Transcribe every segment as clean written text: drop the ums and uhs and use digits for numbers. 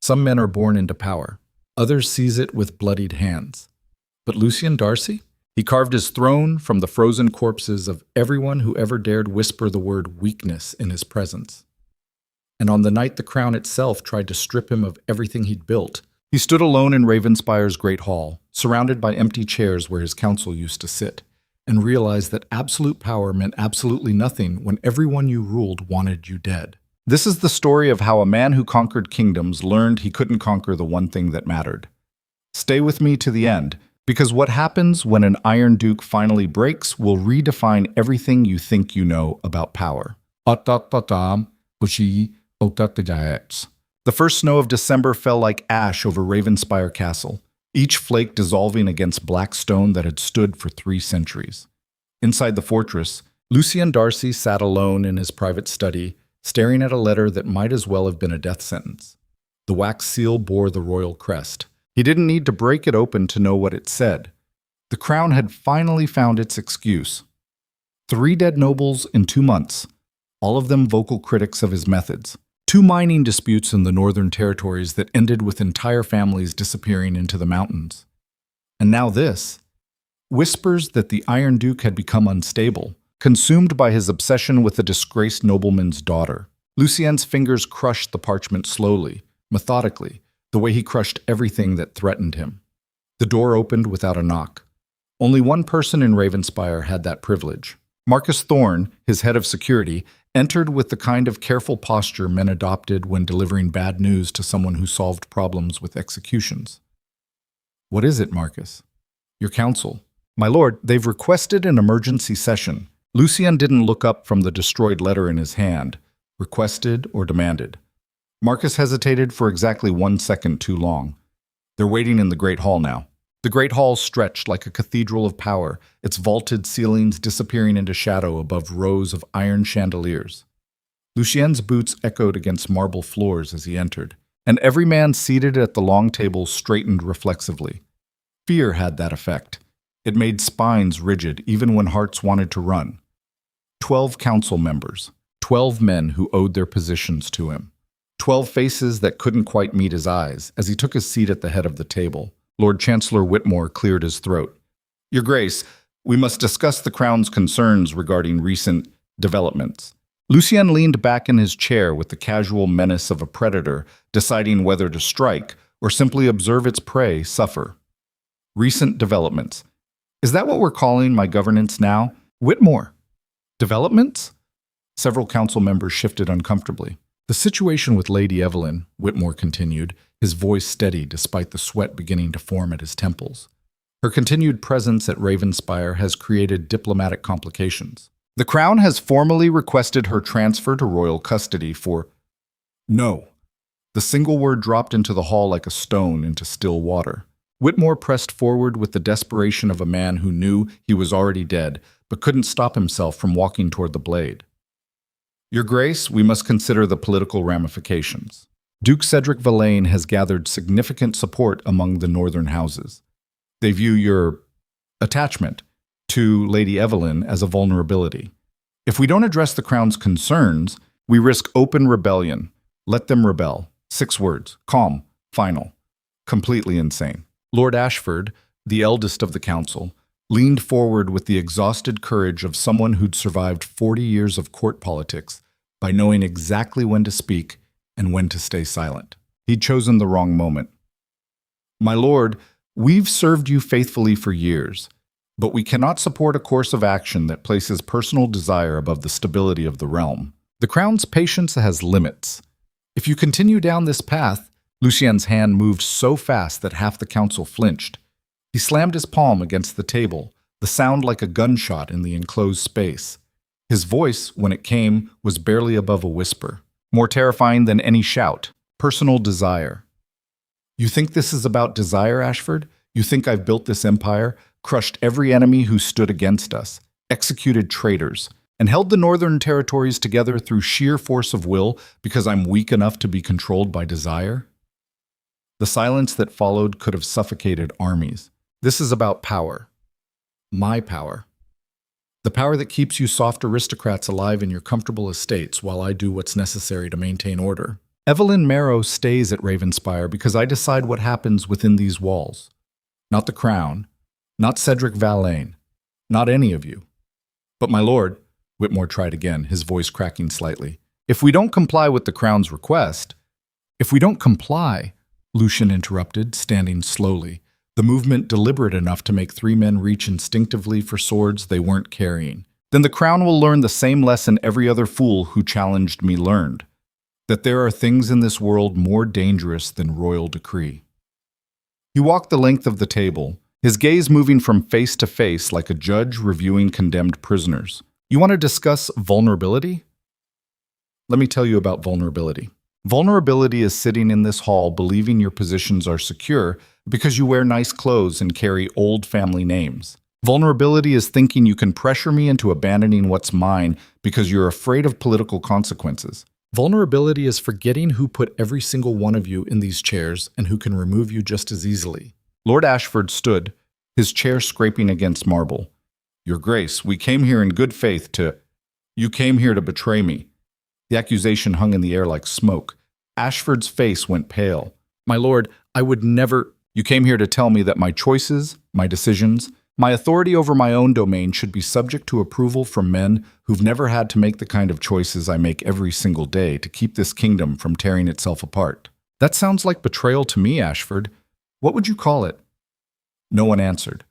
Some men are born into power. Others seize it with bloodied hands. But Lucian Darcy? He carved his throne from the frozen corpses of everyone who ever dared whisper the word weakness in his presence. And on the night the crown itself tried to strip him of everything he'd built, he stood alone in Ravenspire's great hall, surrounded by empty chairs where his council used to sit, and realized that absolute power meant absolutely nothing when everyone you ruled wanted you dead. This is the story of how a man who conquered kingdoms learned he couldn't conquer the one thing that mattered. Stay with me to the end, because what happens when an Iron Duke finally breaks will redefine everything you think you know about power. The first snow of December fell like ash over Ravenspire Castle, each flake dissolving against black stone that had stood for 3 centuries. Inside the fortress, Lucian Darcy sat alone in his private study, staring at a letter that might as well have been a death sentence. The wax seal bore the royal crest. He didn't need to break it open to know what it said. The crown had finally found its excuse. 3 dead nobles in 2 months, all of them vocal critics of his methods. 2 mining disputes in the northern territories that ended with entire families disappearing into the mountains. And now this. Whispers that the Iron Duke had become unstable, consumed by his obsession with a disgraced nobleman's daughter. Lucien's fingers crushed the parchment slowly, methodically, the way he crushed everything that threatened him. The door opened without a knock. Only one person in Ravenspire had that privilege. Marcus Thorne, his head of security, entered with the kind of careful posture men adopted when delivering bad news to someone who solved problems with executions. "What is it, Marcus?" "Your counsel." "My lord, they've requested an emergency session." Lucian didn't look up from the destroyed letter in his hand, requested or demanded. Marcus hesitated for exactly 1 second too long. They're waiting in the Great Hall now. The Great Hall stretched like a cathedral of power, its vaulted ceilings disappearing into shadow above rows of iron chandeliers. Lucien's boots echoed against marble floors as he entered, and every man seated at the long table straightened reflexively. Fear had that effect. It made spines rigid even when hearts wanted to run. 12 council members, 12 men who owed their positions to him. 12 faces that couldn't quite meet his eyes as he took his seat at the head of the table. Lord Chancellor Whitmore cleared his throat. "Your Grace, we must discuss the Crown's concerns regarding recent developments." Lucian leaned back in his chair with the casual menace of a predator, deciding whether to strike or simply observe its prey suffer. "Recent developments. Is that what we're calling my governance now? Whitmore." "Developments?" Several council members shifted uncomfortably. "The situation with Lady Evelyn," Whitmore continued, his voice steady despite the sweat beginning to form at his temples. "Her continued presence at Ravenspire has created diplomatic complications. The Crown has formally requested her transfer to royal custody for—" "No." The single word dropped into the hall like a stone into still water. Whitmore pressed forward with the desperation of a man who knew he was already dead, but couldn't stop himself from walking toward the blade. "Your Grace, we must consider the political ramifications. Duke Cedric Valane has gathered significant support among the northern houses. They view your attachment to Lady Evelyn as a vulnerability. If we don't address the Crown's concerns, we risk open rebellion. Let them rebel. 6 words. Calm. Final. Completely insane." Lord Ashford, the eldest of the council, leaned forward with the exhausted courage of someone who'd survived 40 years of court politics by knowing exactly when to speak and when to stay silent. He'd chosen the wrong moment. "My lord, we've served you faithfully for years, but we cannot support a course of action that places personal desire above the stability of the realm. The Crown's patience has limits. If you continue down this path—" Lucien's hand moved so fast that half the council flinched. He slammed his palm against the table, the sound like a gunshot in the enclosed space. His voice, when it came, was barely above a whisper. More terrifying than any shout. Personal desire. "You think this is about desire, Ashford? You think I've built this empire, crushed every enemy who stood against us, executed traitors, and held the northern territories together through sheer force of will because I'm weak enough to be controlled by desire?" The silence that followed could have suffocated armies. "This is about power. My power. The power that keeps you soft aristocrats alive in your comfortable estates while I do what's necessary to maintain order." Evelyn Marrow stays at Ravenspire because I decide what happens within these walls. Not the crown, not Cedric Valaine, not any of you. But my lord, Whitmore tried again, his voice cracking slightly. If we don't comply with the crown's request— If we don't comply, Lucian interrupted, standing slowly, the movement deliberate enough to make three men reach instinctively for swords they weren't carrying. Then the crown will learn the same lesson every other fool who challenged me learned, that there are things in this world more dangerous than royal decree. He walked the length of the table, his gaze moving from face to face like a judge reviewing condemned prisoners. You want to discuss vulnerability? Let me tell you about vulnerability. Vulnerability is sitting in this hall believing your positions are secure because you wear nice clothes and carry old family names. Vulnerability is thinking you can pressure me into abandoning what's mine because you're afraid of political consequences. Vulnerability is forgetting who put every single one of you in these chairs and who can remove you just as easily. Lord Ashford stood, his chair scraping against marble. Your Grace, we came here in good faith to— You came here to betray me. The accusation hung in the air like smoke. Ashford's face went pale. My lord, I would never— You came here to tell me that my choices, my decisions, my authority over my own domain should be subject to approval from men who've never had to make the kind of choices I make every single day to keep this kingdom from tearing itself apart. That sounds like betrayal to me, Ashford. What would you call it? No one answered.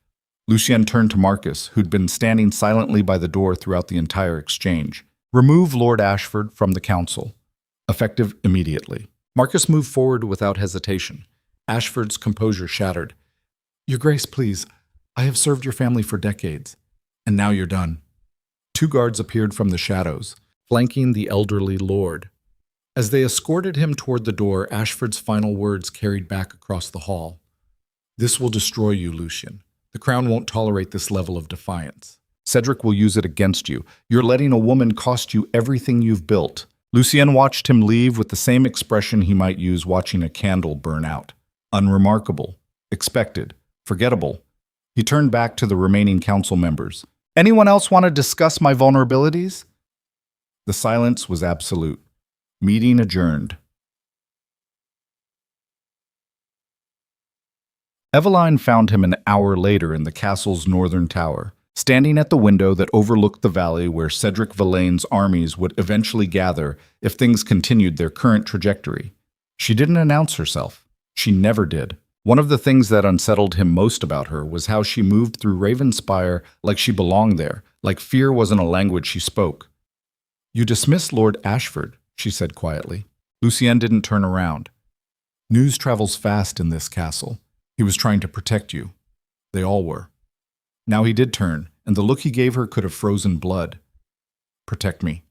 Lucien turned to Marcus, who'd been standing silently by the door throughout the entire exchange. Remove Lord Ashford from the council. Effective immediately. Marcus moved forward without hesitation. Ashford's composure shattered. Your Grace, please. I have served your family for decades, and now you're done. Two guards appeared from the shadows, flanking the elderly lord. As they escorted him toward the door, Ashford's final words carried back across the hall. This will destroy you, Lucien. The crown won't tolerate this level of defiance. Cedric will use it against you. You're letting a woman cost you everything you've built. Lucien watched him leave with the same expression he might use watching a candle burn out. Unremarkable, expected, forgettable. He turned back to the remaining council members. Anyone else want to discuss my vulnerabilities? The silence was absolute. Meeting adjourned. Eveline found him an hour later in the castle's northern tower, standing at the window that overlooked the valley where Cedric Valaine's armies would eventually gather if things continued their current trajectory. She didn't announce herself. She never did. One of the things that unsettled him most about her was how she moved through Ravenspire like she belonged there, like fear wasn't a language she spoke. You dismiss Lord Ashford, she said quietly. Lucien didn't turn around. News travels fast in this castle. He was trying to protect you. They all were. Now he did turn, and the look he gave her could have frozen blood. Protect me.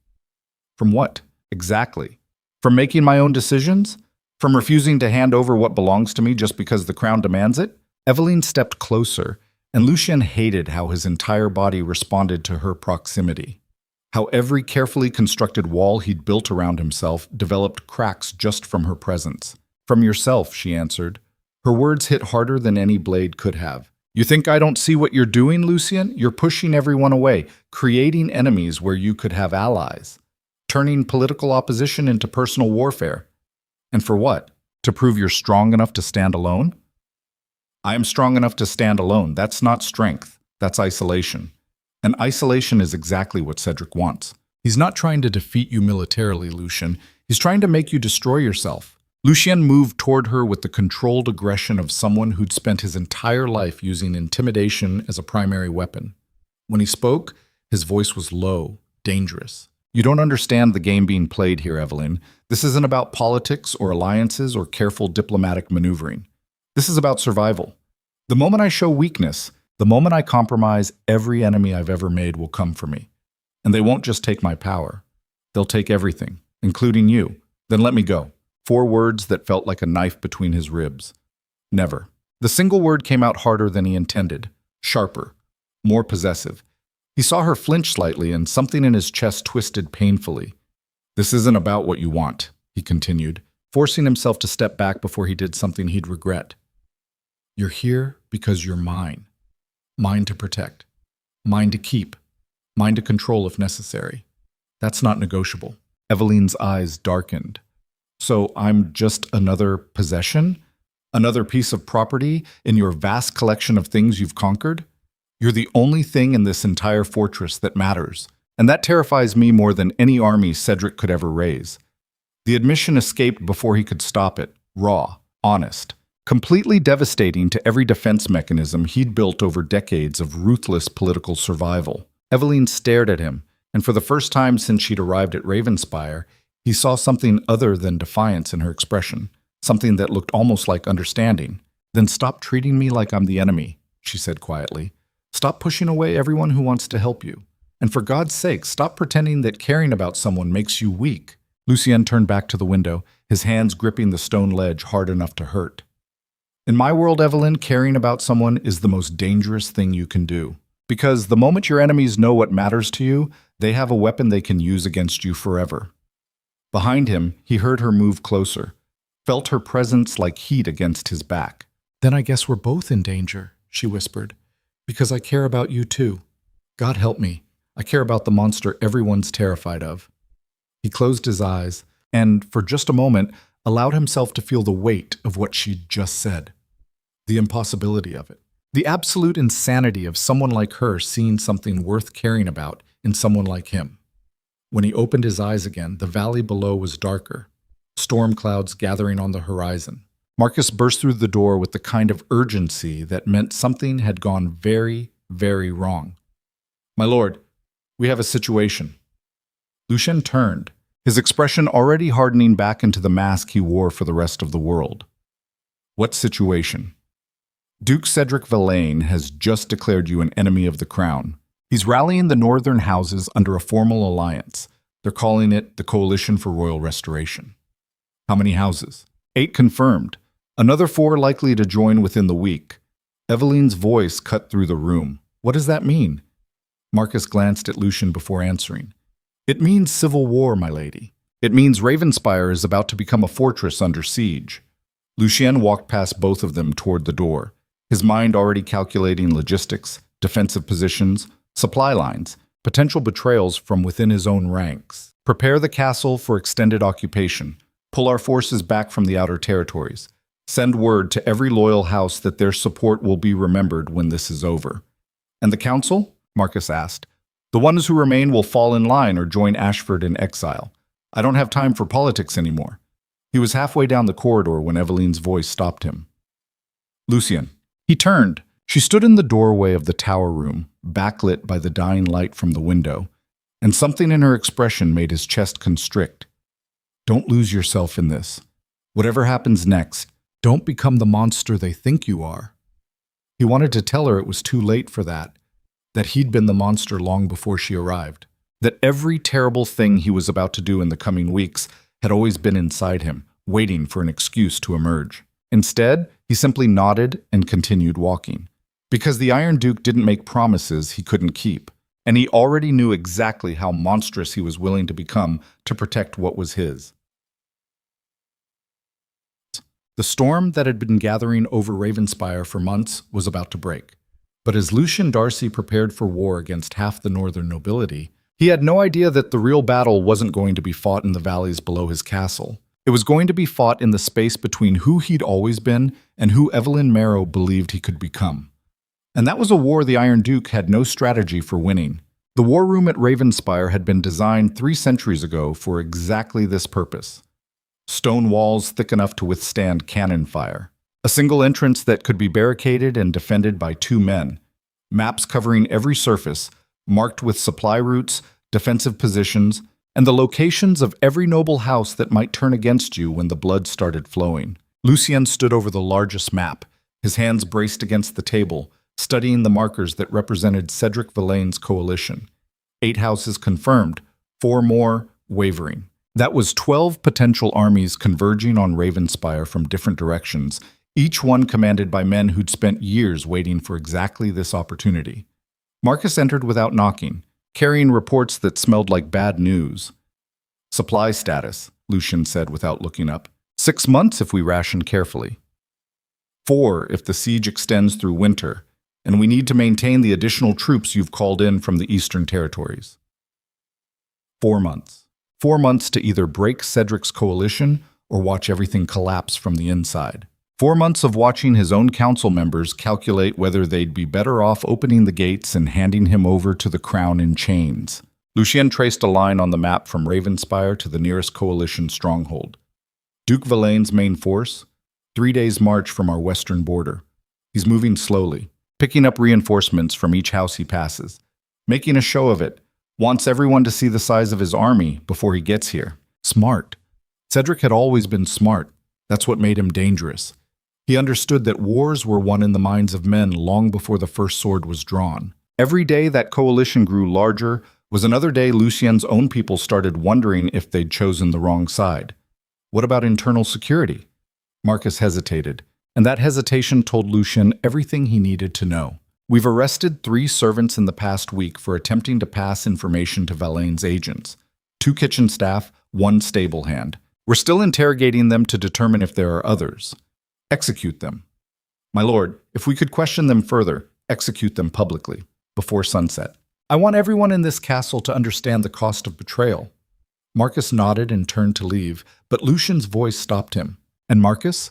From what, exactly? From making my own decisions? From refusing to hand over what belongs to me just because the crown demands it? Eveline stepped closer, and Lucien hated how his entire body responded to her proximity. How every carefully constructed wall he'd built around himself developed cracks just from her presence. From yourself, she answered. Her words hit harder than any blade could have. You think I don't see what you're doing, Lucien? You're pushing everyone away, creating enemies where you could have allies, turning political opposition into personal warfare. And for what? To prove you're strong enough to stand alone? I am strong enough to stand alone. That's not strength. That's isolation. And isolation is exactly what Cedric wants. He's not trying to defeat you militarily, Lucien. He's trying to make you destroy yourself. Lucien moved toward her with the controlled aggression of someone who'd spent his entire life using intimidation as a primary weapon. When he spoke, his voice was low, dangerous. You don't understand the game being played here, Eveline. This isn't about politics or alliances or careful diplomatic maneuvering. This is about survival. The moment I show weakness, the moment I compromise, every enemy I've ever made will come for me. And they won't just take my power. They'll take everything, including you. Then let me go. 4 words that felt like a knife between his ribs. Never. The single word came out harder than he intended, sharper, more possessive. He saw her flinch slightly, and something in his chest twisted painfully. This isn't about what you want, he continued, forcing himself to step back before he did something he'd regret. You're here because you're mine. Mine to protect. Mine to keep. Mine to control if necessary. That's not negotiable. Eveline's eyes darkened. So I'm just another possession? Another piece of property in your vast collection of things you've conquered? You're the only thing in this entire fortress that matters, and that terrifies me more than any army Cedric could ever raise. The admission escaped before he could stop it, raw, honest, completely devastating to every defense mechanism he'd built over decades of ruthless political survival. Eveline stared at him, and for the first time since she'd arrived at Ravenspire, he saw something other than defiance in her expression, something that looked almost like understanding. "Then stop treating me like I'm the enemy," she said quietly. "Stop pushing away everyone who wants to help you. And for God's sake, stop pretending that caring about someone makes you weak." Lucien turned back to the window, his hands gripping the stone ledge hard enough to hurt. "In my world, Evelyn, caring about someone is the most dangerous thing you can do. Because the moment your enemies know what matters to you, they have a weapon they can use against you forever." Behind him, he heard her move closer, felt her presence like heat against his back. "Then I guess we're both in danger," she whispered, "because I care about you too. God help me. I care about the monster everyone's terrified of." He closed his eyes and, for just a moment, allowed himself to feel the weight of what she'd just said. The impossibility of it. The absolute insanity of someone like her seeing something worth caring about in someone like him. When he opened his eyes again, the valley below was darker, storm clouds gathering on the horizon. Marcus burst through the door with the kind of urgency that meant something had gone very, very wrong. "My lord, we have a situation." Lucien turned, his expression already hardening back into the mask he wore for the rest of the world. "What situation?" "Duke Cedric Villain has just declared you an enemy of the crown. He's rallying the northern houses under a formal alliance. They're calling it the Coalition for Royal Restoration." "How many houses?" "8 confirmed. Another 4 likely to join within the week." Eveline's voice cut through the room. "What does that mean?" Marcus glanced at Lucien before answering. "It means civil war, my lady. It means Ravenspire is about to become a fortress under siege." Lucien walked past both of them toward the door, his mind already calculating logistics, defensive positions, supply lines, potential betrayals from within his own ranks. "Prepare the castle for extended occupation. Pull our forces back from the outer territories. Send word to every loyal house that their support will be remembered when this is over." "And the council?" Marcus asked. "The ones who remain will fall in line or join Ashford in exile. I don't have time for politics anymore." He was halfway down the corridor when Eveline's voice stopped him. "Lucien." He turned. She stood in the doorway of the tower room, backlit by the dying light from the window, and something in her expression made his chest constrict. "Don't lose yourself in this. Whatever happens next, don't become the monster they think you are." He wanted to tell her it was too late for that he'd been the monster long before she arrived, that every terrible thing he was about to do in the coming weeks had always been inside him, waiting for an excuse to emerge. Instead, he simply nodded and continued walking, because the Iron Duke didn't make promises he couldn't keep, and he already knew exactly how monstrous he was willing to become to protect what was his. The storm that had been gathering over Ravenspire for months was about to break. But as Lucien Darcy prepared for war against half the northern nobility, he had no idea that the real battle wasn't going to be fought in the valleys below his castle. It was going to be fought in the space between who he'd always been and who Evelyn Marrow believed he could become. And that was a war the Iron Duke had no strategy for winning. The war room at Ravenspire had been designed 3 centuries ago for exactly this purpose. Stone walls thick enough to withstand cannon fire. A single entrance that could be barricaded and defended by 2 men. Maps covering every surface, marked with supply routes, defensive positions, and the locations of every noble house that might turn against you when the blood started flowing. Lucien stood over the largest map, his hands braced against the table, studying the markers that represented Cedric Villain's coalition. 8 houses confirmed, 4 more wavering. That was 12 potential armies converging on Ravenspire from different directions, each one commanded by men who'd spent years waiting for exactly this opportunity. Marcus entered without knocking, carrying reports that smelled like bad news. "Supply status," Lucien said without looking up. 6 months if we ration carefully. 4 if the siege extends through winter, and we need to maintain the additional troops you've called in from the eastern territories. 4 months. 4 months to either break Cedric's coalition or watch everything collapse from the inside. 4 months of watching his own council members calculate whether they'd be better off opening the gates and handing him over to the crown in chains. Lucien traced a line on the map from Ravenspire to the nearest coalition stronghold. Duke Valaine's main force, 3 days' march from our western border. He's moving slowly, picking up reinforcements from each house he passes, making a show of it, wants everyone to see the size of his army before he gets here. Smart. Cedric had always been smart. That's what made him dangerous. He understood that wars were won in the minds of men long before the first sword was drawn. Every day that coalition grew larger was another day Lucien's own people started wondering if they'd chosen the wrong side. What about internal security? Marcus hesitated, and that hesitation told Lucien everything he needed to know. We've arrested 3 servants in the past week for attempting to pass information to Valaine's agents. 2 kitchen staff, 1 stable hand. We're still interrogating them to determine if there are others. Execute them. My lord, if we could question them further, execute them publicly, before sunset. I want everyone in this castle to understand the cost of betrayal. Marcus nodded and turned to leave, but Lucien's voice stopped him. And Marcus?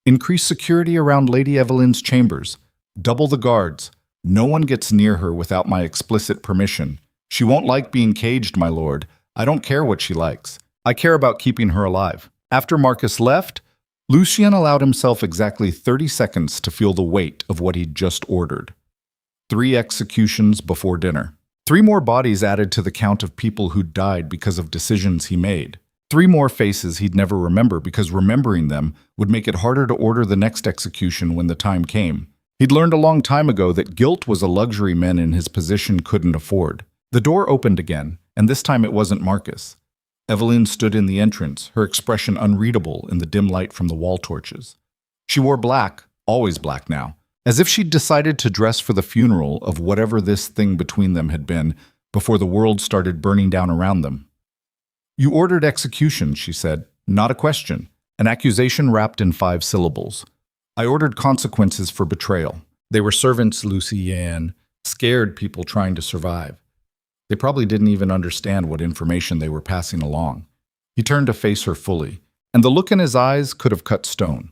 Increase security around Lady Evelyn's chambers. Double the guards. No one gets near her without my explicit permission. She won't like being caged, my lord. I don't care what she likes. I care about keeping her alive. After Marcus left, Lucien allowed himself exactly 30 seconds to feel the weight of what he'd just ordered. 3 executions before dinner. 3 more bodies added to the count of people who'd died because of decisions he made. 3 more faces he'd never remember because remembering them would make it harder to order the next execution when the time came. He'd learned a long time ago that guilt was a luxury men in his position couldn't afford. The door opened again, and this time it wasn't Marcus. Evelyn stood in the entrance, her expression unreadable in the dim light from the wall torches. She wore black, always black now, as if she'd decided to dress for the funeral of whatever this thing between them had been before the world started burning down around them. You ordered execution, she said, not a question, an accusation wrapped in 5 syllables. I ordered consequences for betrayal. They were servants, Lucien, scared people trying to survive. They probably didn't even understand what information they were passing along. He turned to face her fully, and the look in his eyes could have cut stone.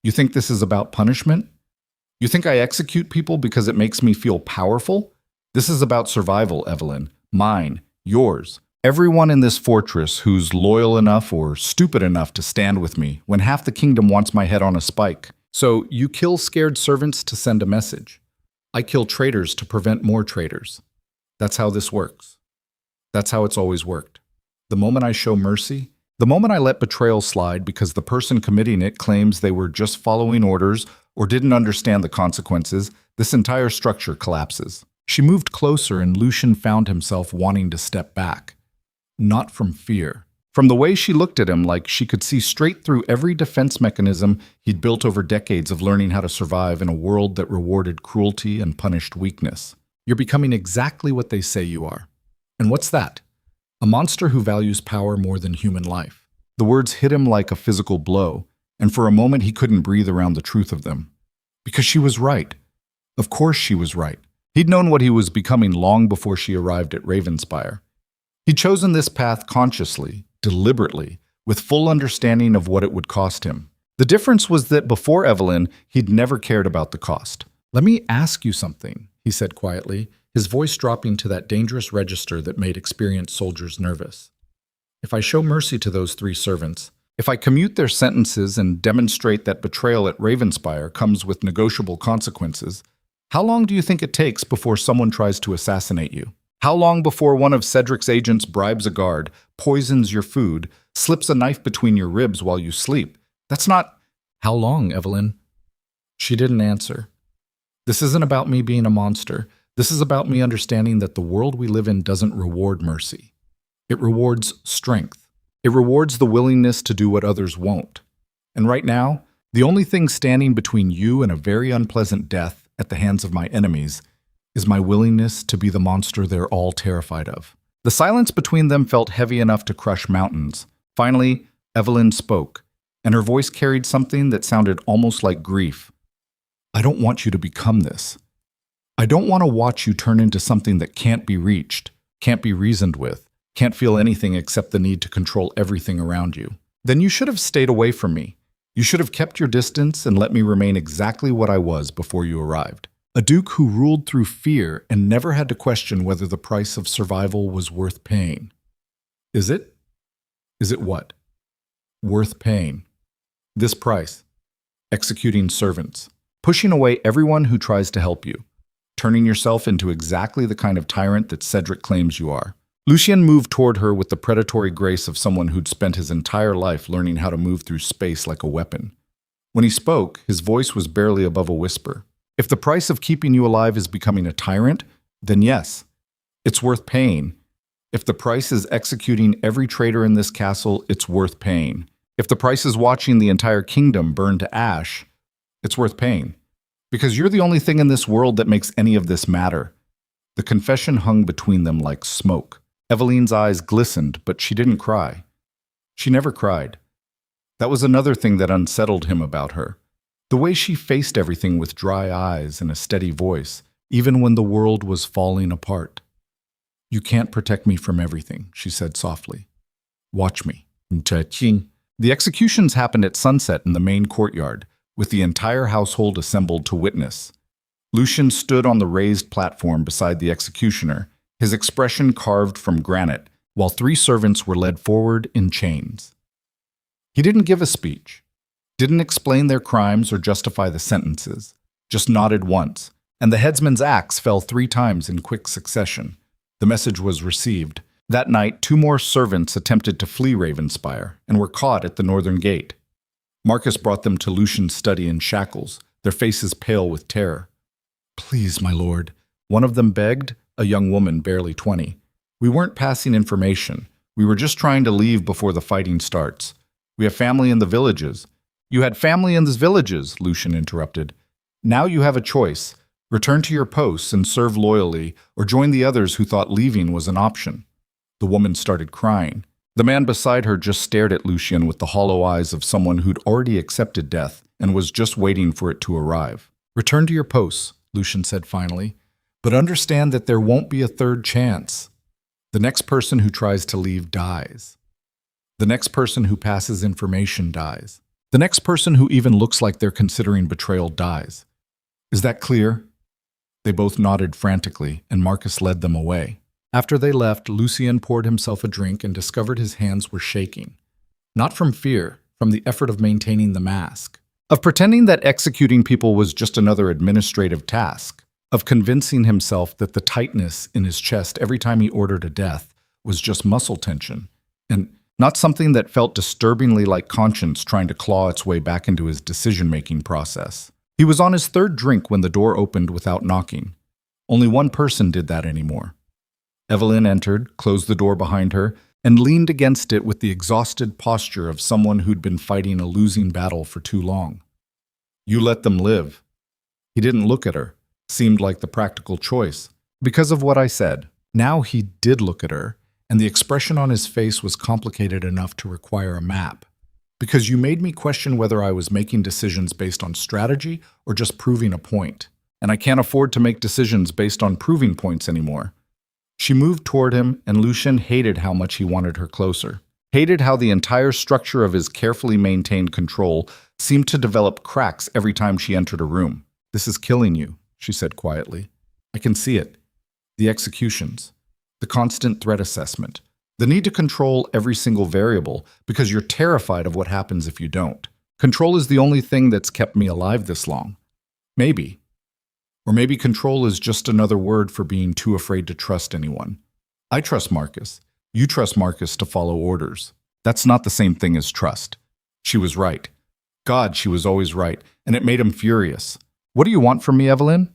You think this is about punishment? You think I execute people because it makes me feel powerful? This is about survival, Evelyn. Mine, yours. Everyone in this fortress who's loyal enough or stupid enough to stand with me when half the kingdom wants my head on a spike. So you kill scared servants to send a message. I kill traitors to prevent more traitors. That's how this works. That's how it's always worked. The moment I show mercy, the moment I let betrayal slide because the person committing it claims they were just following orders or didn't understand the consequences, this entire structure collapses. She moved closer and Lucien found himself wanting to step back. Not from fear. From the way she looked at him like she could see straight through every defense mechanism he'd built over decades of learning how to survive in a world that rewarded cruelty and punished weakness. You're becoming exactly what they say you are. And what's that? A monster who values power more than human life. The words hit him like a physical blow, and for a moment he couldn't breathe around the truth of them. Because she was right. Of course she was right. He'd known what he was becoming long before she arrived at Ravenspire. He'd chosen this path consciously, deliberately, with full understanding of what it would cost him. The difference was that before Evelyn, he'd never cared about the cost. Let me ask you something, he said quietly, his voice dropping to that dangerous register that made experienced soldiers nervous. If I show mercy to those 3 servants, if I commute their sentences and demonstrate that betrayal at Ravenspire comes with negotiable consequences, how long do you think it takes before someone tries to assassinate you? How long before one of Cedric's agents bribes a guard, poisons your food, slips a knife between your ribs while you sleep? That's not... How long, Evelyn? She didn't answer. This isn't about me being a monster. This is about me understanding that the world we live in doesn't reward mercy. It rewards strength. It rewards the willingness to do what others won't. And right now, the only thing standing between you and a very unpleasant death at the hands of my enemies is my willingness to be the monster they're all terrified of. The silence between them felt heavy enough to crush mountains. Finally, Evelyn spoke, and her voice carried something that sounded almost like grief. I don't want you to become this. I don't want to watch you turn into something that can't be reached, can't be reasoned with, can't feel anything except the need to control everything around you. Then you should have stayed away from me. You should have kept your distance and let me remain exactly what I was before you arrived. A duke who ruled through fear and never had to question whether the price of survival was worth paying. Is it? Is it what? Worth paying. This price. Executing servants. Pushing away everyone who tries to help you. Turning yourself into exactly the kind of tyrant that Cedric claims you are. Lucien moved toward her with the predatory grace of someone who'd spent his entire life learning how to move through space like a weapon. When he spoke, his voice was barely above a whisper. If the price of keeping you alive is becoming a tyrant, then yes, it's worth paying. If the price is executing every traitor in this castle, it's worth paying. If the price is watching the entire kingdom burn to ash, it's worth paying. Because you're the only thing in this world that makes any of this matter. The confession hung between them like smoke. Eveline's eyes glistened, but she didn't cry. She never cried. That was another thing that unsettled him about her. The way she faced everything with dry eyes and a steady voice, even when the world was falling apart. You can't protect me from everything, she said softly. Watch me. The executions happened at sunset in the main courtyard, with the entire household assembled to witness. Lucien stood on the raised platform beside the executioner, his expression carved from granite, while 3 servants were led forward in chains. He didn't give a speech, didn't explain their crimes or justify the sentences, just nodded once, and the headsman's axe fell 3 times in quick succession. The message was received. That night, 2 more servants attempted to flee Ravenspire and were caught at the northern gate. Marcus brought them to Lucien's study in shackles, their faces pale with terror. Please, my lord, one of them begged, a young woman barely 20. We weren't passing information. We were just trying to leave before the fighting starts. We have family in the villages. You had family in the villages, Lucien interrupted. Now you have a choice. Return to your posts and serve loyally, or join the others who thought leaving was an option. The woman started crying. The man beside her just stared at Lucien with the hollow eyes of someone who'd already accepted death and was just waiting for it to arrive. Return to your posts, Lucien said finally, but understand that there won't be a third chance. The next person who tries to leave dies. The next person who passes information dies. The next person who even looks like they're considering betrayal dies. Is that clear? They both nodded frantically, and Marcus led them away. After they left, Lucien poured himself a drink and discovered his hands were shaking. Not from fear, from the effort of maintaining the mask. Of pretending that executing people was just another administrative task. Of convincing himself that the tightness in his chest every time he ordered a death was just muscle tension, and not something that felt disturbingly like conscience trying to claw its way back into his decision-making process. He was on his 3rd drink when the door opened without knocking. Only one person did that anymore. Evelyn entered, closed the door behind her, and leaned against it with the exhausted posture of someone who'd been fighting a losing battle for too long. You let them live. He didn't look at her. Seemed like the practical choice. Because of what I said. Now he did look at her, and the expression on his face was complicated enough to require a map. Because you made me question whether I was making decisions based on strategy or just proving a point. And I can't afford to make decisions based on proving points anymore. She moved toward him, and Lucien hated how much he wanted her closer. Hated how the entire structure of his carefully maintained control seemed to develop cracks every time she entered a room. This is killing you, she said quietly. I can see it. The executions. The constant threat assessment. The need to control every single variable because you're terrified of what happens if you don't. Control is the only thing that's kept me alive this long. Maybe. Or maybe control is just another word for being too afraid to trust anyone. I trust Marcus. You trust Marcus to follow orders. That's not the same thing as trust. She was right. God, she was always right, and it made him furious. What do you want from me, Evelyn?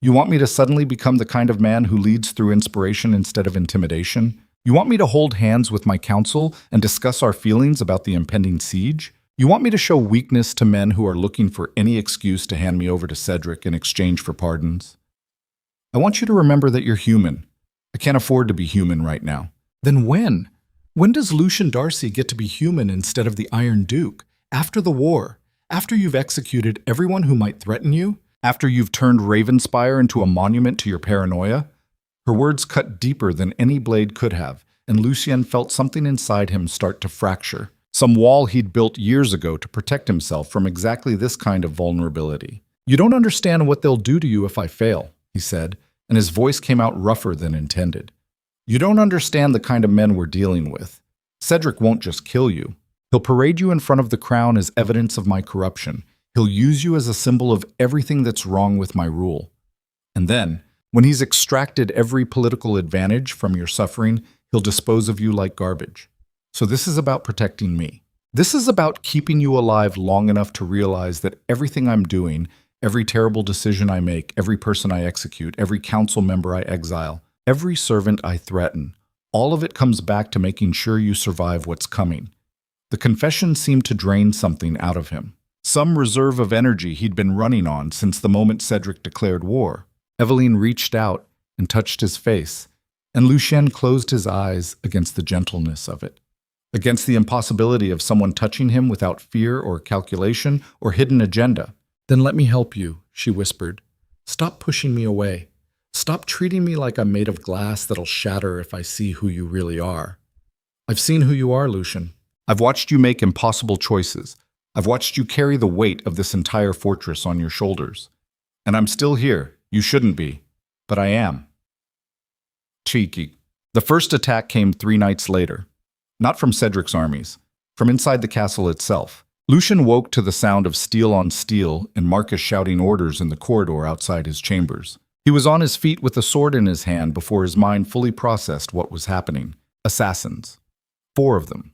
You want me to suddenly become the kind of man who leads through inspiration instead of intimidation? You want me to hold hands with my council and discuss our feelings about the impending siege? You want me to show weakness to men who are looking for any excuse to hand me over to Cedric in exchange for pardons? I want you to remember that you're human. I can't afford to be human right now. Then when? When does Lucien Darcy get to be human instead of the Iron Duke? After the war? After you've executed everyone who might threaten you? After you've turned Ravenspire into a monument to your paranoia? Her words cut deeper than any blade could have, and Lucien felt something inside him start to fracture. some wall he'd built years ago to protect himself from exactly this kind of vulnerability. "You don't understand what they'll do to you if I fail," he said, and his voice came out rougher than intended. "You don't understand the kind of men we're dealing with. Cedric won't just kill you. He'll parade you in front of the crown as evidence of my corruption. He'll use you as a symbol of everything that's wrong with my rule. And then, when he's extracted every political advantage from your suffering, he'll dispose of you like garbage. So this is about protecting me. This is about keeping you alive long enough to realize that everything I'm doing, every terrible decision I make, every person I execute, every council member I exile, every servant I threaten, all of it comes back to making sure you survive what's coming." The confession seemed to drain something out of him. Some reserve of energy he'd been running on since the moment Cedric declared war. Eveline reached out and touched his face, and Lucien closed his eyes against the gentleness of it, against the impossibility of someone touching him without fear or calculation or hidden agenda. "Then let me help you," she whispered. "Stop pushing me away. Stop treating me like I'm made of glass that'll shatter if I see who you really are. I've seen who you are, Lucien. I've watched you make impossible choices. I've watched you carry the weight of this entire fortress on your shoulders. And I'm still here. You shouldn't be. But I am." Cheeky. The first attack came 3 nights later. Not from Cedric's armies. From inside the castle itself. Lucien woke to the sound of steel on steel and Marcus shouting orders in the corridor outside his chambers. He was on his feet with a sword in his hand before his mind fully processed what was happening. Assassins. 4 of them.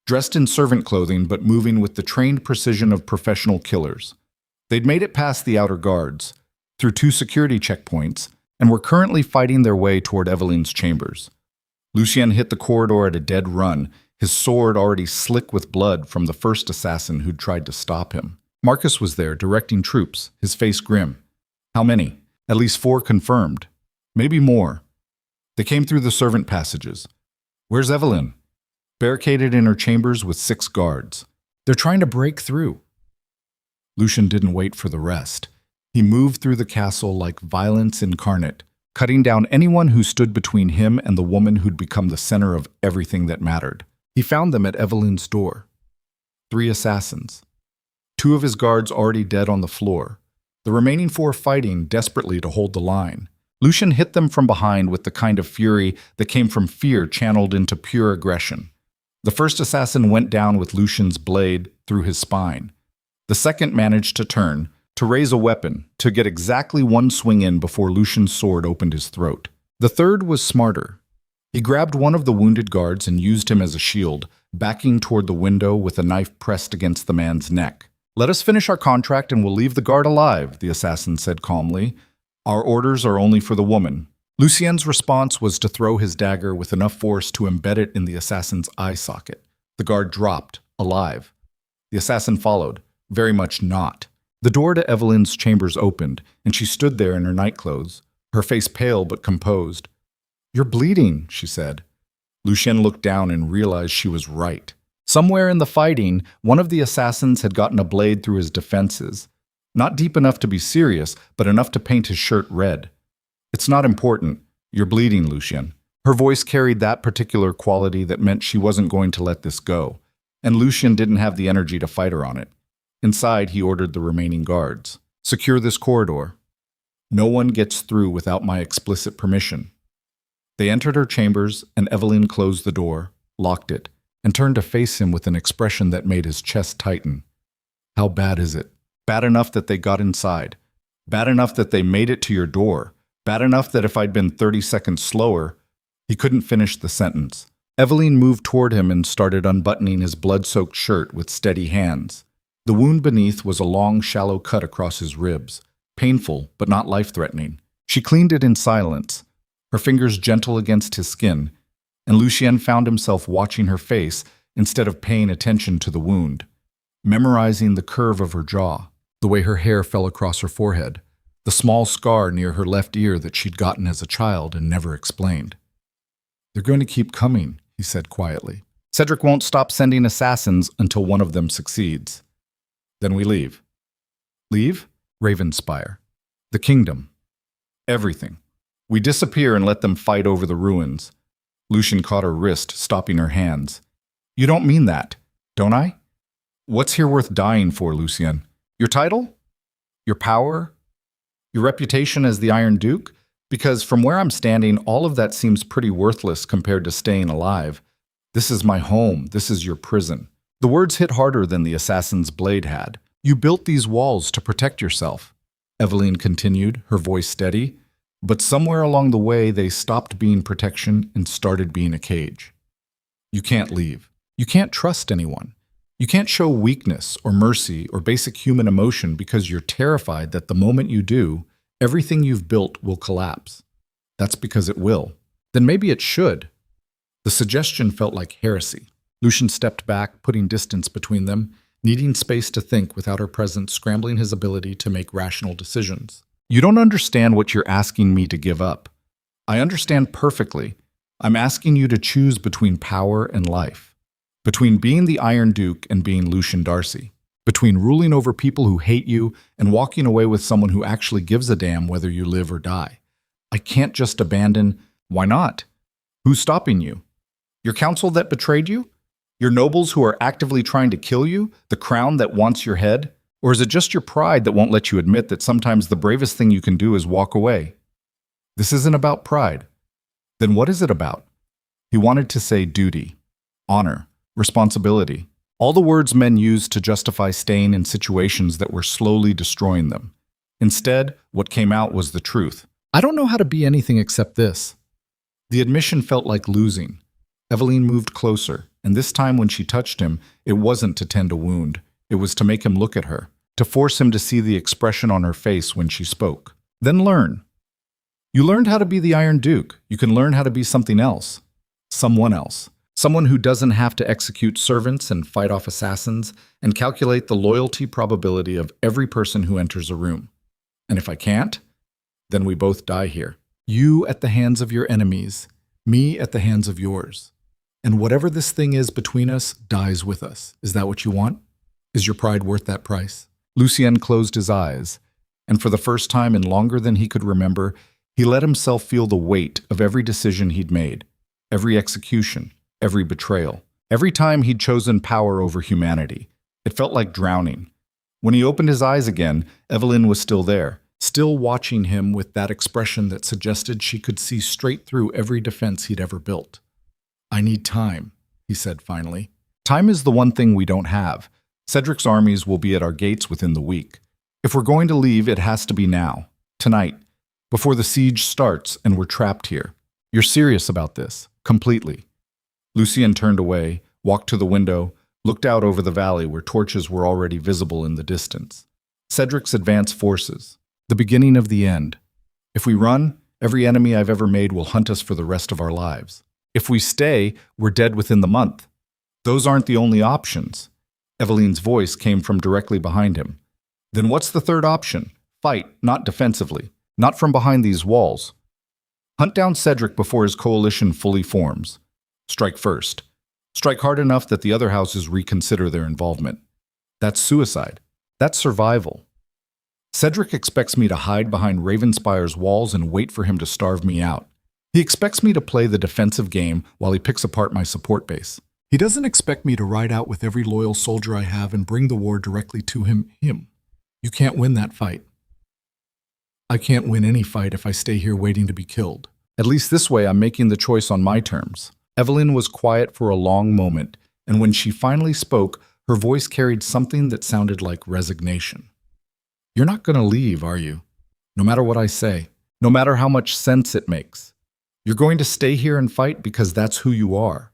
Dressed in servant clothing but moving with the trained precision of professional killers. They'd made it past the outer guards, through 2 security checkpoints, and were currently fighting their way toward Eveline's chambers. Lucien hit the corridor at a dead run, his sword already slick with blood from the first assassin who'd tried to stop him. Marcus was there, directing troops, his face grim. How many? At least 4 confirmed. Maybe more. They came through the servant passages. "Where's Eveline?" "Barricaded in her chambers with 6 guards. They're trying to break through." Lucien didn't wait for the rest. He moved through the castle like violence incarnate, cutting down anyone who stood between him and the woman who'd become the center of everything that mattered. He found them at Eveline's door. 3 assassins. 2 of his guards already dead on the floor. The remaining 4 fighting desperately to hold the line. Lucien hit them from behind with the kind of fury that came from fear channeled into pure aggression. The first assassin went down with Lucien's blade through his spine. The second managed to turn, to raise a weapon, to get exactly 1 swing in before Lucien's sword opened his throat. The third was smarter. He grabbed one of the wounded guards and used him as a shield, backing toward the window with a knife pressed against the man's neck. "Let us finish our contract and we'll leave the guard alive," the assassin said calmly. "Our orders are only for the woman." Lucien's response was to throw his dagger with enough force to embed it in the assassin's eye socket. The guard dropped, alive. The assassin followed, very much not. The door to Eveline's chambers opened, and she stood there in her nightclothes, her face pale but composed. "You're bleeding," she said. Lucien looked down and realized she was right. Somewhere in the fighting, one of the assassins had gotten a blade through his defenses. Not deep enough to be serious, but enough to paint his shirt red. "It's not important. You're bleeding, Lucien." Her voice carried that particular quality that meant she wasn't going to let this go, and Lucien didn't have the energy to fight her on it. Inside, he ordered the remaining guards. "Secure this corridor. No one gets through without my explicit permission." They entered her chambers, and Eveline closed the door, locked it, and turned to face him with an expression that made his chest tighten. "How bad is it?" "Bad enough that they got inside. Bad enough that they made it to your door. Bad enough that if I'd been 30 seconds slower..." He couldn't finish the sentence. Eveline moved toward him and started unbuttoning his blood-soaked shirt with steady hands. The wound beneath was a long, shallow cut across his ribs, painful but not life-threatening. She cleaned it in silence, her fingers gentle against his skin, and Lucien found himself watching her face instead of paying attention to the wound, memorizing the curve of her jaw, the way her hair fell across her forehead, the small scar near her left ear that she'd gotten as a child and never explained. "They're going to keep coming," he said quietly. "Cedric won't stop sending assassins until one of them succeeds. Then we leave." "Leave?" "Ravenspire. The kingdom. Everything. We disappear and let them fight over the ruins." Lucien caught her wrist, stopping her hands. "You don't mean that. don't I? What's here worth dying for, Lucien? Your title? Your power? Your reputation as the Iron Duke? Because from where I'm standing, all of that seems pretty worthless compared to staying alive. This is my home. This is your prison. The words hit harder than the assassin's blade had. You built these walls to protect yourself, Eveline continued, her voice steady. But somewhere along the way, they stopped being protection and started being a cage. You can't leave. You can't trust anyone. You can't show weakness or mercy or basic human emotion because you're terrified that the moment you do, everything you've built will collapse. That's because it will. Then maybe it should. The suggestion felt like heresy. Lucien stepped back, putting distance between them, needing space to think without her presence scrambling his ability to make rational decisions. You don't understand what you're asking me to give up. I understand perfectly. I'm asking you to choose between power and life, between being the Iron Duke and being Lucien Darcy, between ruling over people who hate you and walking away with someone who actually gives a damn whether you live or die. I can't just abandon. Why not? Who's stopping you? Your council that betrayed you? Your nobles who are actively trying to kill you? The crown that wants your head? Or is it just your pride that won't let you admit that sometimes the bravest thing you can do is walk away? This isn't about pride. Then what is it about? He wanted to say duty, honor, responsibility, all the words men use to justify staying in situations that were slowly destroying them. Instead, what came out was the truth. I don't know how to be anything except this. The admission felt like losing. Eveline moved closer, and this time when she touched him, it wasn't to tend a wound. It was to make him look at her, to force him to see the expression on her face when she spoke. Then learn. You learned how to be the Iron Duke. You can learn how to be something else. Someone else. Someone who doesn't have to execute servants and fight off assassins and calculate the loyalty probability of every person who enters a room. And if I can't, then we both die here. You at the hands of your enemies, me at the hands of yours. And whatever this thing is between us dies with us. Is that what you want? Is your pride worth that price? Lucien closed his eyes, and for the first time in longer than he could remember, he let himself feel the weight of every decision he'd made, every execution, every betrayal, every time he'd chosen power over humanity. It felt like drowning. When he opened his eyes again, Eveline was still there, still watching him with that expression that suggested she could see straight through every defense he'd ever built. I need time, he said finally. Time is the one thing we don't have. Cedric's armies will be at our gates within the week. If we're going to leave, it has to be now, tonight, before the siege starts and we're trapped here. You're serious about this, completely. Lucien turned away, walked to the window, looked out over the valley where torches were already visible in the distance. Cedric's advance forces, the beginning of the end. If we run, every enemy I've ever made will hunt us for the rest of our lives. If we stay, we're dead within the month. Those aren't the only options. Eveline's voice came from directly behind him. Then what's the third option? Fight, not defensively, not from behind these walls. Hunt down Cedric before his coalition fully forms. Strike first. Strike hard enough that the other houses reconsider their involvement. That's suicide. That's survival. Cedric expects me to hide behind Ravenspire's walls and wait for him to starve me out. He expects me to play the defensive game while he picks apart my support base. He doesn't expect me to ride out with every loyal soldier I have and bring the war directly to him. You can't win that fight. I can't win any fight if I stay here waiting to be killed. At least this way I'm making the choice on my terms. Eveline was quiet for a long moment, and when she finally spoke, her voice carried something that sounded like resignation. You're not going to leave, are you? No matter what I say, no matter how much sense it makes. You're going to stay here and fight because that's who you are.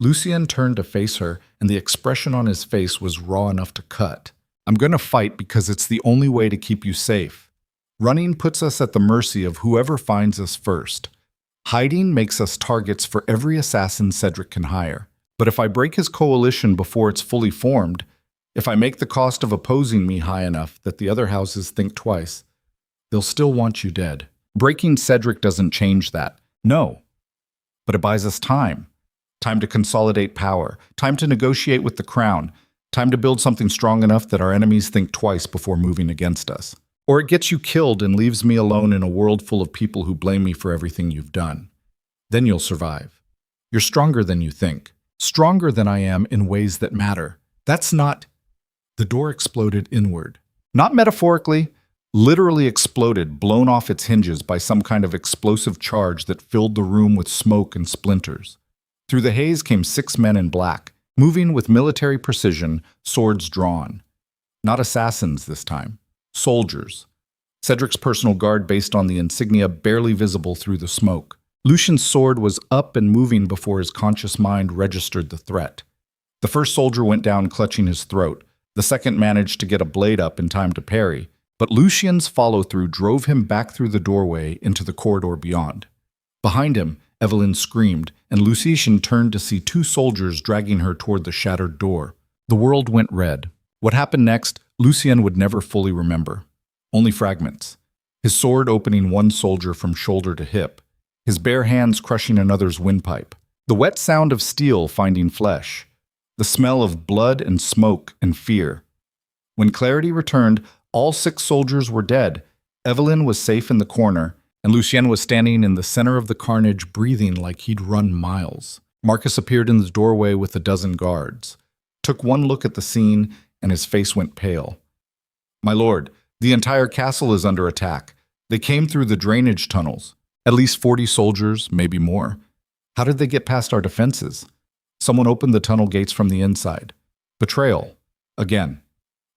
Lucien turned to face her, and the expression on his face was raw enough to cut. I'm going to fight because it's the only way to keep you safe. Running puts us at the mercy of whoever finds us first. Hiding makes us targets for every assassin Cedric can hire. But if I break his coalition before it's fully formed, if I make the cost of opposing me high enough that the other houses think twice, they'll still want you dead. Breaking Cedric doesn't change that. No. But it buys us time. Time to consolidate power. Time to negotiate with the crown. Time to build something strong enough that our enemies think twice before moving against us. Or it gets you killed and leaves me alone in a world full of people who blame me for everything you've done. Then you'll survive. You're stronger than you think. stronger than I am in ways that matter. That's not... The door exploded inward. Not metaphorically, literally exploded, blown off its hinges by some kind of explosive charge that filled the room with smoke and splinters. Through the haze came 6 men in black, moving with military precision, swords drawn. Not assassins this time, soldiers. Cedric's personal guard based on the insignia barely visible through the smoke. Lucian's sword was up and moving before his conscious mind registered the threat. The first soldier went down clutching his throat. The second managed to get a blade up in time to parry, but Lucian's follow-through drove him back through the doorway into the corridor beyond. Behind him, Evelyn screamed, and Lucian turned to see 2 soldiers dragging her toward the shattered door. The world went red. What happened next, Lucian would never fully remember. Only fragments. His sword opening one soldier from shoulder to hip, his bare hands crushing another's windpipe, the wet sound of steel finding flesh, the smell of blood and smoke and fear. When clarity returned, all 6 soldiers were dead. Evelyn was safe in the corner, and Lucien was standing in the center of the carnage, breathing like he'd run miles. Marcus appeared in the doorway with a dozen guards, took one look at the scene, and his face went pale. "My lord, the entire castle is under attack. They came through the drainage tunnels. At least 40 soldiers, maybe more. How did they get past our defenses? Someone opened the tunnel gates from the inside. Betrayal. Again.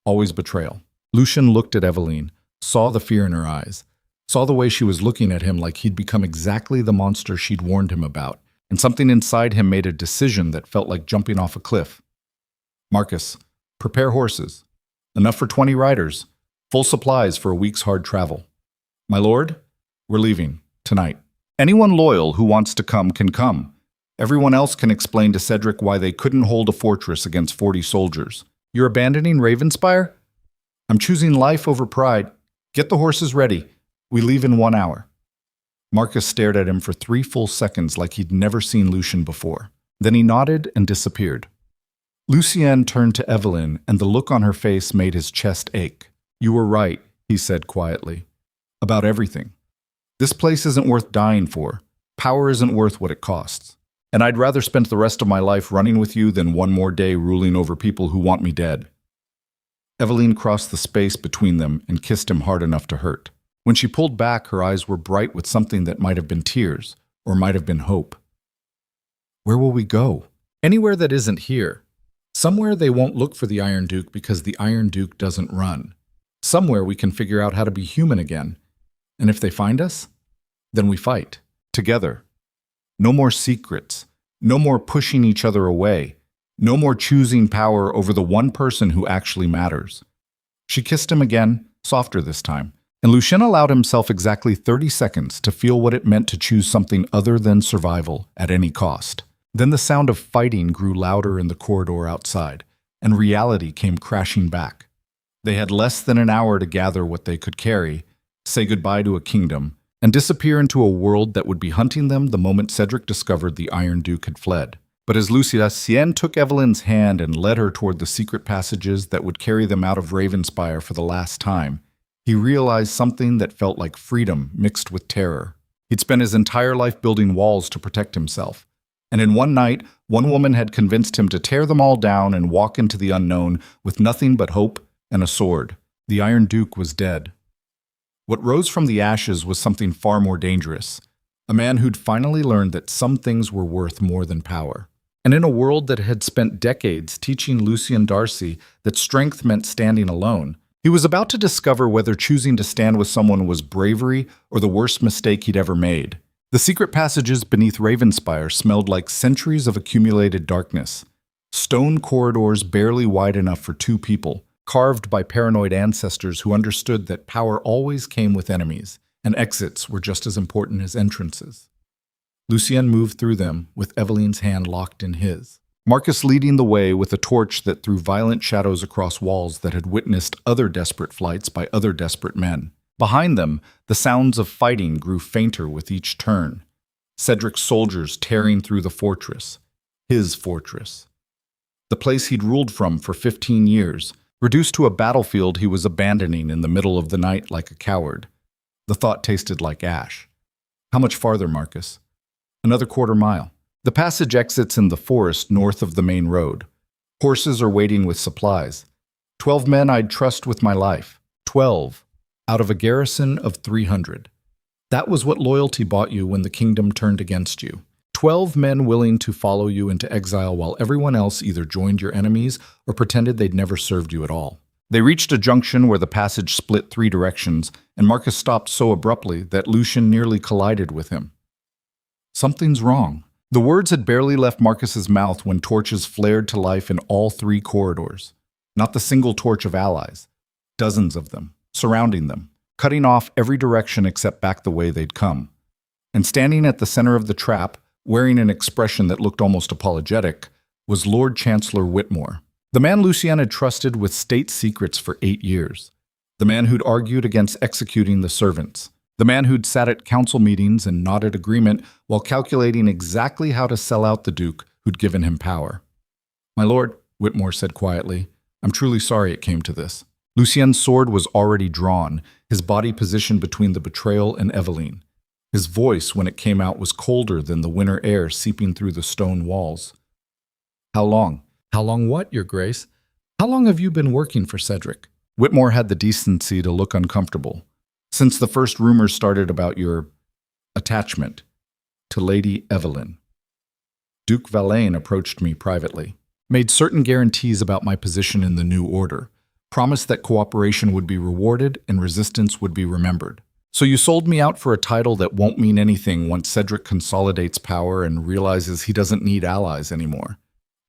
Always betrayal." Lucian looked at Evelyn, saw the fear in her eyes, saw the way she was looking at him like he'd become exactly the monster she'd warned him about, and something inside him made a decision that felt like jumping off a cliff. "Marcus, prepare horses. Enough for 20 riders. Full supplies for a week's hard travel." "My lord, we're leaving. Tonight. Anyone loyal who wants to come can come. Everyone else can explain to Cedric why they couldn't hold a fortress against 40 soldiers. You're abandoning Ravenspire? I'm choosing life over pride. Get the horses ready. We leave in 1 hour." Marcus stared at him for 3 full seconds like he'd never seen Lucian before. Then he nodded and disappeared. Lucien turned to Evelyn, and the look on her face made his chest ache. "You were right," he said quietly. "About everything. This place isn't worth dying for. Power isn't worth what it costs. And I'd rather spend the rest of my life running with you than one more day ruling over people who want me dead." Evelyn crossed the space between them and kissed him hard enough to hurt. When she pulled back, her eyes were bright with something that might have been tears, or might have been hope. "Where will we go?" "Anywhere that isn't here. Somewhere they won't look for the Iron Duke because the Iron Duke doesn't run. Somewhere we can figure out how to be human again. And if they find us, then we fight. Together. No more secrets. No more pushing each other away. No more choosing power over the one person who actually matters." She kissed him again, softer this time, and Lucien allowed himself exactly 30 seconds to feel what it meant to choose something other than survival at any cost. Then the sound of fighting grew louder in the corridor outside, and reality came crashing back. They had less than an hour to gather what they could carry, say goodbye to a kingdom, and disappear into a world that would be hunting them the moment Cedric discovered the Iron Duke had fled. But as Lucien took Evelyn's hand and led her toward the secret passages that would carry them out of Ravenspire for the last time, he realized something that felt like freedom mixed with terror. He'd spent his entire life building walls to protect himself, and in one night, one woman had convinced him to tear them all down and walk into the unknown with nothing but hope and a sword. The Iron Duke was dead. What rose from the ashes was something far more dangerous, a man who'd finally learned that some things were worth more than power. And in a world that had spent decades teaching Lucien Darcy that strength meant standing alone, he was about to discover whether choosing to stand with someone was bravery or the worst mistake he'd ever made. The secret passages beneath Ravenspire smelled like centuries of accumulated darkness. Stone corridors barely wide enough for 2 people, carved by paranoid ancestors who understood that power always came with enemies, and exits were just as important as entrances. Lucien moved through them, with Evelyn's hand locked in his. Marcus leading the way with a torch that threw violent shadows across walls that had witnessed other desperate flights by other desperate men. Behind them, the sounds of fighting grew fainter with each turn. Cedric's soldiers tearing through the fortress. His fortress. The place he'd ruled from for 15 years, reduced to a battlefield he was abandoning in the middle of the night like a coward. The thought tasted like ash. "How much farther, Marcus?" "Another quarter mile. The passage exits in the forest north of the main road. Horses are waiting with supplies. 12 men I'd trust with my life. 12, out of a garrison of 300. That was what loyalty bought you when the kingdom turned against you. 12 men willing to follow you into exile while everyone else either joined your enemies or pretended they'd never served you at all. They reached a junction where the passage split 3 directions, and Marcus stopped so abruptly that Lucian nearly collided with him. Something's wrong. The words had barely left Marcus's mouth when torches flared to life in all 3 corridors. Not the single torch of allies. Dozens of them, surrounding them, cutting off every direction except back the way they'd come. And standing at the center of the trap, wearing an expression that looked almost apologetic, was Lord Chancellor Whitmore. The man Lucian had trusted with state secrets for 8 years. The man who'd argued against executing the servants. The man who'd sat at council meetings and nodded agreement while calculating exactly how to sell out the Duke who'd given him power. "My lord," Whitmore said quietly, "I'm truly sorry it came to this." Lucian's sword was already drawn, his body positioned between the Betrayal and Eveline. His voice, when it came out, was colder than the winter air seeping through the stone walls. "How long?" "How long what, Your Grace? How long have you been working for Cedric?" Whitmore had the decency to look uncomfortable. "Since the first rumors started about your attachment to Lady Eveline. Duke Valane approached me privately, made certain guarantees about my position in the new order, promised that cooperation would be rewarded and resistance would be remembered. So you sold me out for a title that won't mean anything once Cedric consolidates power and realizes he doesn't need allies anymore.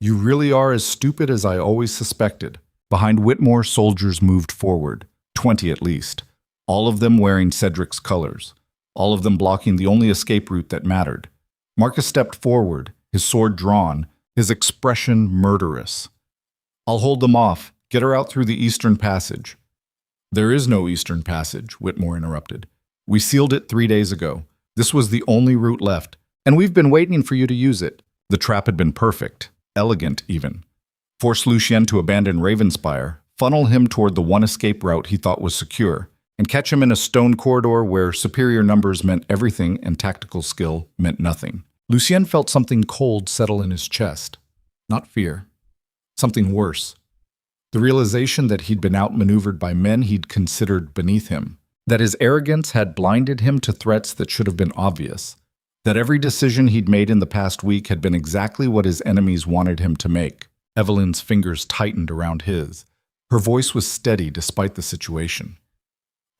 You really are as stupid as I always suspected." Behind Whitmore, soldiers moved forward, 20 at least, all of them wearing Cedric's colors, all of them blocking the only escape route that mattered. Marcus stepped forward, his sword drawn, his expression murderous. "I'll hold them off. Get her out through the eastern passage." "There is no eastern passage," Whitmore interrupted. "We sealed it 3 days ago. This was the only route left, and we've been waiting for you to use it." The trap had been perfect, elegant even. Force Lucien to abandon Ravenspire, funnel him toward the one escape route he thought was secure, and catch him in a stone corridor where superior numbers meant everything and tactical skill meant nothing. Lucien felt something cold settle in his chest. Not fear. Something worse. The realization that he'd been outmaneuvered by men he'd considered beneath him. That his arrogance had blinded him to threats that should have been obvious. That every decision he'd made in the past week had been exactly what his enemies wanted him to make. Eveline's fingers tightened around his. Her voice was steady despite the situation.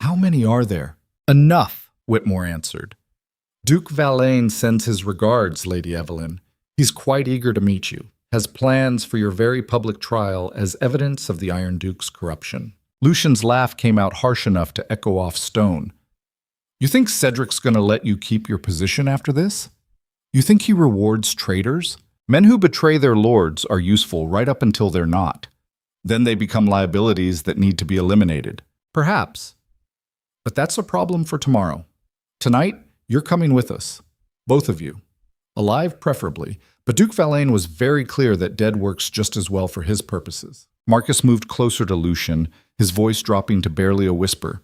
"How many are there?" "Enough," Whitmore answered. "Duke Valane sends his regards, Lady Eveline. He's quite eager to meet you. Has plans for your very public trial as evidence of the Iron Duke's corruption." Lucian's laugh came out harsh enough to echo off stone. "You think Cedric's going to let you keep your position after this? You think he rewards traitors? Men who betray their lords are useful right up until they're not. Then they become liabilities that need to be eliminated. Perhaps. But that's a problem for tomorrow. Tonight, you're coming with us. Both of you. Alive, preferably. But Duke Valane was very clear that dead works just as well for his purposes." Marcus moved closer to Lucian, his voice dropping to barely a whisper.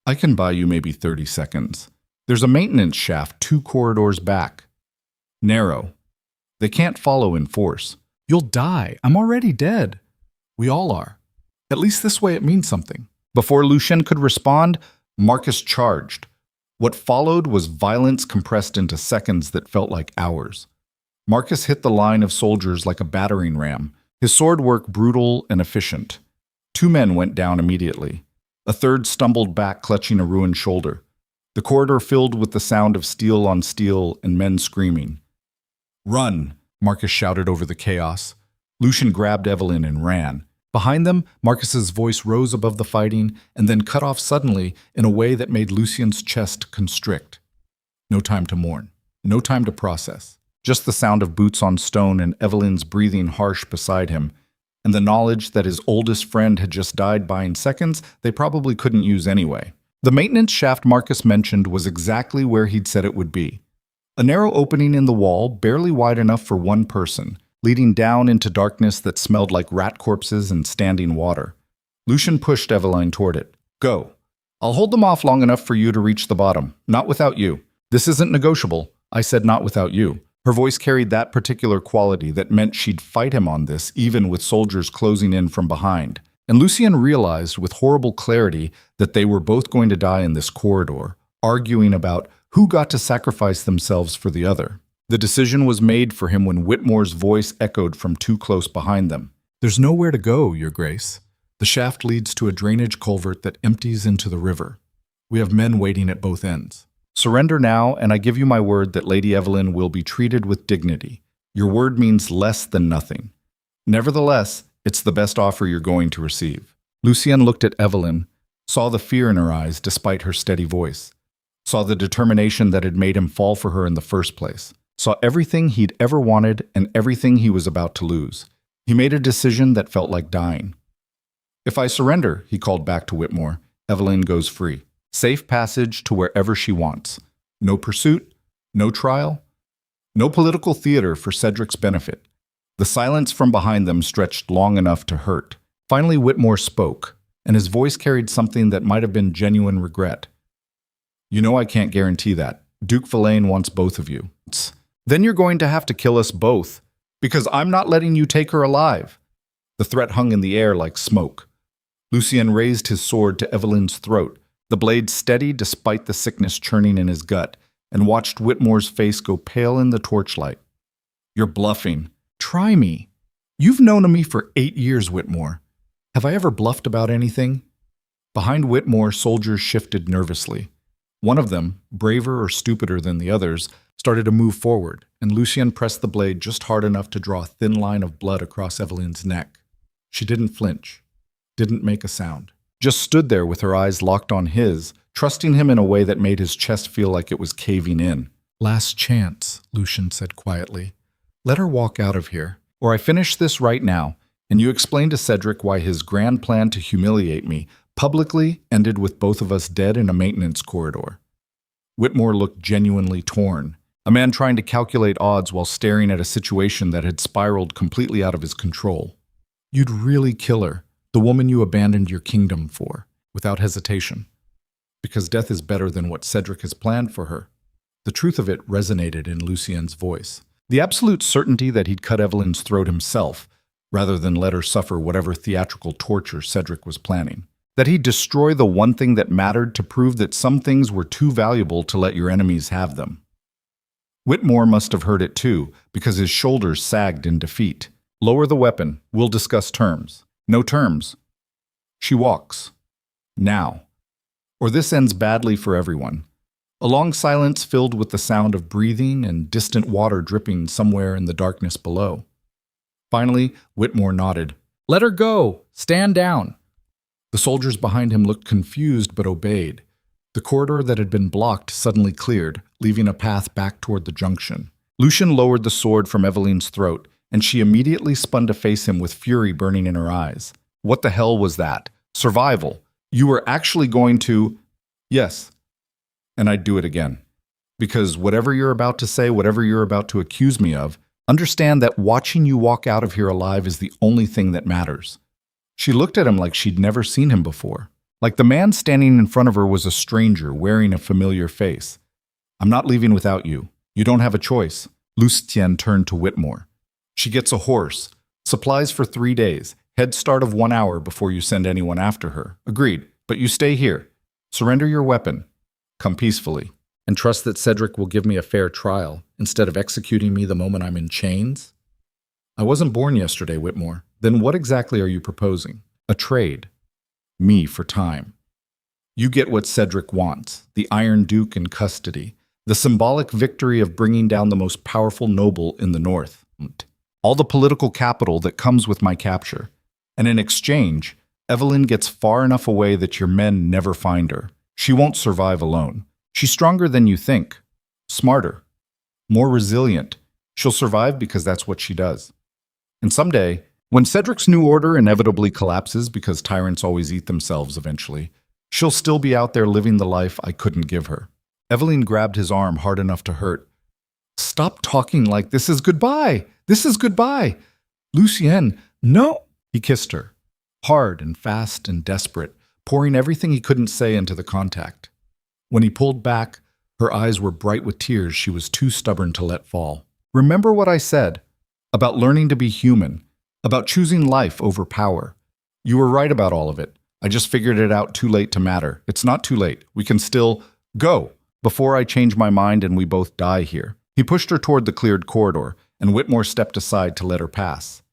"I can buy you maybe 30 seconds. There's a maintenance shaft 2 corridors back. Narrow. They can't follow in force." "You'll die. I'm already dead." "We all are. At least this way it means something." Before Lucian could respond, Marcus charged. What followed was violence compressed into seconds that felt like hours. Marcus hit the line of soldiers like a battering ram, his sword work brutal and efficient. 2 men went down immediately. A third stumbled back, clutching a ruined shoulder. The corridor filled with the sound of steel on steel and men screaming. "Run!" Marcus shouted over the chaos. Lucian grabbed Eveline and ran. Behind them, Marcus's voice rose above the fighting and then cut off suddenly in a way that made Lucian's chest constrict. No time to mourn. No time to process. Just the sound of boots on stone and Eveline's breathing harsh beside him, and the knowledge that his oldest friend had just died buying seconds they probably couldn't use anyway. The maintenance shaft Marcus mentioned was exactly where he'd said it would be. A narrow opening in the wall, barely wide enough for one person, leading down into darkness that smelled like rat corpses and standing water. Lucian pushed Eveline toward it. "Go. I'll hold them off long enough for you to reach the bottom. Not without you. This isn't negotiable. I said not without you. Her voice carried that particular quality that meant she'd fight him on this, even with soldiers closing in from behind. And Lucien realized with horrible clarity that they were both going to die in this corridor, arguing about who got to sacrifice themselves for the other. The decision was made for him when Whitmore's voice echoed from too close behind them. "There's nowhere to go, Your Grace. The shaft leads to a drainage culvert that empties into the river. We have men waiting at both ends. Surrender now, and I give you my word that Lady Evelyn will be treated with dignity. Your word means less than nothing. Nevertheless, it's the best offer you're going to receive." Lucien looked at Evelyn, saw the fear in her eyes despite her steady voice, saw the determination that had made him fall for her in the first place, saw everything he'd ever wanted and everything he was about to lose. He made a decision that felt like dying. "If I surrender," he called back to Whitmore, "Evelyn goes free. Safe passage to wherever she wants. No pursuit, no trial, no political theater for Cedric's benefit." The silence from behind them stretched long enough to hurt. Finally, Whitmore spoke, and his voice carried something that might have been genuine regret. "You know I can't guarantee that. Duke Villain wants both of you. Then you're going to have to kill us both, because I'm not letting you take her alive." The threat hung in the air like smoke. Lucien raised his sword to Evelyn's throat, the blade steady despite the sickness churning in his gut, and watched Whitmore's face go pale in the torchlight. "You're bluffing. Try me. You've known me for 8 years, Whitmore. Have I ever bluffed about anything?" Behind Whitmore, soldiers shifted nervously. One of them, braver or stupider than the others, started to move forward, and Lucien pressed the blade just hard enough to draw a thin line of blood across Evelyn's neck. She didn't flinch, didn't make a sound, just stood there with her eyes locked on his, trusting him in a way that made his chest feel like it was caving in. "Last chance," Lucien said quietly. "Let her walk out of here, or I finish this right now, and you explain to Cedric why his grand plan to humiliate me publicly ended with both of us dead in a maintenance corridor." Whitmore looked genuinely torn, a man trying to calculate odds while staring at a situation that had spiraled completely out of his control. "You'd really kill her, the woman you abandoned your kingdom for, without hesitation, because death is better than what Cedric has planned for her." The truth of it resonated in Lucien's voice. The absolute certainty that he'd cut Evelyn's throat himself, rather than let her suffer whatever theatrical torture Cedric was planning. That he'd destroy the one thing that mattered to prove that some things were too valuable to let your enemies have them. Whitmore must have heard it too, because his shoulders sagged in defeat. "Lower the weapon. We'll discuss terms." "No terms. She walks. Now. Or this ends badly for everyone." A long silence filled with the sound of breathing and distant water dripping somewhere in the darkness below. Finally, Whitmore nodded. "Let her go! Stand down!" The soldiers behind him looked confused but obeyed. The corridor that had been blocked suddenly cleared, leaving a path back toward the junction. Lucien lowered the sword from Evelyn's throat, and she immediately spun to face him with fury burning in her eyes. "What the hell was that? Survival. You were actually going to—" "Yes. And I'd do it again. Because whatever you're about to say, whatever you're about to accuse me of, understand that watching you walk out of here alive is the only thing that matters." She looked at him like she'd never seen him before. Like the man standing in front of her was a stranger wearing a familiar face. "I'm not leaving without you. You don't have a choice." Lucien turned to Whitmore. "She gets a horse. Supplies for 3 days. Head start of 1 hour before you send anyone after her. Agreed. But you stay here. Surrender your weapon. Come peacefully. And trust that Cedric will give me a fair trial, instead of executing me the moment I'm in chains." "I wasn't born yesterday, Whitmore. Then what exactly are you proposing?" "A trade. Me for time. You get what Cedric wants, the Iron Duke in custody, the symbolic victory of bringing down the most powerful noble in the north, all the political capital that comes with my capture. And in exchange, Evelyn gets far enough away that your men never find her. She won't survive alone. She's stronger than you think. Smarter. More resilient. She'll survive because that's what she does. And someday, when Cedric's new order inevitably collapses because tyrants always eat themselves eventually, she'll still be out there living the life I couldn't give her." Evelyn grabbed his arm hard enough to hurt. "Stop talking like this is goodbye. This is goodbye. Lucien, no." He kissed her, hard and fast and desperate, pouring everything he couldn't say into the contact. When he pulled back, her eyes were bright with tears she was too stubborn to let fall. Remember what I said about learning to be human, about choosing life over power. You were right about all of it. I just figured it out too late to matter. It's not too late. We can still go before I change my mind and we both die here." He pushed her toward the cleared corridor, and Whitmore stepped aside to let her pass.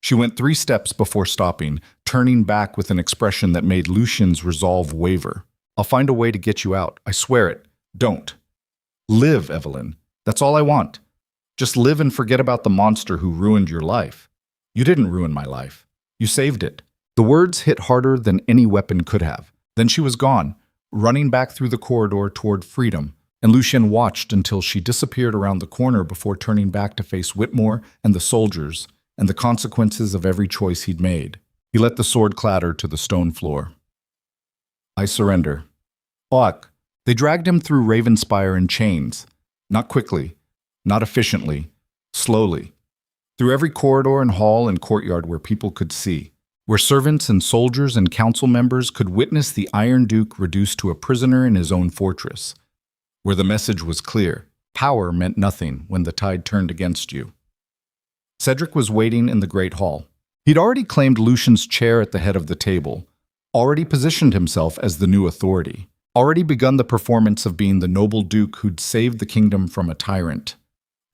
She went 3 steps before stopping, turning back with an expression that made Lucian's resolve waver. "I'll find a way to get you out. I swear it. Don't. Live, Evelyn. That's all I want. Just live and forget about the monster who ruined your life. You didn't ruin my life. You saved it." The words hit harder than any weapon could have. Then she was gone, running back through the corridor toward freedom, and Lucian watched until she disappeared around the corner before turning back to face Whitmore and the soldiers and the consequences of every choice he'd made. He let the sword clatter to the stone floor. "I surrender." "Fuck." They dragged him through Ravenspire in chains. Not quickly, not efficiently, slowly. Through every corridor and hall and courtyard where people could see, where servants and soldiers and council members could witness the Iron Duke reduced to a prisoner in his own fortress, where the message was clear: power meant nothing when the tide turned against you. Cedric was waiting in the Great Hall. He'd already claimed Lucian's chair at the head of the table, already positioned himself as the new authority, already begun the performance of being the noble duke who'd saved the kingdom from a tyrant.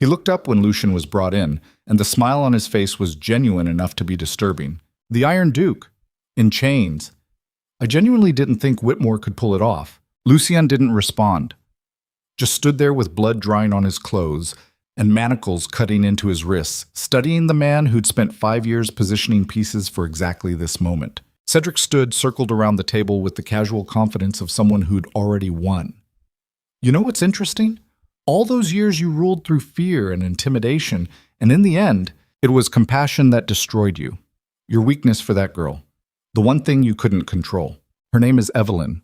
He looked up when Lucian was brought in, and the smile on his face was genuine enough to be disturbing. The Iron Duke, in chains. I genuinely didn't think Whitmore could pull it off. Lucian didn't respond, just stood there with blood drying on his clothes and manacles cutting into his wrists, studying the man who'd spent 5 years positioning pieces for exactly this moment. Cedric stood circled around the table with the casual confidence of someone who'd already won. "You know what's interesting? All those years you ruled through fear and intimidation, and in the end, it was compassion that destroyed you. Your weakness for that girl. The one thing you couldn't control. Her name is Evelyn.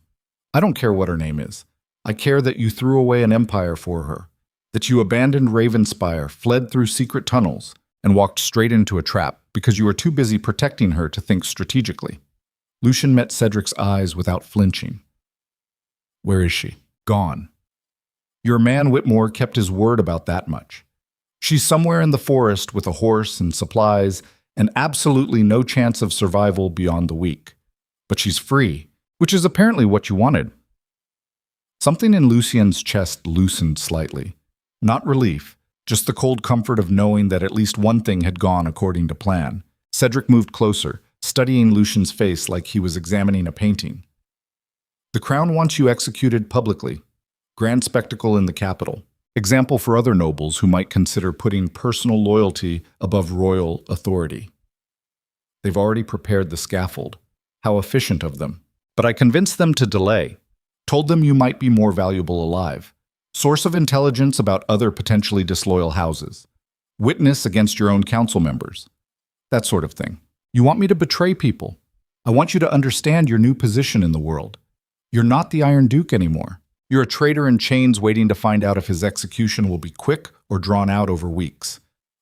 I don't care what her name is. I care that you threw away an empire for her, that you abandoned Ravenspire, fled through secret tunnels, and walked straight into a trap because you were too busy protecting her to think strategically." Lucian met Cedric's eyes without flinching. "Where is she?" "Gone. Your man Whitmore kept his word about that much. She's somewhere in the forest with a horse and supplies and absolutely no chance of survival beyond the week. But she's free, which is apparently what you wanted." Something in Lucian's chest loosened slightly. Not relief, just the cold comfort of knowing that at least one thing had gone according to plan. Cedric moved closer, studying Lucian's face like he was examining a painting. "The crown wants you executed publicly. Grand spectacle in the capital. Example for other nobles who might consider putting personal loyalty above royal authority. They've already prepared the scaffold. How efficient of them. But I convinced them to delay. Told them you might be more valuable alive. Source of intelligence about other potentially disloyal houses. Witness against your own council members. That sort of thing. You want me to betray people. I want you to understand your new position in the world. You're not the Iron Duke anymore. You're a traitor in chains waiting to find out if his execution will be quick or drawn out over weeks.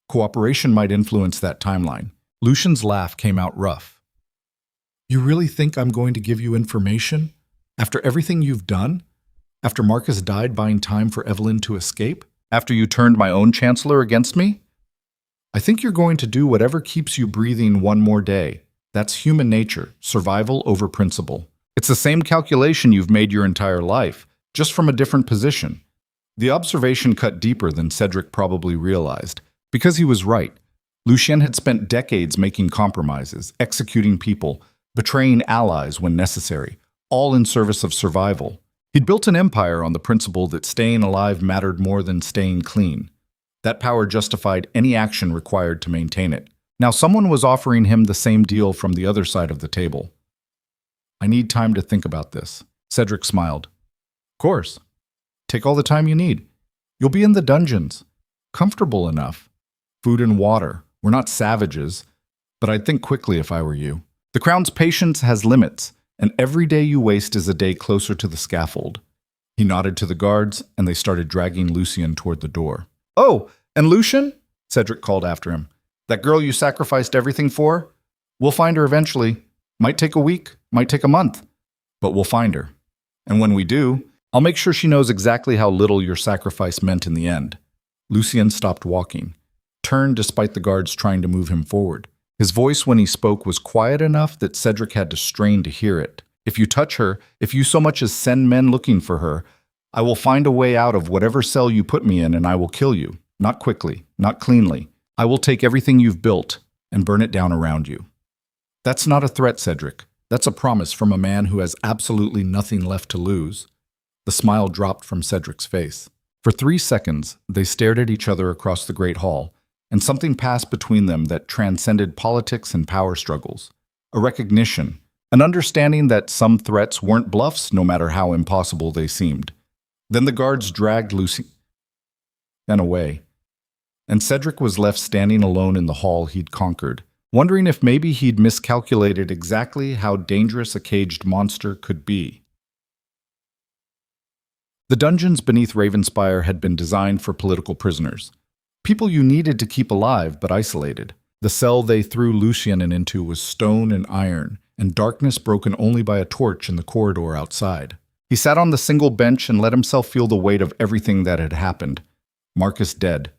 Cooperation might influence that timeline." Lucian's laugh came out rough. "You really think I'm going to give you information? After everything you've done? After Marcus died buying time for Evelyn to escape? After you turned my own chancellor against me? I think you're going to do whatever keeps you breathing one more day. That's human nature, survival over principle. It's the same calculation you've made your entire life, just from a different position." The observation cut deeper than Cedric probably realized. Because he was right. Lucian had spent decades making compromises, executing people, betraying allies when necessary, all in service of survival. He'd built an empire on the principle that staying alive mattered more than staying clean. That power justified any action required to maintain it. Now someone was offering him the same deal from the other side of the table. "I need time to think about this." Cedric smiled. "Of course. Take all the time you need. You'll be in the dungeons. Comfortable enough. Food and water. We're not savages, but I'd think quickly if I were you. The crown's patience has limits, and every day you waste is a day closer to the scaffold." He nodded to the guards, and they started dragging Lucian toward the door. "Oh, and Lucian?" Cedric called after him. "That girl you sacrificed everything for? We'll find her eventually. Might take a week, might take a month, but we'll find her. And when we do, I'll make sure she knows exactly how little your sacrifice meant in the end." Lucien stopped walking, turned despite the guards trying to move him forward. His voice when he spoke was quiet enough that Cedric had to strain to hear it. If you touch her, if you so much as send men looking for her, I will find a way out of whatever cell you put me in and I will kill you. Not quickly, not cleanly. I will take everything you've built and burn it down around you. That's not a threat, Cedric. That's a promise from a man who has absolutely nothing left to lose. The smile dropped from Cedric's face. For 3 seconds, they stared at each other across the great hall, and something passed between them that transcended politics and power struggles. A recognition, an understanding that some threats weren't bluffs no matter how impossible they seemed. Then the guards dragged Lucien away, and Cedric was left standing alone in the hall he'd conquered, wondering if maybe he'd miscalculated exactly how dangerous a caged monster could be. The dungeons beneath Ravenspire had been designed for political prisoners, people you needed to keep alive but isolated. The cell they threw Lucien into was stone and iron, and darkness broken only by a torch in the corridor outside. He sat on the single bench and let himself feel the weight of everything that had happened. Marcus dead.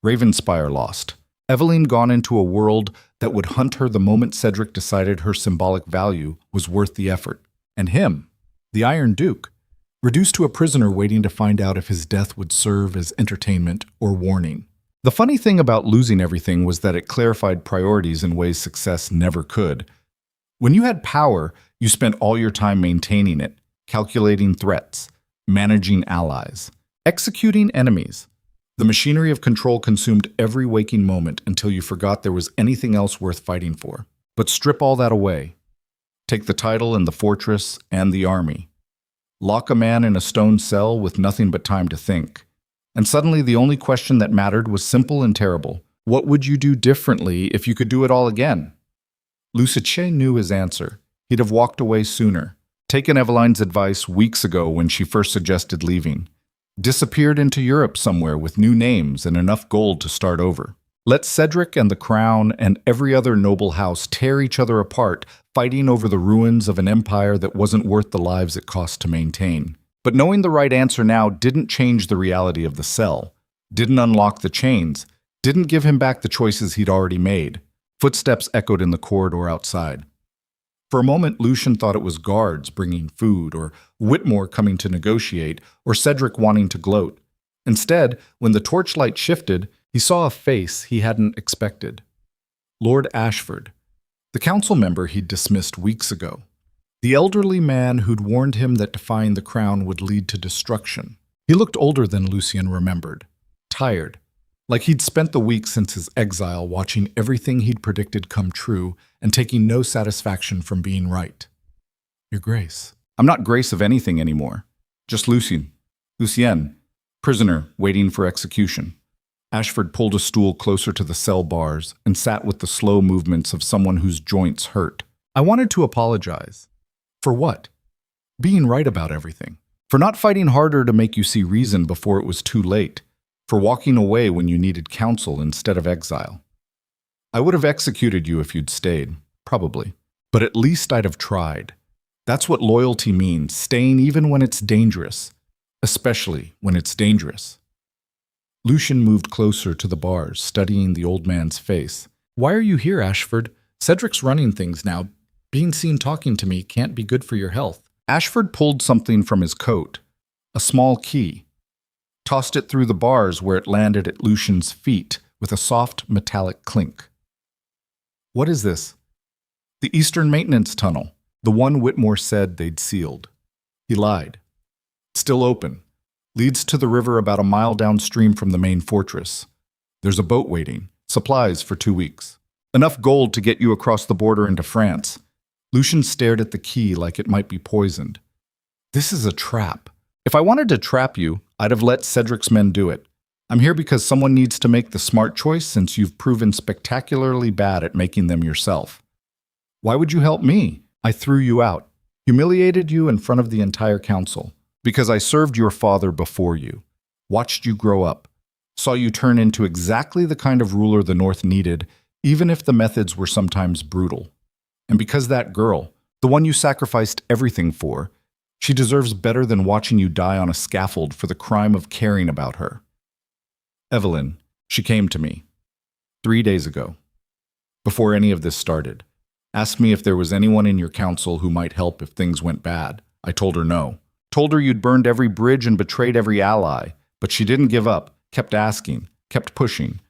Ravenspire lost. Eveline gone into a world that would hunt her the moment Cedric decided her symbolic value was worth the effort. And him, the Iron Duke, reduced to a prisoner waiting to find out if his death would serve as entertainment or warning. The funny thing about losing everything was that it clarified priorities in ways success never could. When you had power, you spent all your time maintaining it, calculating threats, managing allies, executing enemies. The machinery of control consumed every waking moment until you forgot there was anything else worth fighting for. But strip all that away. Take the title and the fortress and the army. Lock a man in a stone cell with nothing but time to think. And suddenly the only question that mattered was simple and terrible. What would you do differently if you could do it all again? Lucien knew his answer. He'd have walked away sooner. Taken Eveline's advice weeks ago when she first suggested leaving. Disappeared into Europe somewhere with new names and enough gold to start over. Let Cedric and the crown and every other noble house tear each other apart, fighting over the ruins of an empire that wasn't worth the lives it cost to maintain. But knowing the right answer now didn't change the reality of the cell, didn't unlock the chains, didn't give him back the choices he'd already made. Footsteps echoed in the corridor outside. For a moment, Lucien thought it was guards bringing food, or Whitmore coming to negotiate, or Cedric wanting to gloat. Instead, when the torchlight shifted, he saw a face he hadn't expected. Lord Ashford, the council member he'd dismissed weeks ago. The elderly man who'd warned him that defying the crown would lead to destruction. He looked older than Lucien remembered, tired, like he'd spent the week since his exile watching everything he'd predicted come true and taking no satisfaction from being right. Your Grace. I'm not Grace of anything anymore. Just Lucien, prisoner waiting for execution. Ashford pulled a stool closer to the cell bars and sat with the slow movements of someone whose joints hurt. I wanted to apologize. For what? Being right about everything. For not fighting harder to make you see reason before it was too late. For walking away when you needed counsel instead of exile. I would have executed you if you'd stayed, probably. But at least I'd have tried. That's what loyalty means, staying even when it's dangerous. Especially when it's dangerous. Lucien moved closer to the bars, studying the old man's face. Why are you here, Ashford? Cedric's running things now. Being seen talking to me can't be good for your health. Ashford pulled something from his coat. A small key. Tossed it through the bars where it landed at Lucien's feet with a soft metallic clink. What is this? The Eastern Maintenance Tunnel, the one Whitmore said they'd sealed. He lied. Still open. Leads to the river about a mile downstream from the main fortress. There's a boat waiting, supplies for 2 weeks. Enough gold to get you across the border into France. Lucien stared at the key like it might be poisoned. This is a trap. If I wanted to trap you, I'd have let Cedric's men do it. I'm here because someone needs to make the smart choice since you've proven spectacularly bad at making them yourself. Why would you help me? I threw you out, humiliated you in front of the entire council, because I served your father before you, watched you grow up, saw you turn into exactly the kind of ruler the North needed, even if the methods were sometimes brutal. And because that girl, the one you sacrificed everything for, she deserves better than watching you die on a scaffold for the crime of caring about her. Evelyn. She came to me 3 days ago, before any of this started. Asked me if there was anyone in your council who might help if things went bad. I told her no. Told her you'd burned every bridge and betrayed every ally, but she didn't give up, kept asking, kept pushing.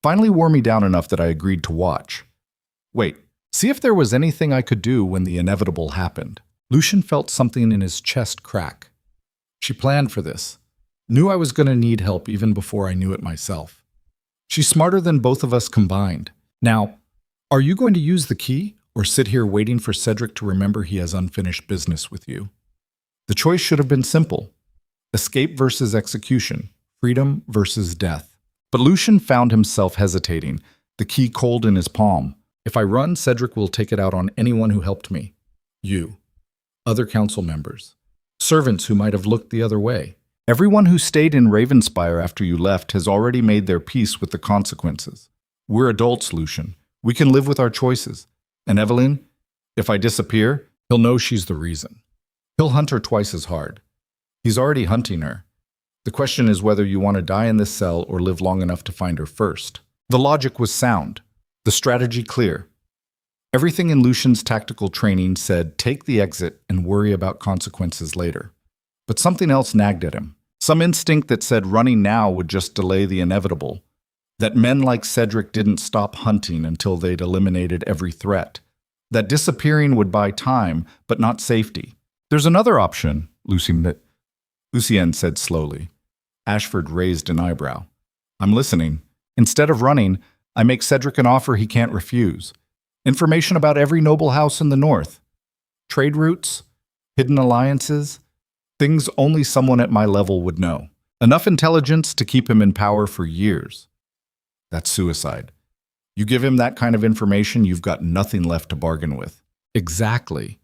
Finally wore me down enough that I agreed to watch. Wait, see if there was anything I could do when the inevitable happened. Lucian felt something in his chest crack. She planned for this. Knew I was going to need help even before I knew it myself. She's smarter than both of us combined. Now, are you going to use the key or sit here waiting for Cedric to remember he has unfinished business with you? The choice should have been simple. Escape versus execution. Freedom versus death. But Lucian found himself hesitating, the key cold in his palm. If I run, Cedric will take it out on anyone who helped me. You. Other council members. Servants who might have looked the other way. Everyone who stayed in Ravenspire after you left has already made their peace with the consequences. We're adults, Lucian. We can live with our choices. And Evelyn, if I disappear, he'll know she's the reason. He'll hunt her twice as hard. He's already hunting her. The question is whether you want to die in this cell or live long enough to find her first. The logic was sound. The strategy clear. Everything in Lucian's tactical training said take the exit and worry about consequences later. But something else nagged at him. Some instinct that said running now would just delay the inevitable. That men like Cedric didn't stop hunting until they'd eliminated every threat. That disappearing would buy time, but not safety. There's another option, Lucien said slowly. Ashford raised an eyebrow. I'm listening. Instead of running, I make Cedric an offer he can't refuse. Information about every noble house in the north. Trade routes, hidden alliances, things only someone at my level would know. Enough intelligence to keep him in power for years. That's suicide. You give him that kind of information, you've got nothing left to bargain with. Exactly.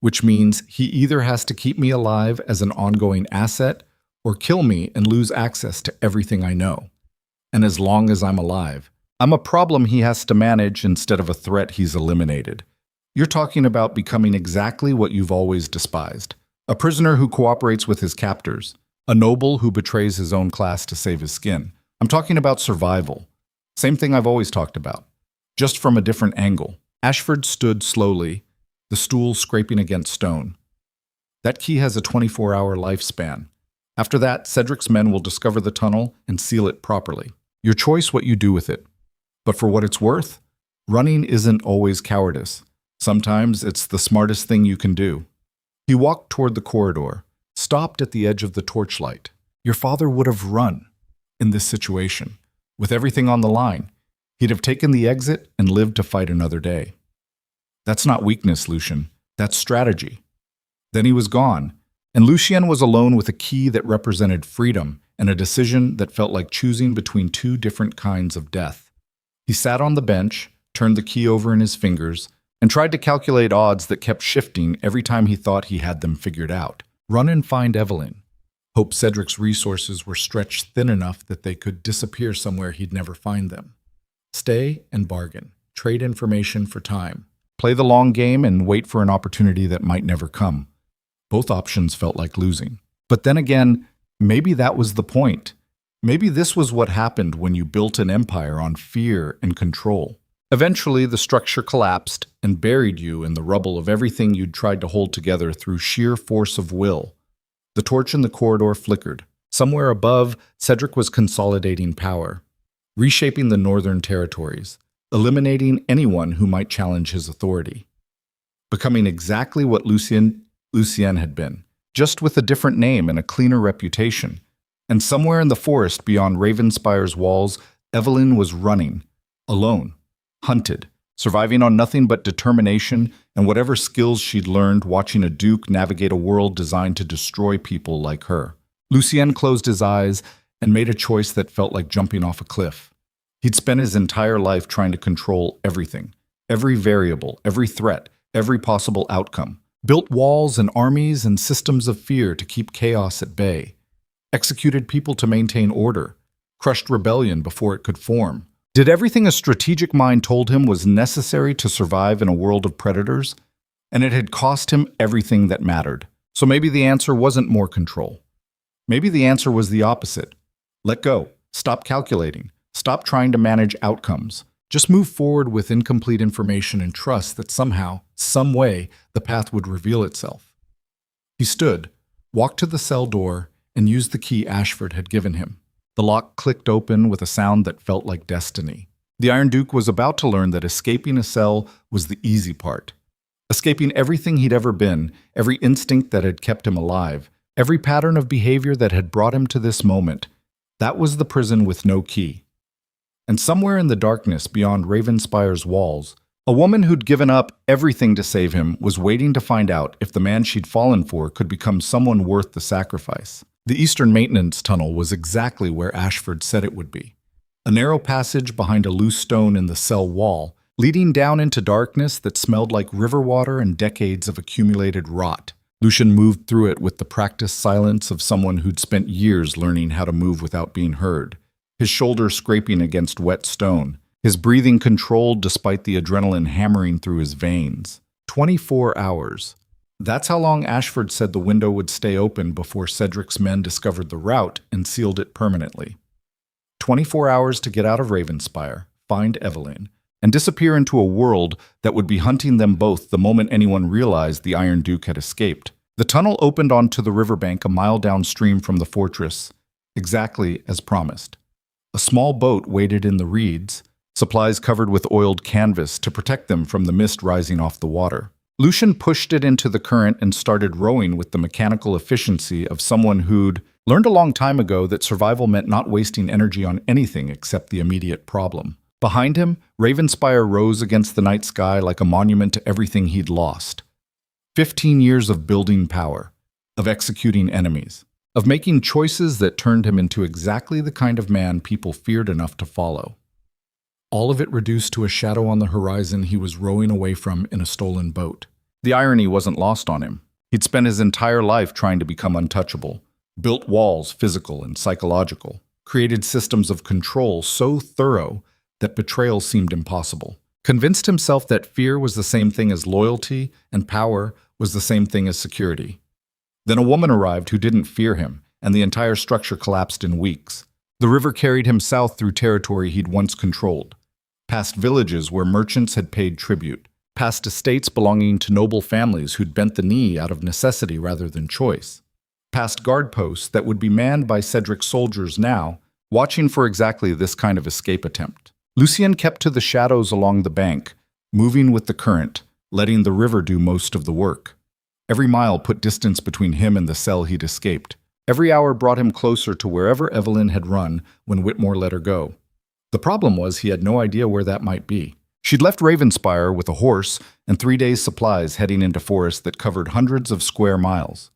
Which means he either has to keep me alive as an ongoing asset or kill me and lose access to everything I know. And as long as I'm alive, I'm a problem he has to manage instead of a threat he's eliminated. You're talking about becoming exactly what you've always despised. A prisoner who cooperates with his captors. A noble who betrays his own class to save his skin. I'm talking about survival. Same thing I've always talked about, just from a different angle. Ashford stood slowly, the stool scraping against stone. That key has a 24-hour lifespan. After that, Cedric's men will discover the tunnel and seal it properly. Your choice what you do with it. But for what it's worth, running isn't always cowardice. Sometimes it's the smartest thing you can do. He walked toward the corridor, stopped at the edge of the torchlight. Your father would have run in this situation. With everything on the line, he'd have taken the exit and lived to fight another day. That's not weakness, Lucian. That's strategy. Then he was gone, and Lucien was alone with a key that represented freedom and a decision that felt like choosing between two different kinds of death. He sat on the bench, turned the key over in his fingers, and tried to calculate odds that kept shifting every time he thought he had them figured out. Run and find Evelyn. Hope Cedric's resources were stretched thin enough that they could disappear somewhere he'd never find them. Stay and bargain. Trade information for time. Play the long game and wait for an opportunity that might never come. Both options felt like losing. But then again, maybe that was the point. Maybe this was what happened when you built an empire on fear and control. Eventually, the structure collapsed and buried you in the rubble of everything you'd tried to hold together through sheer force of will. The torch in the corridor flickered. Somewhere above, Cedric was consolidating power, reshaping the northern territories, eliminating anyone who might challenge his authority. Becoming exactly what Lucien had been, just with a different name and a cleaner reputation. And somewhere in the forest beyond Ravenspire's walls, Evelyn was running, alone, hunted, surviving on nothing but determination and whatever skills she'd learned watching a duke navigate a world designed to destroy people like her. Lucien closed his eyes and made a choice that felt like jumping off a cliff. He'd spent his entire life trying to control everything, every variable, every threat, every possible outcome. Built walls and armies and systems of fear to keep chaos at bay. Executed people to maintain order. Crushed rebellion before it could form. Did everything a strategic mind told him was necessary to survive in a world of predators? And it had cost him everything that mattered. So maybe the answer wasn't more control. Maybe the answer was the opposite. Let go. Stop calculating. Stop trying to manage outcomes. Just move forward with incomplete information and trust that somehow, some way, the path would reveal itself. He stood, walked to the cell door, and used the key Ashford had given him. The lock clicked open with a sound that felt like destiny. The Iron Duke was about to learn that escaping a cell was the easy part. Escaping everything he'd ever been, every instinct that had kept him alive, every pattern of behavior that had brought him to this moment, that was the prison with no key. And somewhere in the darkness beyond Ravenspire's walls, a woman who'd given up everything to save him was waiting to find out if the man she'd fallen for could become someone worth the sacrifice. The Eastern Maintenance Tunnel was exactly where Ashford said it would be. A narrow passage behind a loose stone in the cell wall, leading down into darkness that smelled like river water and decades of accumulated rot. Lucian moved through it with the practiced silence of someone who'd spent years learning how to move without being heard. His shoulder scraping against wet stone, his breathing controlled despite the adrenaline hammering through his veins. 24 hours. That's how long Ashford said the window would stay open before Cedric's men discovered the route and sealed it permanently. 24 hours to get out of Ravenspire, find Evelyn, and disappear into a world that would be hunting them both the moment anyone realized the Iron Duke had escaped. The tunnel opened onto the riverbank a mile downstream from the fortress, exactly as promised. A small boat waited in the reeds, supplies covered with oiled canvas to protect them from the mist rising off the water. Lucian pushed it into the current and started rowing with the mechanical efficiency of someone who'd learned a long time ago that survival meant not wasting energy on anything except the immediate problem. Behind him, Ravenspire rose against the night sky like a monument to everything he'd lost. 15 years of building power, of executing enemies, of making choices that turned him into exactly the kind of man people feared enough to follow. All of it reduced to a shadow on the horizon he was rowing away from in a stolen boat. The irony wasn't lost on him. He'd spent his entire life trying to become untouchable, built walls, physical and psychological, created systems of control so thorough that betrayal seemed impossible, convinced himself that fear was the same thing as loyalty and power was the same thing as security. Then a woman arrived who didn't fear him, and the entire structure collapsed in weeks. The river carried him south through territory he'd once controlled, past villages where merchants had paid tribute, past estates belonging to noble families who'd bent the knee out of necessity rather than choice, past guard posts that would be manned by Cedric's soldiers now, watching for exactly this kind of escape attempt. Lucian kept to the shadows along the bank, moving with the current, letting the river do most of the work. Every mile put distance between him and the cell he'd escaped. Every hour brought him closer to wherever Evelyn had run when Whitmore let her go. The problem was he had no idea where that might be. She'd left Ravenspire with a horse and 3 days' supplies heading into forests that covered hundreds of square miles.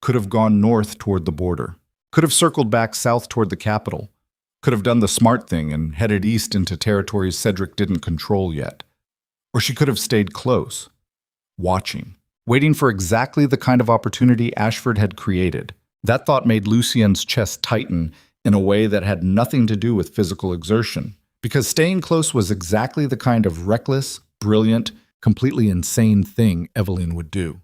Could have gone north toward the border. Could have circled back south toward the capital. Could have done the smart thing and headed east into territories Cedric didn't control yet. Or she could have stayed close, watching, waiting for exactly the kind of opportunity Ashford had created. That thought made Lucian's chest tighten in a way that had nothing to do with physical exertion, because staying close was exactly the kind of reckless, brilliant, completely insane thing Evelyn would do.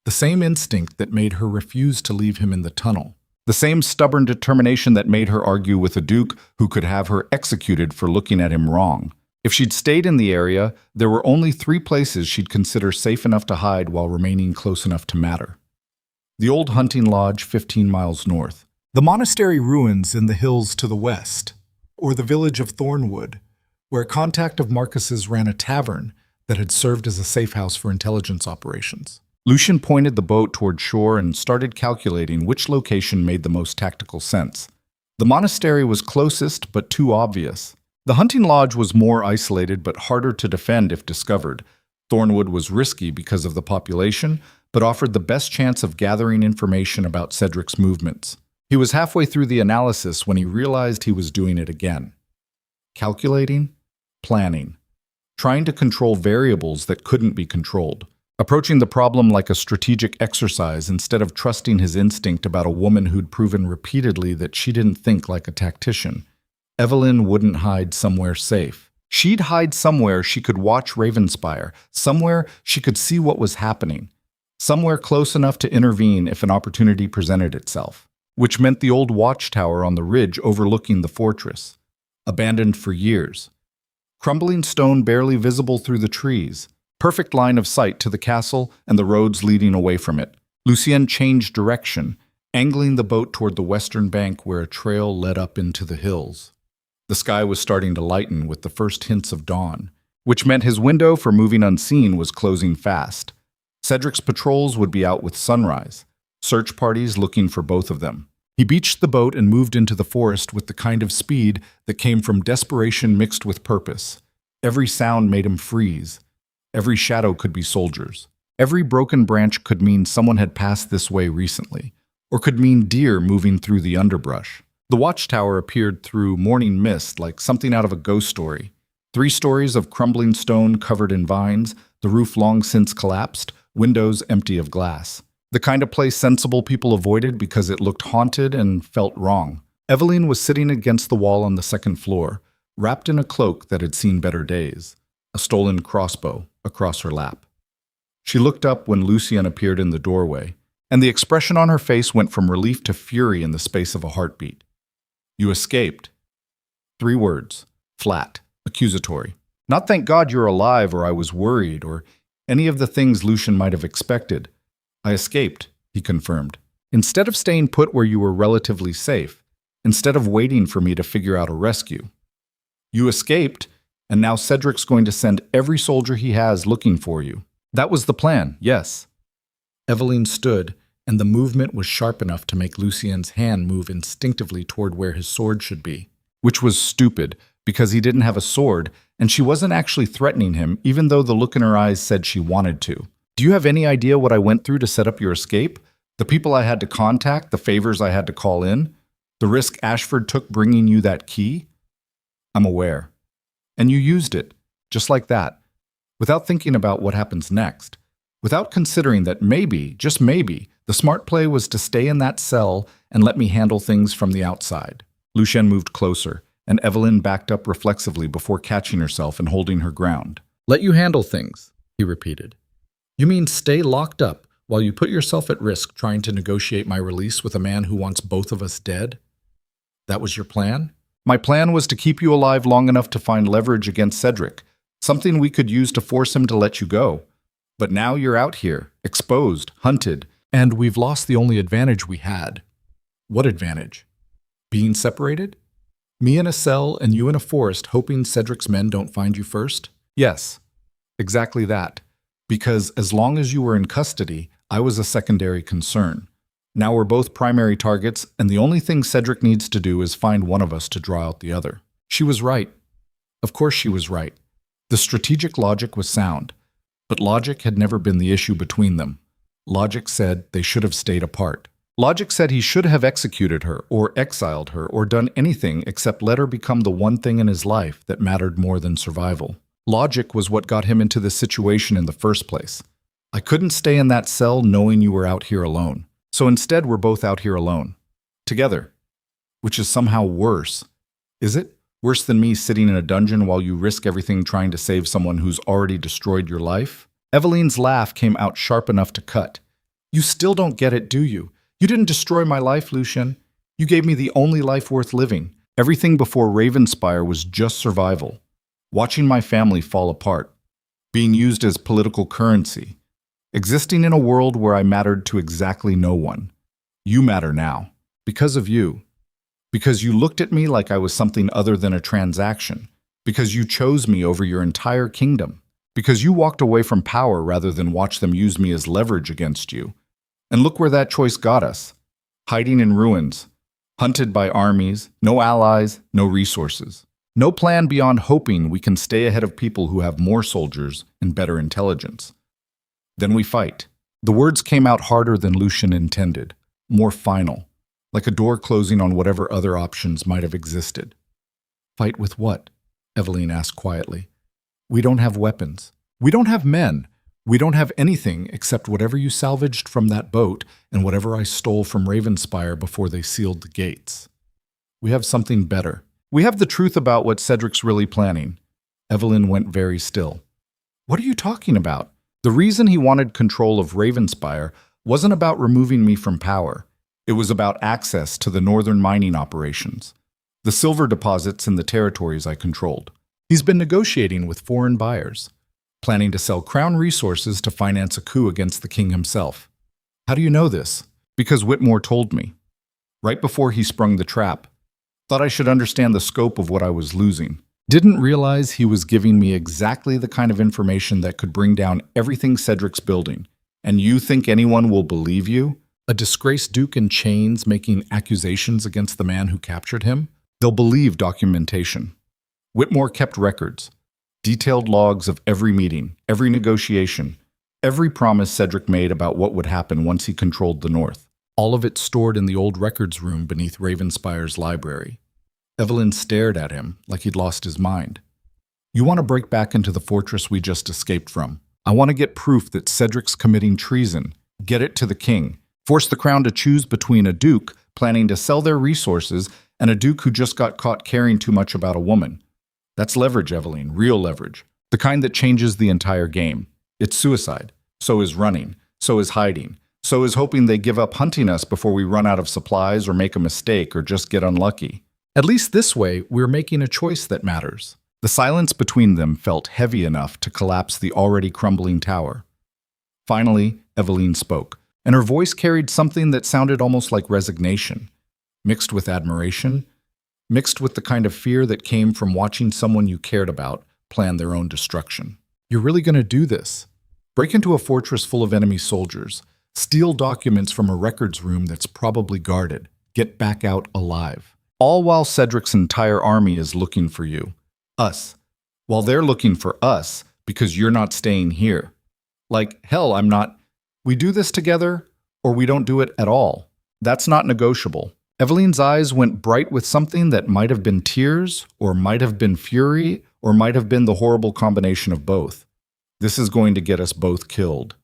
The same instinct that made her refuse to leave him in the tunnel. The same stubborn determination that made her argue with a duke who could have her executed for looking at him wrong. If she'd stayed in the area, there were only 3 places she'd consider safe enough to hide while remaining close enough to matter. The old hunting lodge 15 miles north, the monastery ruins in the hills to the west, or the village of Thornwood, where a contact of Marcus's ran a tavern that had served as a safe house for intelligence operations. Lucian pointed the boat toward shore and started calculating which location made the most tactical sense. The monastery was closest, but too obvious. The hunting lodge was more isolated but harder to defend if discovered. Thornwood was risky because of the population, but offered the best chance of gathering information about Cedric's movements. He was halfway through the analysis when he realized he was doing it again. Calculating, planning, trying to control variables that couldn't be controlled. Approaching the problem like a strategic exercise instead of trusting his instinct about a woman who'd proven repeatedly that she didn't think like a tactician. Evelyn wouldn't hide somewhere safe. She'd hide somewhere she could watch Ravenspire, somewhere she could see what was happening, somewhere close enough to intervene if an opportunity presented itself. which meant the old watchtower on the ridge overlooking the fortress, abandoned for years. Crumbling stone barely visible through the trees, perfect line of sight to the castle and the roads leading away from it. Lucien changed direction, angling the boat toward the western bank where a trail led up into the hills. The sky was starting to lighten with the first hints of dawn, which meant his window for moving unseen was closing fast. Cedric's patrols would be out with sunrise, search parties looking for both of them. He beached the boat and moved into the forest with the kind of speed that came from desperation mixed with purpose. Every sound made him freeze. Every shadow could be soldiers. Every broken branch could mean someone had passed this way recently, or could mean deer moving through the underbrush. The watchtower appeared through morning mist like something out of a ghost story. 3 stories of crumbling stone covered in vines, the roof long since collapsed, windows empty of glass. The kind of place sensible people avoided because it looked haunted and felt wrong. Eveline was sitting against the wall on the second floor, wrapped in a cloak that had seen better days, a stolen crossbow across her lap. She looked up when Lucien appeared in the doorway, and the expression on her face went from relief to fury in the space of a heartbeat. "You escaped." 3 words, flat, accusatory. Not "thank God you're alive" or "I was worried" or any of the things Lucien might have expected. "I escaped," he confirmed. "Instead of staying put where you were relatively safe, instead of waiting for me to figure out a rescue. You escaped, and now Cedric's going to send every soldier he has looking for you." That was the plan, yes. Eveline stood, and the movement was sharp enough to make Lucien's hand move instinctively toward where his sword should be, which was stupid, because he didn't have a sword, and she wasn't actually threatening him, even though the look in her eyes said she wanted to. "Do you have any idea what I went through to set up your escape? The people I had to contact, the favors I had to call in? The risk Ashford took bringing you that key?" "I'm aware." "And you used it, just like that. Without thinking about what happens next, without considering that maybe, just maybe, the smart play was to stay in that cell and let me handle things from the outside." Lucien moved closer, and Eveline backed up reflexively before catching herself and holding her ground. "Let you handle things," he repeated. "You mean stay locked up while you put yourself at risk trying to negotiate my release with a man who wants both of us dead? That was your plan?" "My plan was to keep you alive long enough to find leverage against Cedric, something we could use to force him to let you go. But now you're out here, exposed, hunted, and we've lost the only advantage we had." "What advantage?" "Being separated? Me in a cell and you in a forest hoping Cedric's men don't find you first?" "Yes, exactly that. Because as long as you were in custody, I was a secondary concern. Now we're both primary targets, and the only thing Cedric needs to do is find one of us to draw out the other." She was right. Of course she was right. The strategic logic was sound, but logic had never been the issue between them. Logic said they should have stayed apart. Logic said he should have executed her, or exiled her, or done anything except let her become the one thing in his life that mattered more than survival. Logic was what got him into this situation in the first place. "I couldn't stay in that cell knowing you were out here alone. So instead we're both out here alone. Together. Which is somehow worse. Is it? Worse than me sitting in a dungeon while you risk everything trying to save someone who's already destroyed your life?" Eveline's laugh came out sharp enough to cut. "You still don't get it, do you? You didn't destroy my life, Lucien. You gave me the only life worth living. Everything before Ravenspire was just survival. Watching my family fall apart. Being used as political currency. Existing in a world where I mattered to exactly no one. You matter now. Because of you. Because you looked at me like I was something other than a transaction. Because you chose me over your entire kingdom. Because you walked away from power rather than watch them use me as leverage against you. And look where that choice got us. Hiding in ruins. Hunted by armies. No allies. No resources. No plan beyond hoping we can stay ahead of people who have more soldiers and better intelligence. Then we fight." The words came out harder than Lucien intended. More final. Like a door closing on whatever other options might have existed. "Fight with what?" Eveline asked quietly. "We don't have weapons. We don't have men. We don't have anything except whatever you salvaged from that boat and whatever I stole from Ravenspire before they sealed the gates. We have something better. We have the truth about what Cedric's really planning." Eveline went very still. "What are you talking about? The reason he wanted control of Ravenspire wasn't about removing me from power. It was about access to the northern mining operations, the silver deposits in the territories I controlled. He's been negotiating with foreign buyers, planning to sell crown resources to finance a coup against the king himself. How do you know this? Because Whitmore told me. Right before he sprung the trap. Thought I should understand the scope of what I was losing. Didn't realize he was giving me exactly the kind of information that could bring down everything Cedric's building. And you think anyone will believe you? A disgraced duke in chains making accusations against the man who captured him? They'll believe documentation. Whitmore kept records, detailed logs of every meeting, every negotiation, every promise Cedric made about what would happen once he controlled the North. All of it stored in the old records room beneath Ravenspire's library. Evelyn stared at him like he'd lost his mind. You want to break back into the fortress we just escaped from. I want to get proof that Cedric's committing treason, get it to the king, force the crown to choose between a duke planning to sell their resources and a duke who just got caught caring too much about a woman. That's leverage, Evelyn, real leverage. The kind that changes the entire game. It's suicide. So is running. So is hiding. So is hoping they give up hunting us before we run out of supplies or make a mistake or just get unlucky. At least this way, we're making a choice that matters. The silence between them felt heavy enough to collapse the already crumbling tower. Finally, Evelyn spoke, and her voice carried something that sounded almost like resignation, mixed with admiration, mixed with the kind of fear that came from watching someone you cared about plan their own destruction. You're really going to do this? Break into a fortress full of enemy soldiers, steal documents from a records room that's probably guarded, get back out alive. All while Cedric's entire army is looking for you. Us. While they're looking for us because you're not staying here. Like, hell, I'm not. We do this together or we don't do it at all. That's not negotiable. Evelyn's eyes went bright with something that might have been tears or might have been fury or might have been the horrible combination of both. This is going to get us both killed.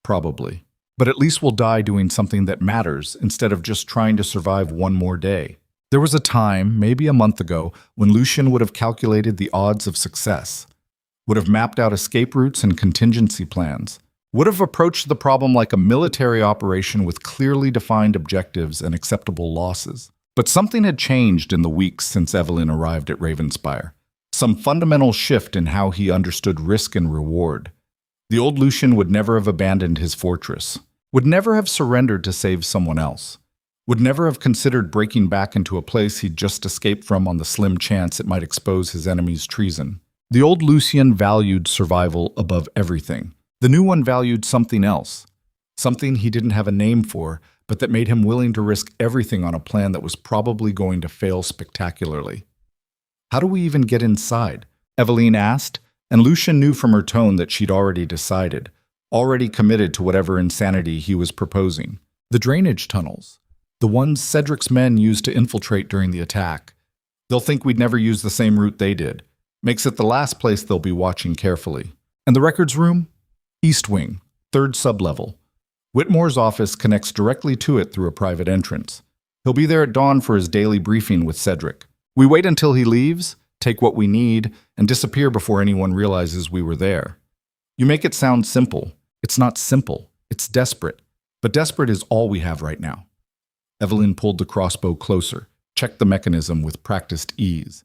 Probably. But at least we'll die doing something that matters instead of just trying to survive one more day. There was a time, maybe a month ago, when Lucian would have calculated the odds of success, would have mapped out escape routes and contingency plans, would have approached the problem like a military operation with clearly defined objectives and acceptable losses. But something had changed in the weeks since Evelyn arrived at Ravenspire. Some fundamental shift in how he understood risk and reward. The old Lucian would never have abandoned his fortress, would never have surrendered to save someone else, would never have considered breaking back into a place he'd just escaped from on the slim chance it might expose his enemy's treason. The old Lucian valued survival above everything. The new one valued something else, something he didn't have a name for, but that made him willing to risk everything on a plan that was probably going to fail spectacularly. How do we even get inside? Evelyn asked, and Lucian knew from her tone that she'd already decided, already committed to whatever insanity he was proposing. The drainage tunnels. The ones Cedric's men used to infiltrate during the attack. They'll think we'd never use the same route they did. Makes it the last place they'll be watching carefully. And the records room? East Wing, 3rd sublevel. Whitmore's office connects directly to it through a private entrance. He'll be there at dawn for his daily briefing with Cedric. We wait until he leaves, take what we need, and disappear before anyone realizes we were there. You make it sound simple. It's not simple. It's desperate. But desperate is all we have right now. Evelyn pulled the crossbow closer, checked the mechanism with practiced ease.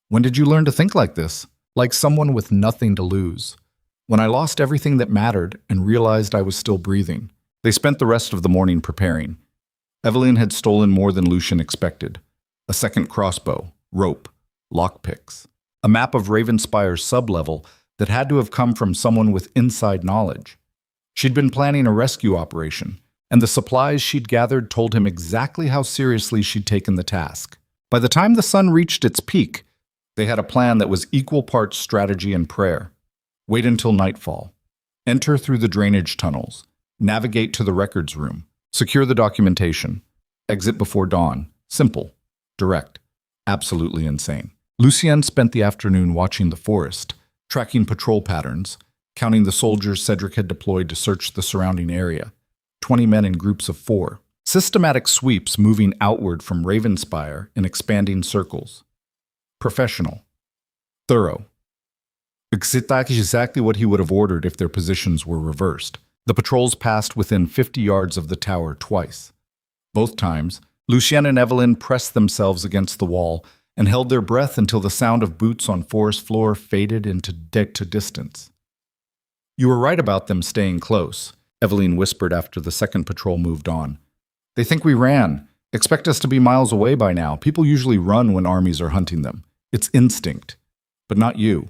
When did you learn to think like this? Like someone with nothing to lose. When I lost everything that mattered and realized I was still breathing. They spent the rest of the morning preparing. Evelyn had stolen more than Lucian expected. A second crossbow, rope, lockpicks. A map of Ravenspire's sublevel that had to have come from someone with inside knowledge. She'd been planning a rescue operation, and the supplies she'd gathered told him exactly how seriously she'd taken the task. By the time the sun reached its peak, they had a plan that was equal parts strategy and prayer. Wait until nightfall. Enter through the drainage tunnels. Navigate to the records room. Secure the documentation. Exit before dawn. Simple. Direct. Absolutely insane. Lucien spent the afternoon watching the forest, tracking patrol patterns, counting the soldiers Cedric had deployed to search the surrounding area. 20 men in groups of 4. Systematic sweeps moving outward from Ravenspire in expanding circles. Professional. Thorough. Exactly what he would have ordered if their positions were reversed. The patrols passed within 50 yards of the tower twice. Both times, Lucien and Evelyn pressed themselves against the wall and held their breath until the sound of boots on forest floor faded into distance. "You were right about them staying close," Evelyn whispered after the second patrol moved on. "They think we ran. Expect us to be miles away by now. People usually run when armies are hunting them. It's instinct. But not you.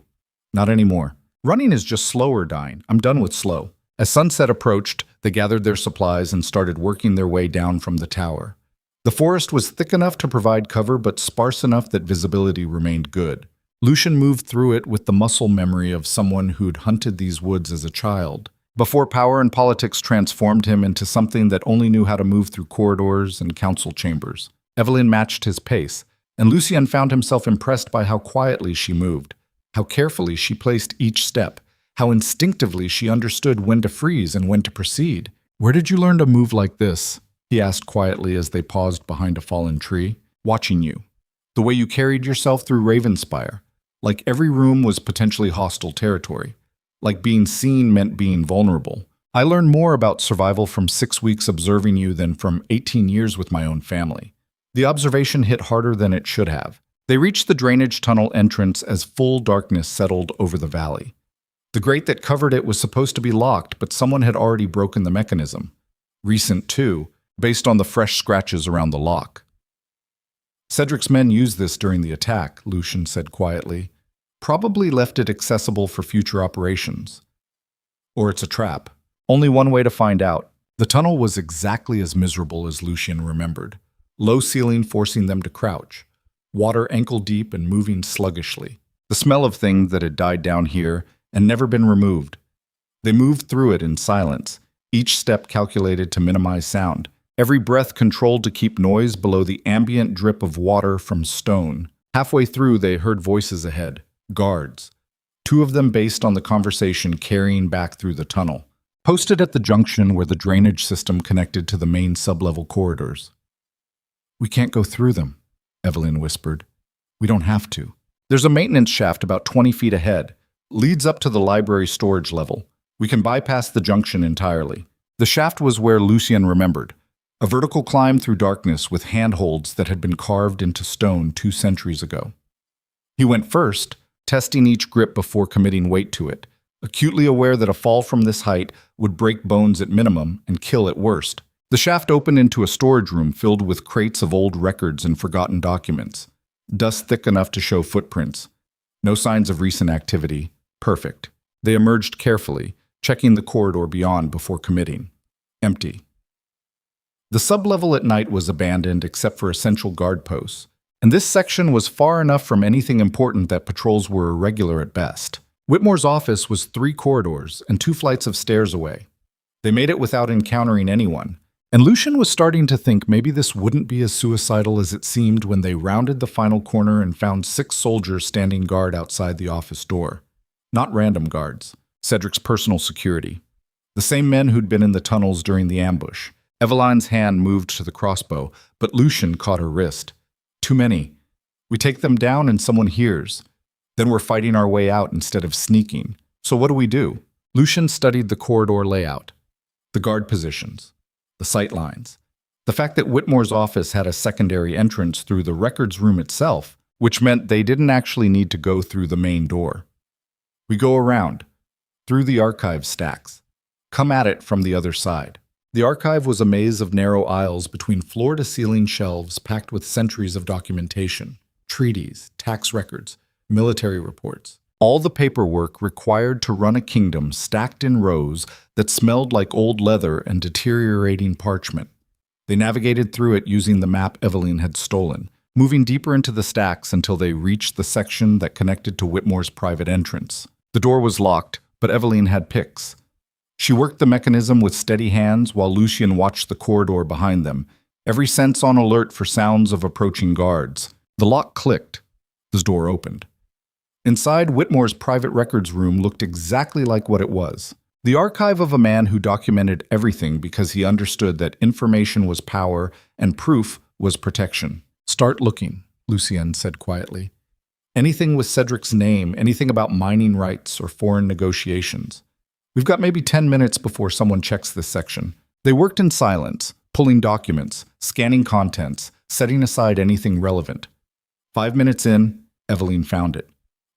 Not anymore. Running is just slow or dying. I'm done with slow." As sunset approached, they gathered their supplies and started working their way down from the tower. The forest was thick enough to provide cover, but sparse enough that visibility remained good. Lucien moved through it with the muscle memory of someone who'd hunted these woods as a child, before power and politics transformed him into something that only knew how to move through corridors and council chambers. Evelyn matched his pace, and Lucien found himself impressed by how quietly she moved, how carefully she placed each step, how instinctively she understood when to freeze and when to proceed. "Where did you learn to move like this?" he asked quietly as they paused behind a fallen tree. "Watching you. The way you carried yourself through Ravenspire. Like every room was potentially hostile territory. Like being seen meant being vulnerable. I learned more about survival from 6 weeks observing you than from 18 years with my own family." The observation hit harder than it should have. They reached the drainage tunnel entrance as full darkness settled over the valley. The grate that covered it was supposed to be locked, but someone had already broken the mechanism. Recent, too, based on the fresh scratches around the lock. "Cedric's men used this during the attack," Lucien said quietly. "Probably left it accessible for future operations. Or it's a trap. Only one way to find out." The tunnel was exactly as miserable as Lucien remembered. Low ceiling forcing them to crouch. Water ankle deep and moving sluggishly. The smell of things that had died down here and never been removed. They moved through it in silence, each step calculated to minimize sound, every breath controlled to keep noise below the ambient drip of water from stone. Halfway through, they heard voices ahead, guards, 2 of them based on the conversation carrying back through the tunnel, posted at the junction where the drainage system connected to the main sublevel corridors. "We can't go through them," Evelyn whispered. "We don't have to. There's a maintenance shaft about 20 feet ahead. Leads up to the library storage level. We can bypass the junction entirely." The shaft was where Lucien remembered. A vertical climb through darkness with handholds that had been carved into stone 2 centuries ago. He went first, testing each grip before committing weight to it, acutely aware that a fall from this height would break bones at minimum and kill at worst. The shaft opened into a storage room filled with crates of old records and forgotten documents. Dust thick enough to show footprints. No signs of recent activity. Perfect. They emerged carefully, checking the corridor beyond before committing. Empty. The sublevel at night was abandoned except for essential guard posts, and this section was far enough from anything important that patrols were irregular at best. Whitmore's office was 3 corridors and 2 flights of stairs away. They made it without encountering anyone, and Lucien was starting to think maybe this wouldn't be as suicidal as it seemed when they rounded the final corner and found 6 soldiers standing guard outside the office door. Not random guards. Cedric's personal security. The same men who'd been in the tunnels during the ambush. Eveline's hand moved to the crossbow, but Lucien caught her wrist. "Too many. We take them down and someone hears. Then we're fighting our way out instead of sneaking. So what do?" Lucien studied the corridor layout, the guard positions, the sight lines, the fact that Whitmore's office had a secondary entrance through the records room itself, which meant they didn't actually need to go through the main door. "We go around, through the archive stacks. Come at it from the other side." The archive was a maze of narrow aisles between floor-to-ceiling shelves packed with centuries of documentation, treaties, tax records, military reports. All the paperwork required to run a kingdom stacked in rows that smelled like old leather and deteriorating parchment. They navigated through it using the map Evelyn had stolen, moving deeper into the stacks until they reached the section that connected to Whitmore's private entrance. The door was locked, but Evelyn had picks. She worked the mechanism with steady hands while Lucien watched the corridor behind them, every sense on alert for sounds of approaching guards. The lock clicked. The door opened. Inside, Whitmore's private records room looked exactly like what it was. The archive of a man who documented everything because he understood that information was power and proof was protection. "Start looking," Lucien said quietly. "Anything with Cedric's name, anything about mining rights or foreign negotiations. We've got maybe 10 minutes before someone checks this section." They worked in silence, pulling documents, scanning contents, setting aside anything relevant. 5 minutes in, Evelyn found it.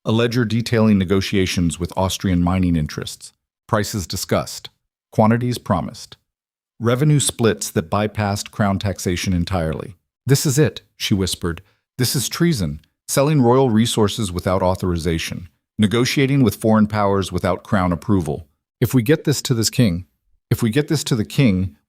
A ledger detailing negotiations with Austrian mining interests. Prices discussed. Quantities promised. Revenue splits that bypassed crown taxation entirely. "This is it," she whispered. "This is treason. Selling royal resources without authorization. Negotiating with foreign powers without crown approval. If we get this to the king,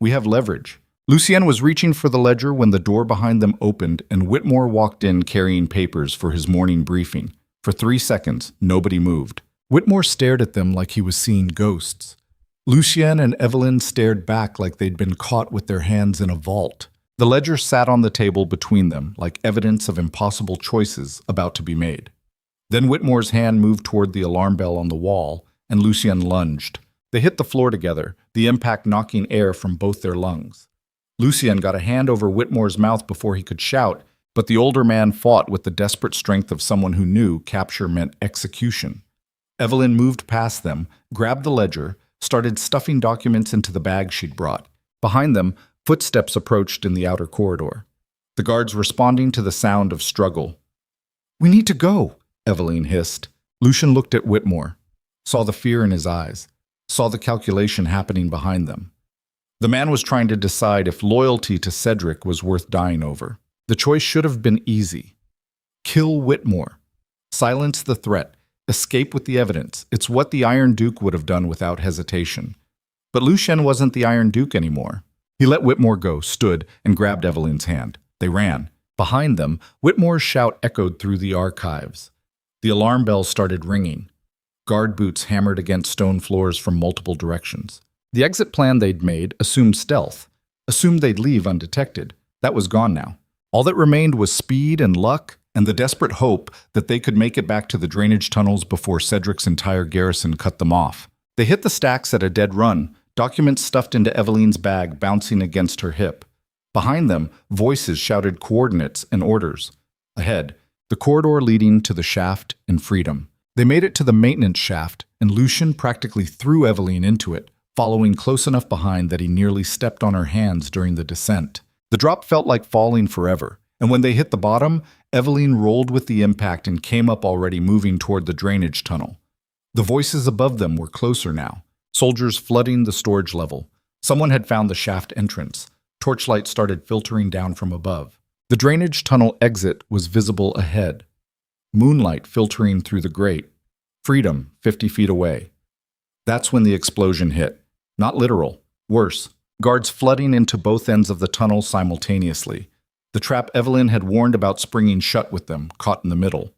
we have leverage." Lucien was reaching for the ledger when the door behind them opened and Whitmore walked in carrying papers for his morning briefing. For 3 seconds, nobody moved. Whitmore stared at them like he was seeing ghosts. Lucien and Evelyn stared back like they'd been caught with their hands in a vault. The ledger sat on the table between them like evidence of impossible choices about to be made. Then Whitmore's hand moved toward the alarm bell on the wall, and Lucien lunged. They hit the floor together, the impact knocking air from both their lungs. Lucien got a hand over Whitmore's mouth before he could shout, but the older man fought with the desperate strength of someone who knew capture meant execution. Evelyn moved past them, grabbed the ledger, started stuffing documents into the bag she'd brought. Behind them, footsteps approached in the outer corridor. The guards responding to the sound of struggle. "We need to go," Evelyn hissed. Lucien looked at Whitmore, saw the fear in his eyes, saw the calculation happening behind them. The man was trying to decide if loyalty to Cedric was worth dying over. The choice should have been easy. Kill Whitmore. Silence the threat. Escape with the evidence. It's what the Iron Duke would have done without hesitation. But Lucien wasn't the Iron Duke anymore. He let Whitmore go, stood, and grabbed Evelyn's hand. They ran. Behind them, Whitmore's shout echoed through the archives. The alarm bells started ringing. Guard boots hammered against stone floors from multiple directions. The exit plan they'd made assumed stealth, assumed they'd leave undetected. That was gone now. All that remained was speed and luck and the desperate hope that they could make it back to the drainage tunnels before Cedric's entire garrison cut them off. They hit the stacks at a dead run, documents stuffed into Evelyn's bag bouncing against her hip. Behind them, voices shouted coordinates and orders. Ahead, the corridor leading to the shaft and freedom. They made it to the maintenance shaft, and Lucien practically threw Evelyn into it, following close enough behind that he nearly stepped on her hands during the descent. The drop felt like falling forever, and when they hit the bottom, Evelyn rolled with the impact and came up already moving toward the drainage tunnel. The voices above them were closer now, soldiers flooding the storage level. Someone had found the shaft entrance. Torchlight started filtering down from above. The drainage tunnel exit was visible ahead. Moonlight filtering through the grate. Freedom 50 feet away. That's when the explosion hit. Not literal. Worse. Guards flooding into both ends of the tunnel simultaneously. The trap Evelyn had warned about springing shut with them, caught in the middle.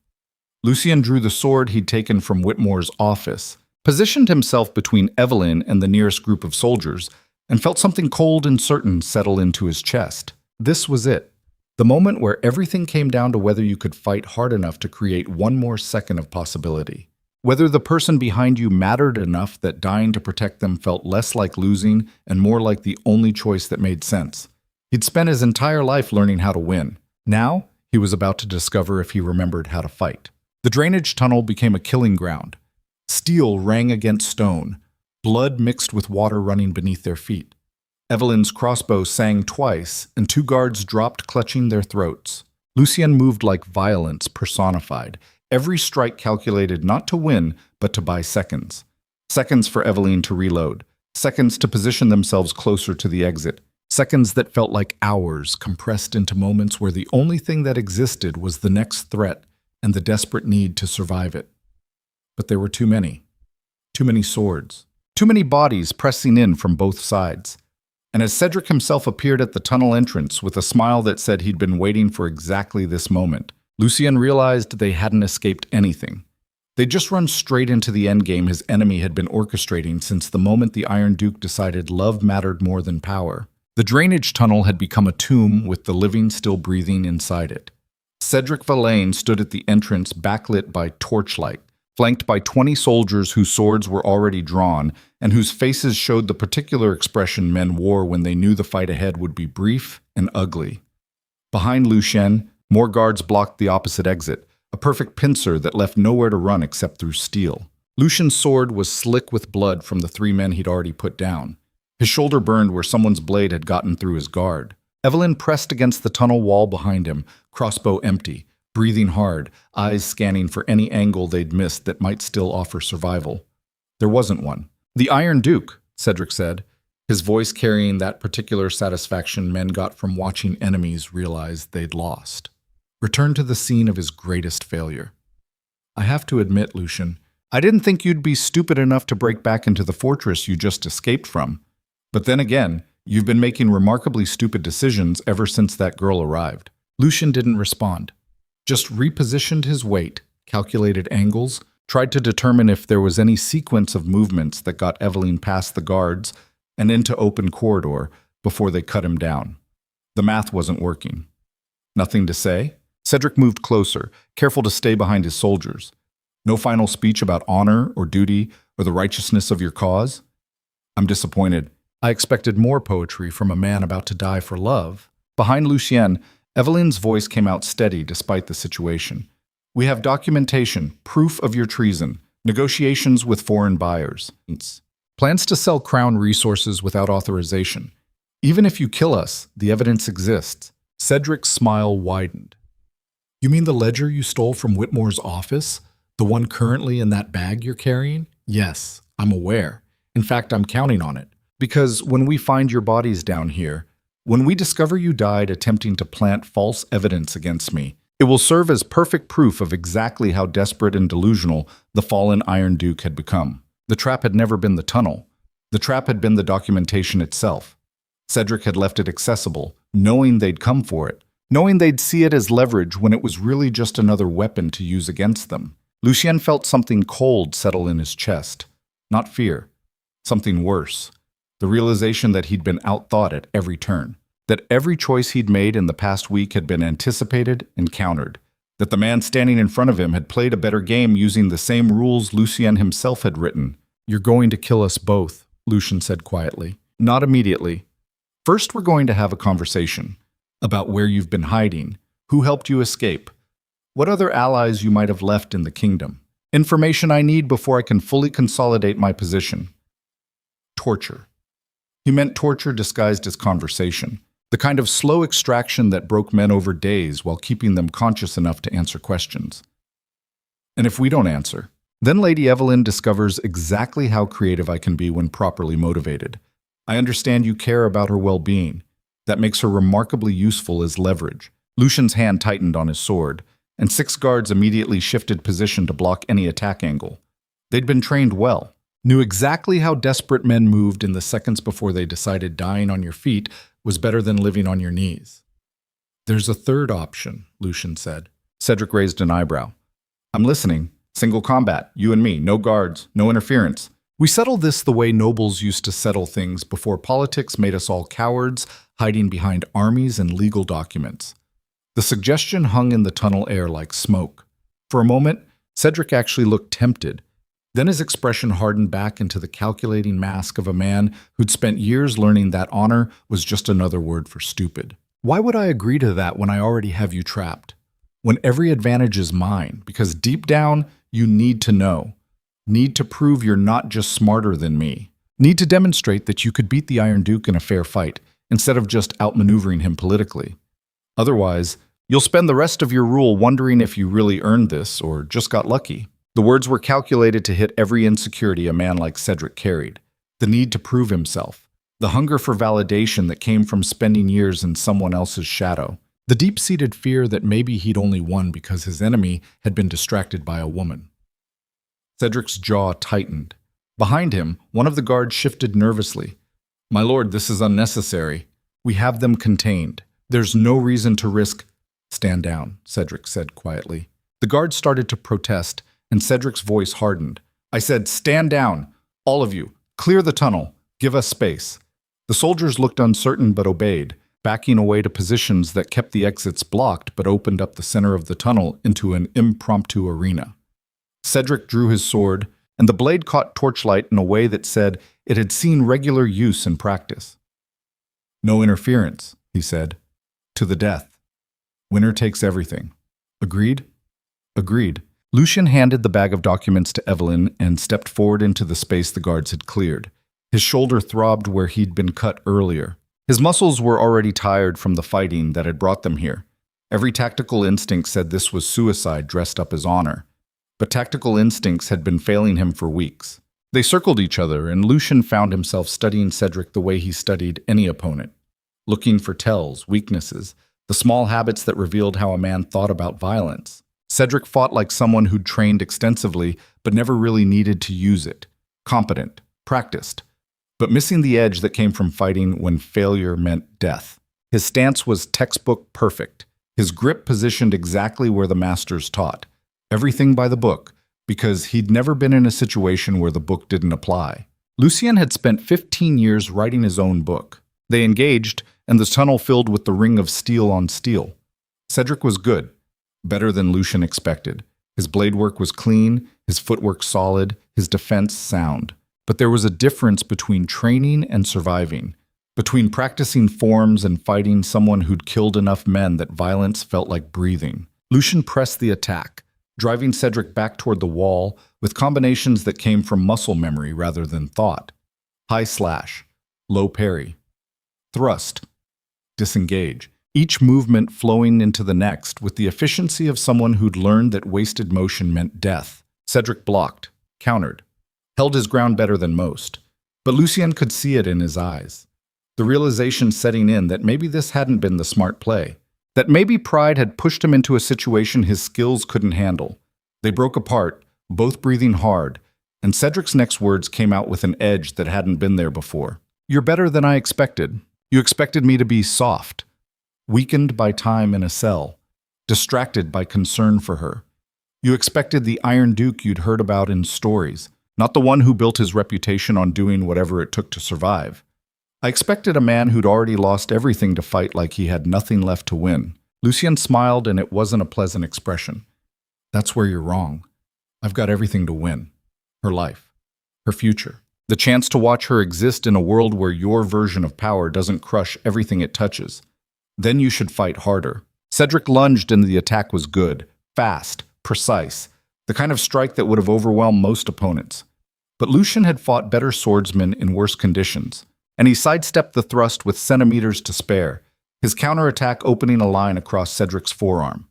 Lucien drew the sword he'd taken from Whitmore's office, positioned himself between Evelyn and the nearest group of soldiers, and felt something cold and certain settle into his chest. This was it. The moment where everything came down to whether you could fight hard enough to create one more second of possibility. Whether the person behind you mattered enough that dying to protect them felt less like losing and more like the only choice that made sense. He'd spent his entire life learning how to win. Now, he was about to discover if he remembered how to fight. The drainage tunnel became a killing ground. Steel rang against stone, blood mixed with water running beneath their feet. Evelyn's crossbow sang twice, and 2 guards dropped clutching their throats. Lucien moved like violence personified, every strike calculated not to win, but to buy seconds. Seconds for Evelyn to reload, seconds to position themselves closer to the exit, seconds that felt like hours compressed into moments where the only thing that existed was the next threat and the desperate need to survive it. But there were too many swords, too many bodies pressing in from both sides. And as Cedric himself appeared at the tunnel entrance with a smile that said he'd been waiting for exactly this moment, Lucien realized they hadn't escaped anything. They'd just run straight into the endgame his enemy had been orchestrating since the moment the Iron Duke decided love mattered more than power. The drainage tunnel had become a tomb with the living still breathing inside it. Cedric Verlaine stood at the entrance backlit by torchlight, flanked by 20 soldiers whose swords were already drawn and whose faces showed the particular expression men wore when they knew the fight ahead would be brief and ugly. Behind Lucien, more guards blocked the opposite exit, a perfect pincer that left nowhere to run except through steel. Lucien's sword was slick with blood from the 3 men he'd already put down. His shoulder burned where someone's blade had gotten through his guard. Evelyn pressed against the tunnel wall behind him, crossbow empty, breathing hard, eyes scanning for any angle they'd missed that might still offer survival. There wasn't one. "The Iron Duke," Cedric said, his voice carrying that particular satisfaction men got from watching enemies realize they'd lost. Returned to the scene of his greatest failure. "I have to admit, Lucian, I didn't think you'd be stupid enough to break back into the fortress you just escaped from. But then again, you've been making remarkably stupid decisions ever since that girl arrived." Lucian didn't respond. Just repositioned his weight, calculated angles, tried to determine if there was any sequence of movements that got Evelyn past the guards and into open corridor before they cut him down. The math wasn't working. Nothing to say? Cedric moved closer, careful to stay behind his soldiers. No final speech about honor or duty or the righteousness of your cause? "I'm disappointed. I expected more poetry from a man about to die for love." Behind Lucien, Evelyn's voice came out steady despite the situation. "We have documentation, proof of your treason, negotiations with foreign buyers. Plans to sell crown resources without authorization. Even if you kill us, the evidence exists." Cedric's smile widened. "You mean the ledger you stole from Whitmore's office? The one currently in that bag you're carrying?" "Yes, I'm aware. In fact, I'm counting on it. Because when we find your bodies down here, when we discover you died attempting to plant false evidence against me, it will serve as perfect proof of exactly how desperate and delusional the fallen Iron Duke had become. The trap had never been the tunnel. The trap had been the documentation itself. Cedric had left it accessible, knowing they'd come for it, knowing they'd see it as leverage when it was really just another weapon to use against them. Lucien felt something cold settle in his chest. Not fear. Something worse. The realization that he'd been outthought at every turn. That every choice he'd made in the past week had been anticipated and countered. That the man standing in front of him had played a better game using the same rules Lucien himself had written. "You're going to kill us both," Lucien said quietly. "Not immediately. First, we're going to have a conversation about where you've been hiding, who helped you escape, what other allies you might have left in the kingdom. Information I need before I can fully consolidate my position." Torture. He meant torture disguised as conversation. The kind of slow extraction that broke men over days while keeping them conscious enough to answer questions. "And if we don't answer?" Then Lady Evelyn discovers exactly how creative I can be when properly motivated. "I understand you care about her well-being. That makes her remarkably useful as leverage." Lucian's hand tightened on his sword, and 6 guards immediately shifted position to block any attack angle. They'd been trained well, knew exactly how desperate men moved in the seconds before they decided dying on your feet was better than living on your knees. "There's a third option," Lucien said. Cedric raised an eyebrow. "I'm listening. Single combat, you and me, no guards, no interference. We settle this the way nobles used to settle things before politics made us all cowards, hiding behind armies and legal documents." The suggestion hung in the tunnel air like smoke. For a moment, Cedric actually looked tempted. Then his expression hardened back into the calculating mask of a man who'd spent years learning that honor was just another word for stupid. "Why would I agree to that when I already have you trapped? When every advantage is mine, because deep down, you need to know. Need to prove you're not just smarter than me. Need to demonstrate that you could beat the Iron Duke in a fair fight, instead of just outmaneuvering him politically. Otherwise, you'll spend the rest of your rule wondering if you really earned this or just got lucky." The words were calculated to hit every insecurity a man like Cedric carried. The need to prove himself. The hunger for validation that came from spending years in someone else's shadow. The deep-seated fear that maybe he'd only won because his enemy had been distracted by a woman. Cedric's jaw tightened. Behind him, one of the guards shifted nervously. "My lord, this is unnecessary. We have them contained. There's no reason to risk—" "Stand down," Cedric said quietly. The guard started to protest, and Cedric's voice hardened. "I said, stand down. All of you. Clear the tunnel. Give us space." The soldiers looked uncertain but obeyed, backing away to positions that kept the exits blocked but opened up the center of the tunnel into an impromptu arena. Cedric drew his sword, and the blade caught torchlight in a way that said it had seen regular use in practice. "No interference," he said. "To the death. Winner takes everything. Agreed?" "Agreed." Lucien handed the bag of documents to Evelyn and stepped forward into the space the guards had cleared. His shoulder throbbed where he'd been cut earlier. His muscles were already tired from the fighting that had brought them here. Every tactical instinct said this was suicide dressed up as honor. But tactical instincts had been failing him for weeks. They circled each other, and Lucien found himself studying Cedric the way he studied any opponent, looking for tells, weaknesses, the small habits that revealed how a man thought about violence. Cedric fought like someone who'd trained extensively but never really needed to use it. Competent, practiced, but missing the edge that came from fighting when failure meant death. His stance was textbook perfect. His grip positioned exactly where the masters taught. Everything by the book, because he'd never been in a situation where the book didn't apply. Lucien had spent 15 years writing his own book. They engaged, and the tunnel filled with the ring of steel on steel. Cedric was good, better than Lucien expected. His blade work was clean, his footwork solid, his defense sound. But there was a difference between training and surviving, between practicing forms and fighting someone who'd killed enough men that violence felt like breathing. Lucien pressed the attack, driving Cedric back toward the wall with combinations that came from muscle memory rather than thought. High slash, low parry, thrust, disengage, each movement flowing into the next with the efficiency of someone who'd learned that wasted motion meant death. Cedric blocked, countered, held his ground better than most. But Lucien could see it in his eyes. The realization setting in that maybe this hadn't been the smart play. That maybe pride had pushed him into a situation his skills couldn't handle. They broke apart, both breathing hard, and Cedric's next words came out with an edge that hadn't been there before. "You're better than I expected. You expected me to be soft, weakened by time in a cell, distracted by concern for her. You expected the Iron Duke you'd heard about in stories, not the one who built his reputation on doing whatever it took to survive. I expected a man who'd already lost everything to fight like he had nothing left to win." Lucien smiled, and it wasn't a pleasant expression. "That's where you're wrong. I've got everything to win. Her life, her future, the chance to watch her exist in a world where your version of power doesn't crush everything it touches. Then you should fight harder." Cedric lunged, and the attack was good, fast, precise, the kind of strike that would have overwhelmed most opponents. But Lucien had fought better swordsmen in worse conditions, and he sidestepped the thrust with centimeters to spare, his counterattack opening a line across Cedric's forearm.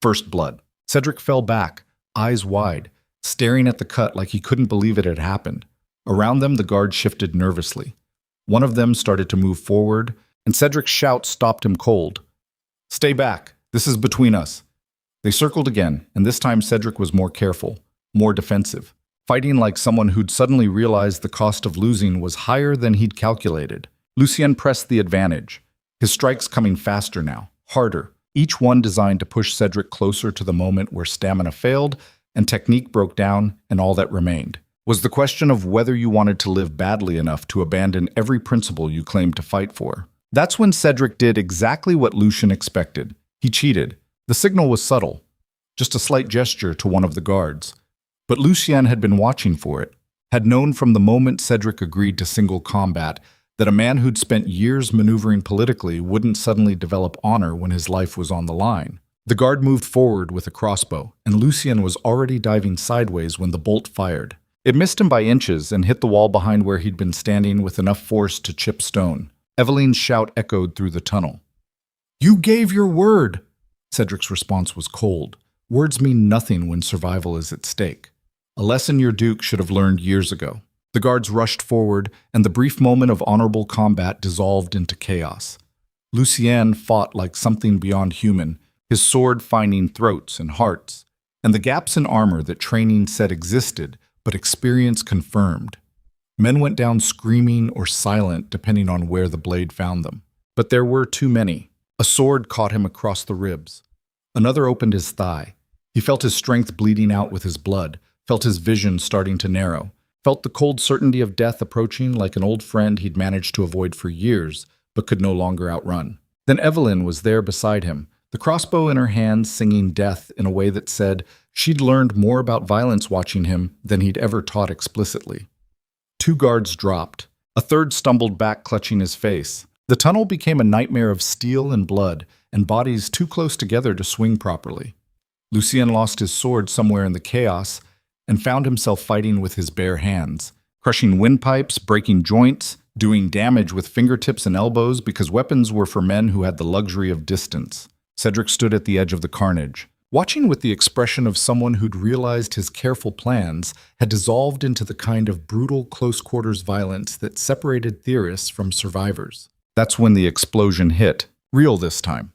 First blood. Cedric fell back, eyes wide, staring at the cut like he couldn't believe it had happened. Around them, the guards shifted nervously. One of them started to move forward, and Cedric's shout stopped him cold. "Stay back. This is between us." They circled again, and this time Cedric was more careful, more defensive, fighting like someone who'd suddenly realized the cost of losing was higher than he'd calculated. Lucien pressed the advantage, his strikes coming faster now, harder, each one designed to push Cedric closer to the moment where stamina failed and technique broke down, and all that remained was the question of whether you wanted to live badly enough to abandon every principle you claimed to fight for. That's when Cedric did exactly what Lucien expected. He cheated. The signal was subtle, just a slight gesture to one of the guards. But Lucien had been watching for it, had known from the moment Cedric agreed to single combat that a man who'd spent years maneuvering politically wouldn't suddenly develop honor when his life was on the line. The guard moved forward with a crossbow, and Lucien was already diving sideways when the bolt fired. It missed him by inches and hit the wall behind where he'd been standing with enough force to chip stone. Eveline's shout echoed through the tunnel. "You gave your word!" Cedric's response was cold. Words mean nothing when survival is at stake. A lesson your Duke should have learned years ago. The guards rushed forward, and the brief moment of honorable combat dissolved into chaos. Lucien fought like something beyond human, his sword finding throats and hearts, and the gaps in armor that training said existed, but experience confirmed. Men went down screaming or silent depending on where the blade found them. But there were too many. A sword caught him across the ribs. Another opened his thigh. He felt his strength bleeding out with his blood, felt his vision starting to narrow, felt the cold certainty of death approaching like an old friend he'd managed to avoid for years, but could no longer outrun. Then Eveline was there beside him, the crossbow in her hand singing death in a way that said she'd learned more about violence watching him than he'd ever taught explicitly. Two guards dropped. A third stumbled back, clutching his face. The tunnel became a nightmare of steel and blood, and bodies too close together to swing properly. Lucien lost his sword somewhere in the chaos and found himself fighting with his bare hands, crushing windpipes, breaking joints, doing damage with fingertips and elbows because weapons were for men who had the luxury of distance. Cedric stood at the edge of the carnage, watching with the expression of someone who'd realized his careful plans had dissolved into the kind of brutal close-quarters violence that separated theorists from survivors. That's when the explosion hit, real this time.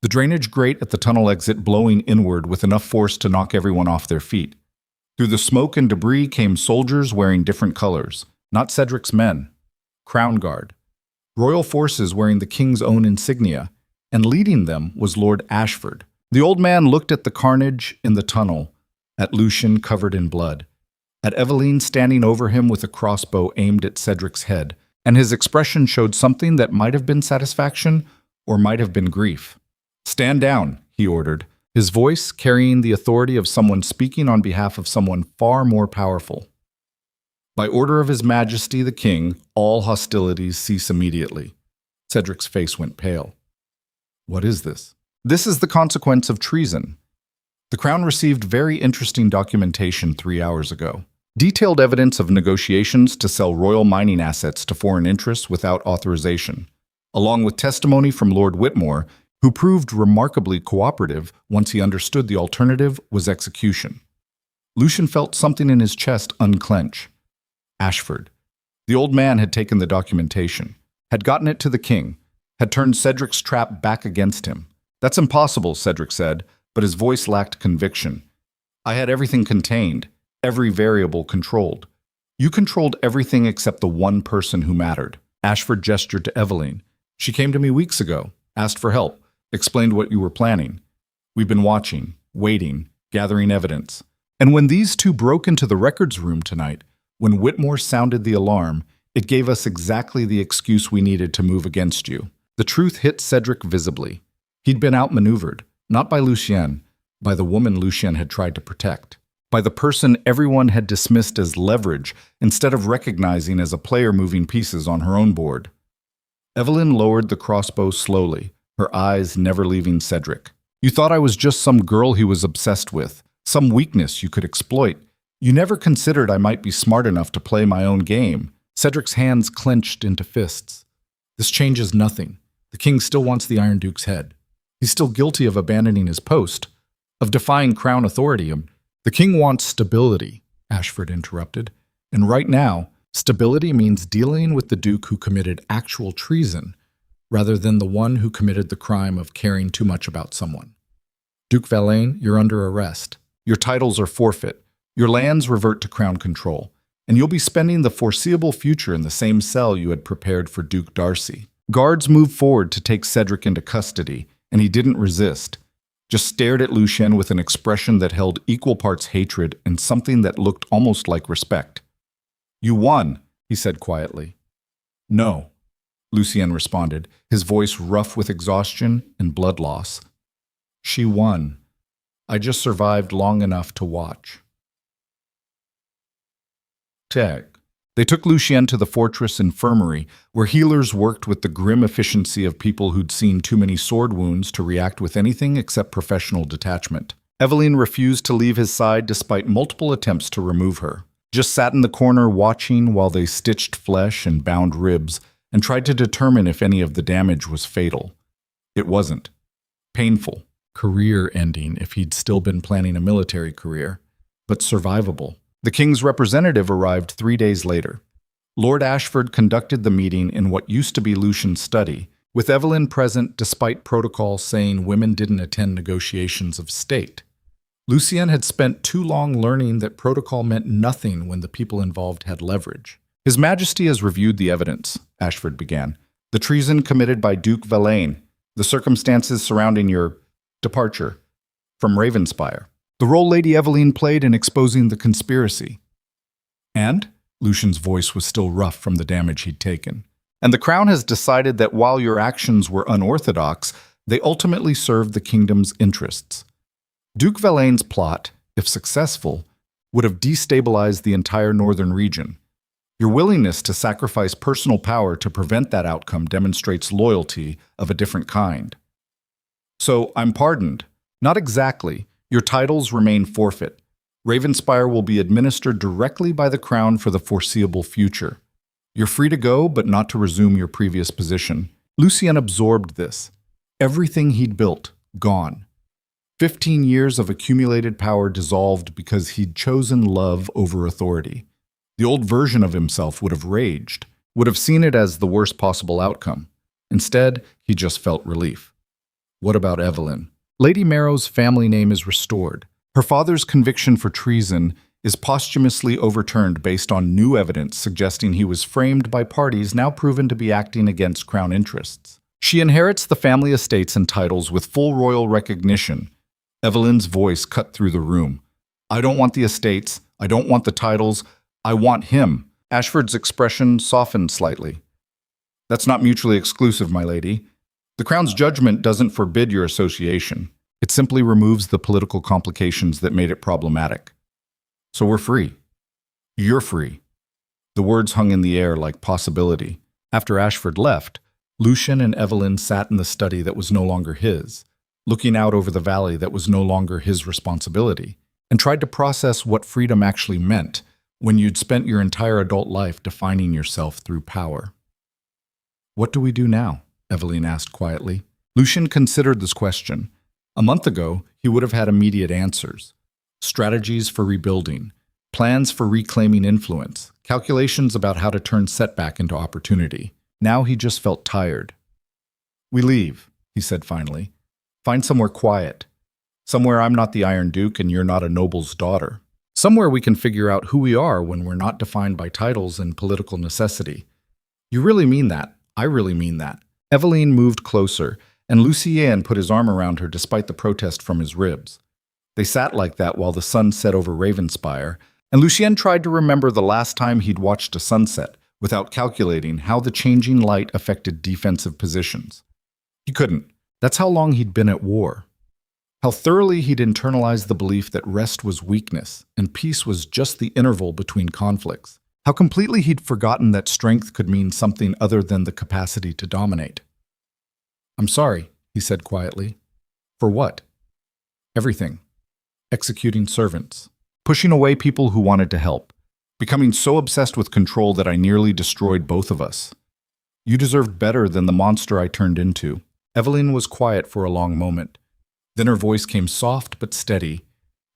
The drainage grate at the tunnel exit blowing inward with enough force to knock everyone off their feet. Through the smoke and debris came soldiers wearing different colors, not Cedric's men. Crown Guard. Royal forces wearing the king's own insignia, and leading them was Lord Ashford. The old man looked at the carnage in the tunnel, at Lucien covered in blood, at Eveline standing over him with a crossbow aimed at Cedric's head, and his expression showed something that might have been satisfaction or might have been grief. "Stand down," he ordered, his voice carrying the authority of someone speaking on behalf of someone far more powerful. "By order of His Majesty the King, all hostilities cease immediately." Cedric's face went pale. "What is this?" "This is the consequence of treason. The Crown received very interesting documentation 3 hours ago. Detailed evidence of negotiations to sell royal mining assets to foreign interests without authorization, along with testimony from Lord Whitmore, who proved remarkably cooperative once he understood the alternative was execution." Lucien felt something in his chest unclench. Ashford. The old man had taken the documentation, had gotten it to the king, had turned Cedric's trap back against him. "That's impossible," Cedric said, but his voice lacked conviction. "I had everything contained, every variable controlled. You controlled everything except the one person who mattered." Ashford gestured to Eveline. "She came to me weeks ago, asked for help, explained what you were planning. We've been watching, waiting, gathering evidence. And when these two broke into the records room tonight, when Whitmore sounded the alarm, it gave us exactly the excuse we needed to move against you." The truth hit Cedric visibly. He'd been outmaneuvered, not by Lucien, by the woman Lucien had tried to protect, by the person everyone had dismissed as leverage instead of recognizing as a player moving pieces on her own board. Eveline lowered the crossbow slowly, her eyes never leaving Cedric. "You thought I was just some girl he was obsessed with, some weakness you could exploit. You never considered I might be smart enough to play my own game." Cedric's hands clenched into fists. "This changes nothing. The king still wants the Iron Duke's head. He's still guilty of abandoning his post, of defying crown authority. The king wants stability," Ashford interrupted. "And right now, stability means dealing with the Duke who committed actual treason, rather than the one who committed the crime of caring too much about someone. Duke Valane, you're under arrest. Your titles are forfeit. Your lands revert to crown control, and you'll be spending the foreseeable future in the same cell you had prepared for Duke Darcy." Guards moved forward to take Cedric into custody, and he didn't resist, just stared at Lucien with an expression that held equal parts hatred and something that looked almost like respect. "You won," he said quietly. "No," Lucien responded, his voice rough with exhaustion and blood loss. "She won. I just survived long enough to watch." Tag. They took Lucien to the fortress infirmary, where healers worked with the grim efficiency of people who'd seen too many sword wounds to react with anything except professional detachment. Eveline refused to leave his side despite multiple attempts to remove her. Just sat in the corner watching while they stitched flesh and bound ribs, and tried to determine if any of the damage was fatal. It wasn't. Painful. Career-ending if he'd still been planning a military career, but survivable. The king's representative arrived 3 days later. Lord Ashford conducted the meeting in what used to be Lucien's study, with Eveline present despite protocol saying women didn't attend negotiations of state. Lucien had spent too long learning that protocol meant nothing when the people involved had leverage. "His Majesty has reviewed the evidence," Ashford began. "The treason committed by Duke Valane, the circumstances surrounding your departure from Ravenspire, the role Lady Eveline played in exposing the conspiracy. And?" Lucien's voice was still rough from the damage he'd taken. "And the Crown has decided that while your actions were unorthodox, they ultimately served the kingdom's interests. Duke Valane's plot, if successful, would have destabilized the entire northern region. Your willingness to sacrifice personal power to prevent that outcome demonstrates loyalty of a different kind. So I'm pardoned." "Not exactly. Your titles remain forfeit. Ravenspire will be administered directly by the crown for the foreseeable future. You're free to go, but not to resume your previous position. Lucien absorbed this. Everything he'd built, gone. 15 years of accumulated power dissolved because he'd chosen love over authority. The old version of himself would have raged, would have seen it as the worst possible outcome. Instead, he just felt relief. What about Evelyn? Lady Marrow's family name is restored. Her father's conviction for treason is posthumously overturned based on new evidence suggesting he was framed by parties now proven to be acting against crown interests. She inherits the family estates and titles with full royal recognition. Evelyn's voice cut through the room. I don't want the estates. I don't want the titles. I want him. Ashford's expression softened slightly. That's not mutually exclusive, my lady. The Crown's judgment doesn't forbid your association. It simply removes the political complications that made it problematic. So we're free. You're free. The words hung in the air like possibility. After Ashford left, Lucien and Evelyn sat in the study that was no longer his, looking out over the valley that was no longer his responsibility, and tried to process what freedom actually meant when you'd spent your entire adult life defining yourself through power. What do we do now? Evelyn asked quietly. Lucien considered this question. A month ago, he would have had immediate answers. Strategies for rebuilding, plans for reclaiming influence, calculations about how to turn setback into opportunity. Now he just felt tired. We leave, he said finally. Find somewhere quiet. Somewhere I'm not the Iron Duke and you're not a noble's daughter. Somewhere we can figure out who we are when we're not defined by titles and political necessity. You really mean that? I really mean that. Evelyn moved closer, and Lucien put his arm around her despite the protest from his ribs. They sat like that while the sun set over Ravenspire, and Lucien tried to remember the last time he'd watched a sunset without calculating how the changing light affected defensive positions. He couldn't. That's how long he'd been at war. How thoroughly he'd internalized the belief that rest was weakness and peace was just the interval between conflicts. How completely he'd forgotten that strength could mean something other than the capacity to dominate. I'm sorry, he said quietly. For what? Everything. Executing servants. Pushing away people who wanted to help. Becoming so obsessed with control that I nearly destroyed both of us. You deserved better than the monster I turned into. Evelyn was quiet for a long moment. Then her voice came soft but steady.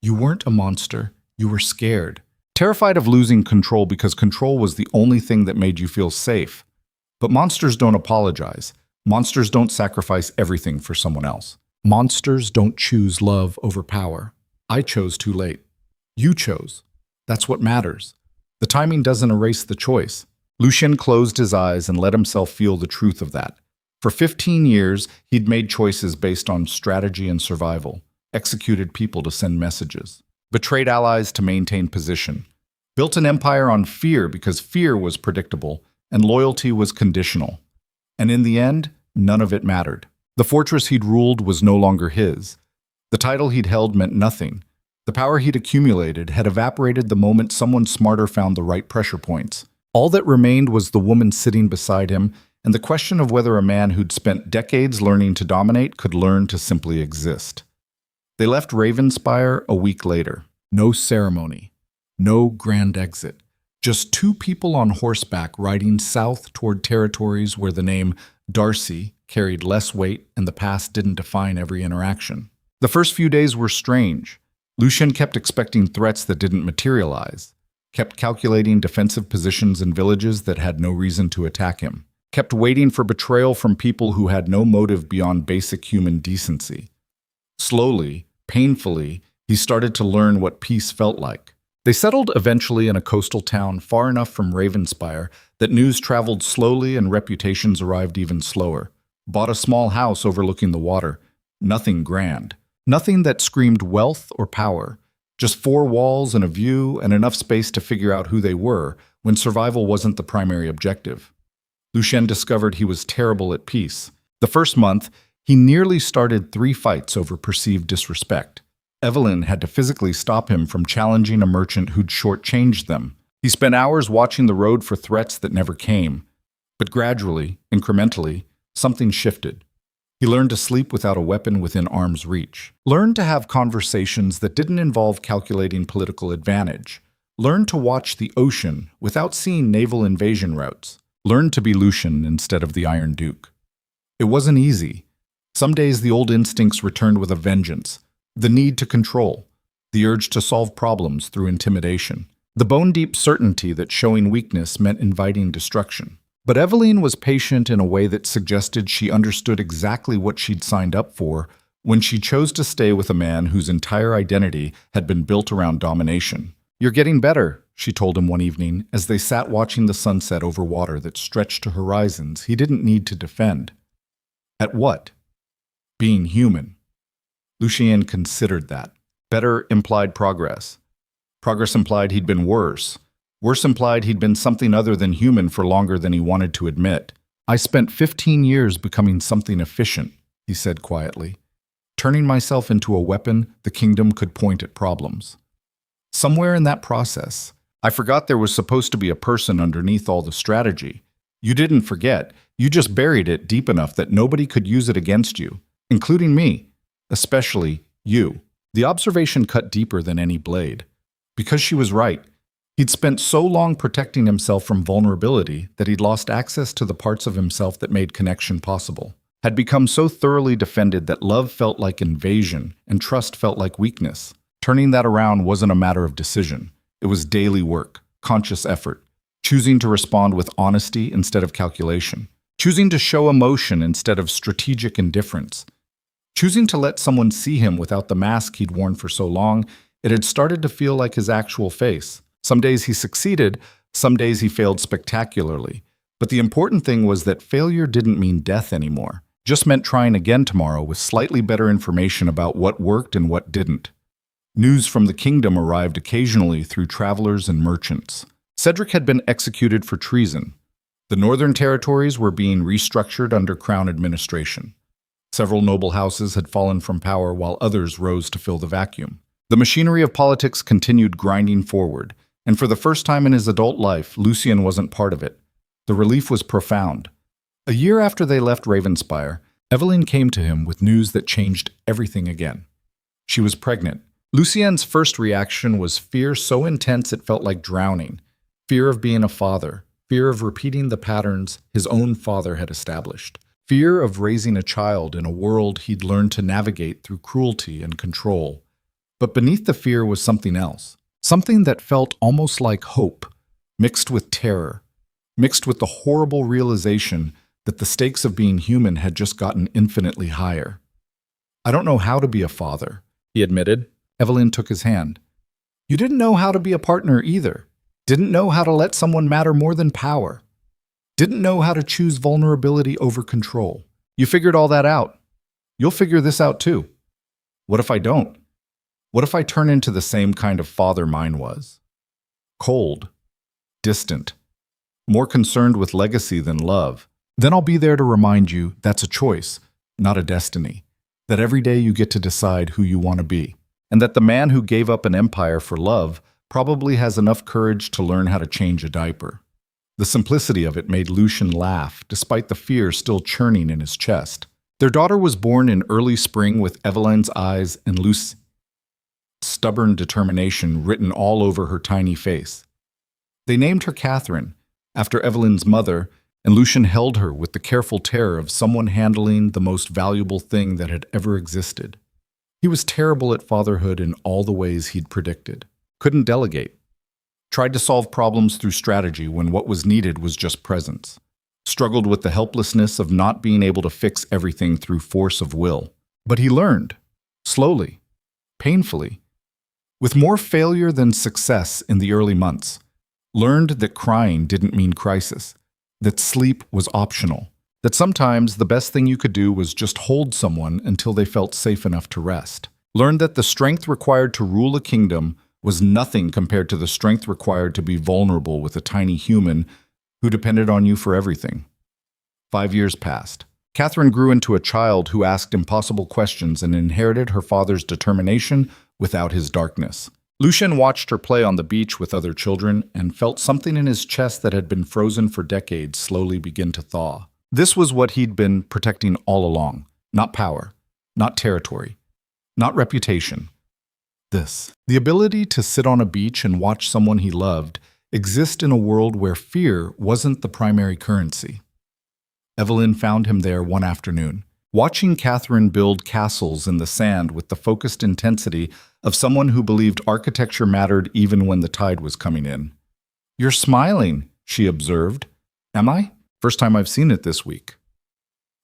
You weren't a monster. You were scared. Terrified of losing control because control was the only thing that made you feel safe. But monsters don't apologize. Monsters don't sacrifice everything for someone else. Monsters don't choose love over power. I chose too late. You chose. That's what matters. The timing doesn't erase the choice. Lucien closed his eyes and let himself feel the truth of that. For 15 years, he'd made choices based on strategy and survival, executed people to send messages, betrayed allies to maintain position, built an empire on fear because fear was predictable and loyalty was conditional. And in the end, none of it mattered. The fortress he'd ruled was no longer his. The title he'd held meant nothing. The power he'd accumulated had evaporated the moment someone smarter found the right pressure points. All that remained was the woman sitting beside him and the question of whether a man who'd spent decades learning to dominate could learn to simply exist. They left Ravenspire a week later. No ceremony. No grand exit. Just two people on horseback riding south toward territories where the name Darcy carried less weight and the past didn't define every interaction. The first few days were strange. Lucien kept expecting threats that didn't materialize, kept calculating defensive positions in villages that had no reason to attack him, kept waiting for betrayal from people who had no motive beyond basic human decency. Slowly, painfully, he started to learn what peace felt like. They settled eventually in a coastal town far enough from Ravenspire that news traveled slowly and reputations arrived even slower. Bought a small house overlooking the water. Nothing grand. Nothing that screamed wealth or power. Just four walls and a view and enough space to figure out who they were when survival wasn't the primary objective. Lucien discovered he was terrible at peace. The first month, he nearly started 3 fights over perceived disrespect. Evelyn had to physically stop him from challenging a merchant who'd shortchanged them. He spent hours watching the road for threats that never came. But gradually, incrementally, something shifted. He learned to sleep without a weapon within arm's reach. Learned to have conversations that didn't involve calculating political advantage. Learned to watch the ocean without seeing naval invasion routes. Learned to be Lucian instead of the Iron Duke. It wasn't easy. Some days the old instincts returned with a vengeance. The need to control. The urge to solve problems through intimidation. The bone-deep certainty that showing weakness meant inviting destruction. But Eveline was patient in a way that suggested she understood exactly what she'd signed up for when she chose to stay with a man whose entire identity had been built around domination. "You're getting better," she told him one evening as they sat watching the sunset over water that stretched to horizons he didn't need to defend. At what? Being human. Lucien considered that. Better implied progress. Progress implied he'd been worse. Worse implied he'd been something other than human for longer than he wanted to admit. "I spent 15 years becoming something efficient," he said quietly. "Turning myself into a weapon the kingdom could point at problems. Somewhere in that process, I forgot there was supposed to be a person underneath all the strategy. You didn't forget, you just buried it deep enough that nobody could use it against you, including me, especially you." The observation cut deeper than any blade. Because she was right. He'd spent so long protecting himself from vulnerability that he'd lost access to the parts of himself that made connection possible. Had become so thoroughly defended that love felt like invasion and trust felt like weakness. Turning that around wasn't a matter of decision. It was daily work, conscious effort, choosing to respond with honesty instead of calculation, choosing to show emotion instead of strategic indifference, choosing to let someone see him without the mask he'd worn for so long. It had started to feel like his actual face. Some days he succeeded, some days he failed spectacularly. But the important thing was that failure didn't mean death anymore. Just meant trying again tomorrow with slightly better information about what worked and what didn't. News from the kingdom arrived occasionally through travelers and merchants. Cedric had been executed for treason. The northern territories were being restructured under crown administration. Several noble houses had fallen from power while others rose to fill the vacuum. The machinery of politics continued grinding forward, and for the first time in his adult life, Lucien wasn't part of it. The relief was profound. A year after they left Ravenspire, Eveline came to him with news that changed everything again. She was pregnant. Lucien's first reaction was fear so intense it felt like drowning. Fear of being a father, fear of repeating the patterns his own father had established, fear of raising a child in a world he'd learned to navigate through cruelty and control. But beneath the fear was something else, something that felt almost like hope, mixed with terror, mixed with the horrible realization that the stakes of being human had just gotten infinitely higher. "I don't know how to be a father," he admitted. Eveline took his hand. "You didn't know how to be a partner either. Didn't know how to let someone matter more than power. Didn't know how to choose vulnerability over control. You figured all that out. You'll figure this out too. What if I don't? What if I turn into the same kind of father mine was? Cold, distant, more concerned with legacy than love. Then I'll be there to remind you that's a choice, not a destiny. That every day you get to decide who you want to be. And that the man who gave up an empire for love probably has enough courage to learn how to change a diaper." The simplicity of it made Lucien laugh, despite the fear still churning in his chest. Their daughter was born in early spring with Eveline's eyes and Lucien's stubborn determination written all over her tiny face. They named her Catherine, after Eveline's mother, and Lucien held her with the careful terror of someone handling the most valuable thing that had ever existed. He was terrible at fatherhood in all the ways he'd predicted. Couldn't delegate. Tried to solve problems through strategy when what was needed was just presence. Struggled with the helplessness of not being able to fix everything through force of will. But he learned. Slowly. Painfully. With more failure than success in the early months. Learned that crying didn't mean crisis. That sleep was optional. That sometimes the best thing you could do was just hold someone until they felt safe enough to rest. Learned that the strength required to rule a kingdom was nothing compared to the strength required to be vulnerable with a tiny human who depended on you for everything. 5 years passed. Catherine grew into a child who asked impossible questions and inherited her father's determination without his darkness. Lucien watched her play on the beach with other children and felt something in his chest that had been frozen for decades slowly begin to thaw. This was what he'd been protecting all along. Not power, not territory, not reputation. This. The ability to sit on a beach and watch someone he loved exist in a world where fear wasn't the primary currency. Evelyn found him there one afternoon, watching Catherine build castles in the sand with the focused intensity of someone who believed architecture mattered even when the tide was coming in. "You're smiling," she observed. "Am I? First time I've seen it this week."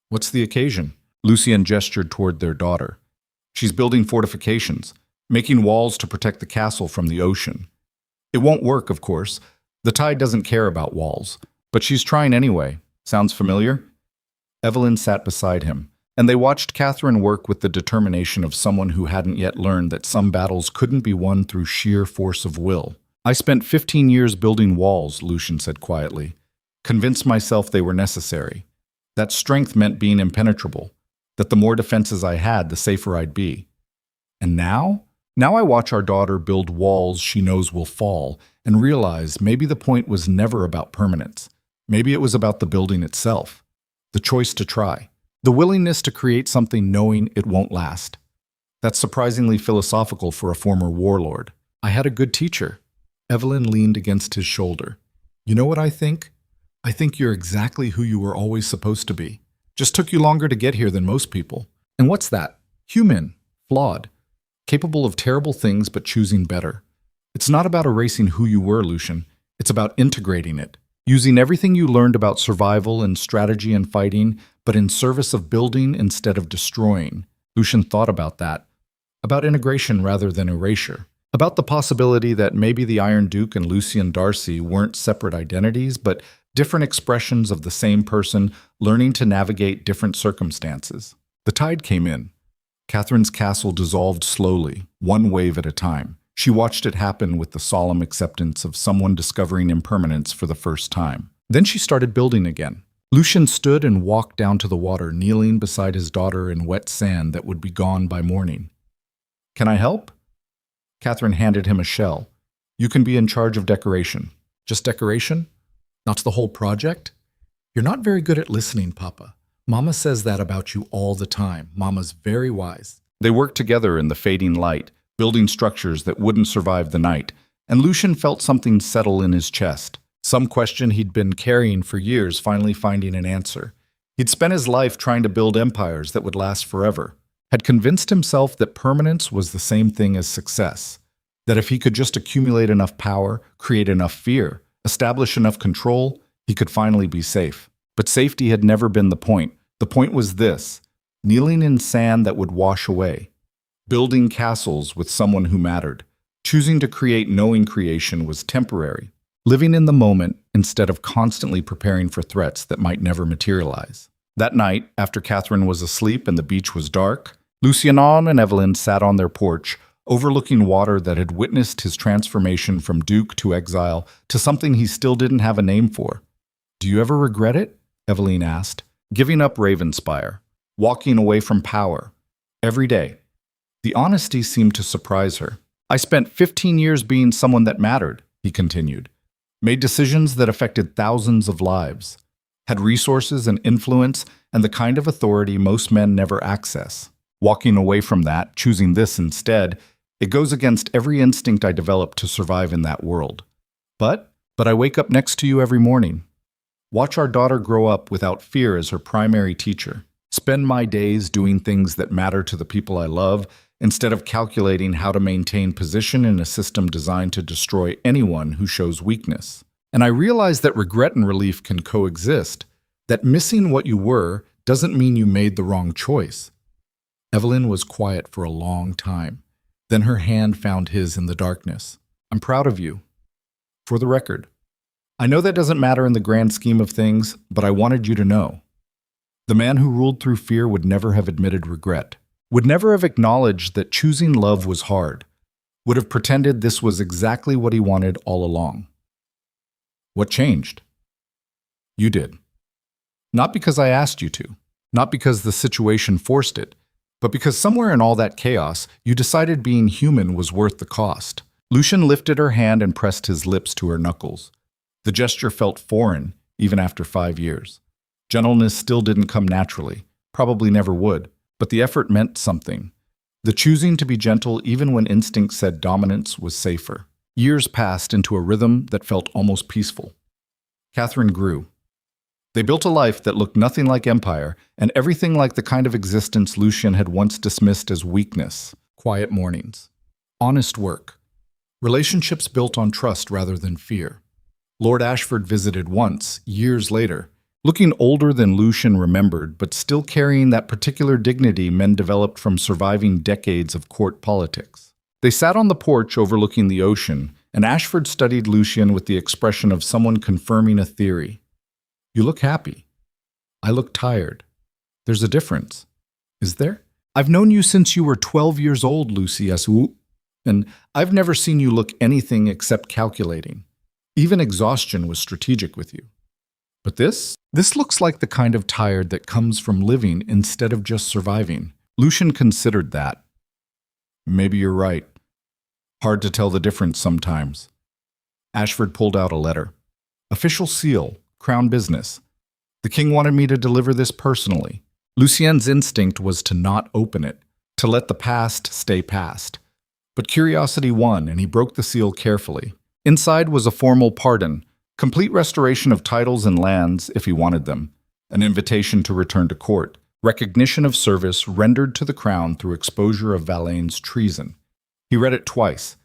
"What's the occasion?" Lucien gestured toward their daughter. "She's building fortifications, making walls to protect the castle from the ocean. It won't work, of course. The tide doesn't care about walls, but she's trying anyway. Sounds familiar?" Evelyn sat beside him, and they watched Catherine work with the determination of someone who hadn't yet learned that some battles couldn't be won through sheer force of will. "I spent 15 years building walls," Lucien said quietly. "Convinced myself they were necessary. That strength meant being impenetrable, that the more defenses I had, the safer I'd be. And now? Now I watch our daughter build walls she knows will fall and realize maybe the point was never about permanence. Maybe it was about the building itself, the choice to try, the willingness to create something knowing it won't last. That's surprisingly philosophical for a former warlord. I had a good teacher." Evelyn leaned against his shoulder. "You know what I think? I think you're exactly who you were always supposed to be. Just took you longer to get here than most people. And what's that? Human, flawed, capable of terrible things but choosing better. It's not about erasing who you were, Lucien. It's about integrating it, using everything you learned about survival and strategy and fighting, but in service of building instead of destroying." Lucien thought about that, about integration rather than erasure, about the possibility that maybe the Iron Duke and Lucien Darcy weren't separate identities, but different expressions of the same person learning to navigate different circumstances. The tide came in. Catherine's castle dissolved slowly, one wave at a time. She watched it happen with the solemn acceptance of someone discovering impermanence for the first time. Then she started building again. Lucien stood and walked down to the water, kneeling beside his daughter in wet sand that would be gone by morning. "Can I help?" Catherine handed him a shell. "You can be in charge of decoration." "Just decoration? Not the whole project?" "You're not very good at listening, Papa. Mama says that about you all the time. Mama's very wise." They worked together in the fading light, building structures that wouldn't survive the night, and Lucien felt something settle in his chest. Some question he'd been carrying for years finally finding an answer. He'd spent his life trying to build empires that would last forever, had convinced himself that permanence was the same thing as success, that if he could just accumulate enough power, create enough fear, establish enough control, he could finally be safe. But safety had never been the point. The point was this: kneeling in sand that would wash away, building castles with someone who mattered, choosing to create knowing creation was temporary, living in the moment instead of constantly preparing for threats that might never materialize. That night, after Catherine was asleep and the beach was dark, Lucien and Evelyn sat on their porch, overlooking water that had witnessed his transformation from duke to exile to something he still didn't have a name for. "Do you ever regret it?" Evelyn asked. "Giving up Ravenspire, walking away from power, every day." The honesty seemed to surprise her. "I spent 15 years being someone that mattered," he continued. "Made decisions that affected thousands of lives. Had resources and influence and the kind of authority most men never access. Walking away from that, choosing this instead, it goes against every instinct I developed to survive in that world. But I wake up next to you every morning. Watch our daughter grow up without fear as her primary teacher. Spend my days doing things that matter to the people I love instead of calculating how to maintain position in a system designed to destroy anyone who shows weakness. And I realize that regret and relief can coexist, that missing what you were doesn't mean you made the wrong choice." Evelyn was quiet for a long time. Then her hand found his in the darkness. "I'm proud of you. For the record. I know that doesn't matter in the grand scheme of things, but I wanted you to know. The man who ruled through fear would never have admitted regret, would never have acknowledged that choosing love was hard, would have pretended this was exactly what he wanted all along. What changed? You did. Not because I asked you to, not because the situation forced it, but because somewhere in all that chaos, you decided being human was worth the cost." Lucien lifted her hand and pressed his lips to her knuckles. The gesture felt foreign, even after 5 years. Gentleness still didn't come naturally, probably never would. But the effort meant something. The choosing to be gentle even when instinct said dominance was safer. Years passed into a rhythm that felt almost peaceful. Catherine grew. They built a life that looked nothing like empire and everything like the kind of existence Lucien had once dismissed as weakness. Quiet mornings. Honest work. Relationships built on trust rather than fear. Lord Ashford visited once, years later, looking older than Lucien remembered, but still carrying that particular dignity men developed from surviving decades of court politics. They sat on the porch overlooking the ocean, and Ashford studied Lucien with the expression of someone confirming a theory. You look happy. I look tired. There's a difference. Is there? I've known you since you were 12 years old, Lucius, and I've never seen you look anything except calculating. Even exhaustion was strategic with you. But this looks like the kind of tired that comes from living instead of just surviving. Lucien considered that. Maybe you're right. Hard to tell the difference sometimes. Ashford pulled out a letter. Official seal, Crown business. The king wanted me to deliver this personally. Lucien's instinct was to not open it, to let the past stay past. But curiosity won, and he broke the seal carefully. Inside was a formal pardon, complete restoration of titles and lands if he wanted them, an invitation to return to court, recognition of service rendered to the crown through exposure of Valaine's treason. He read it twice,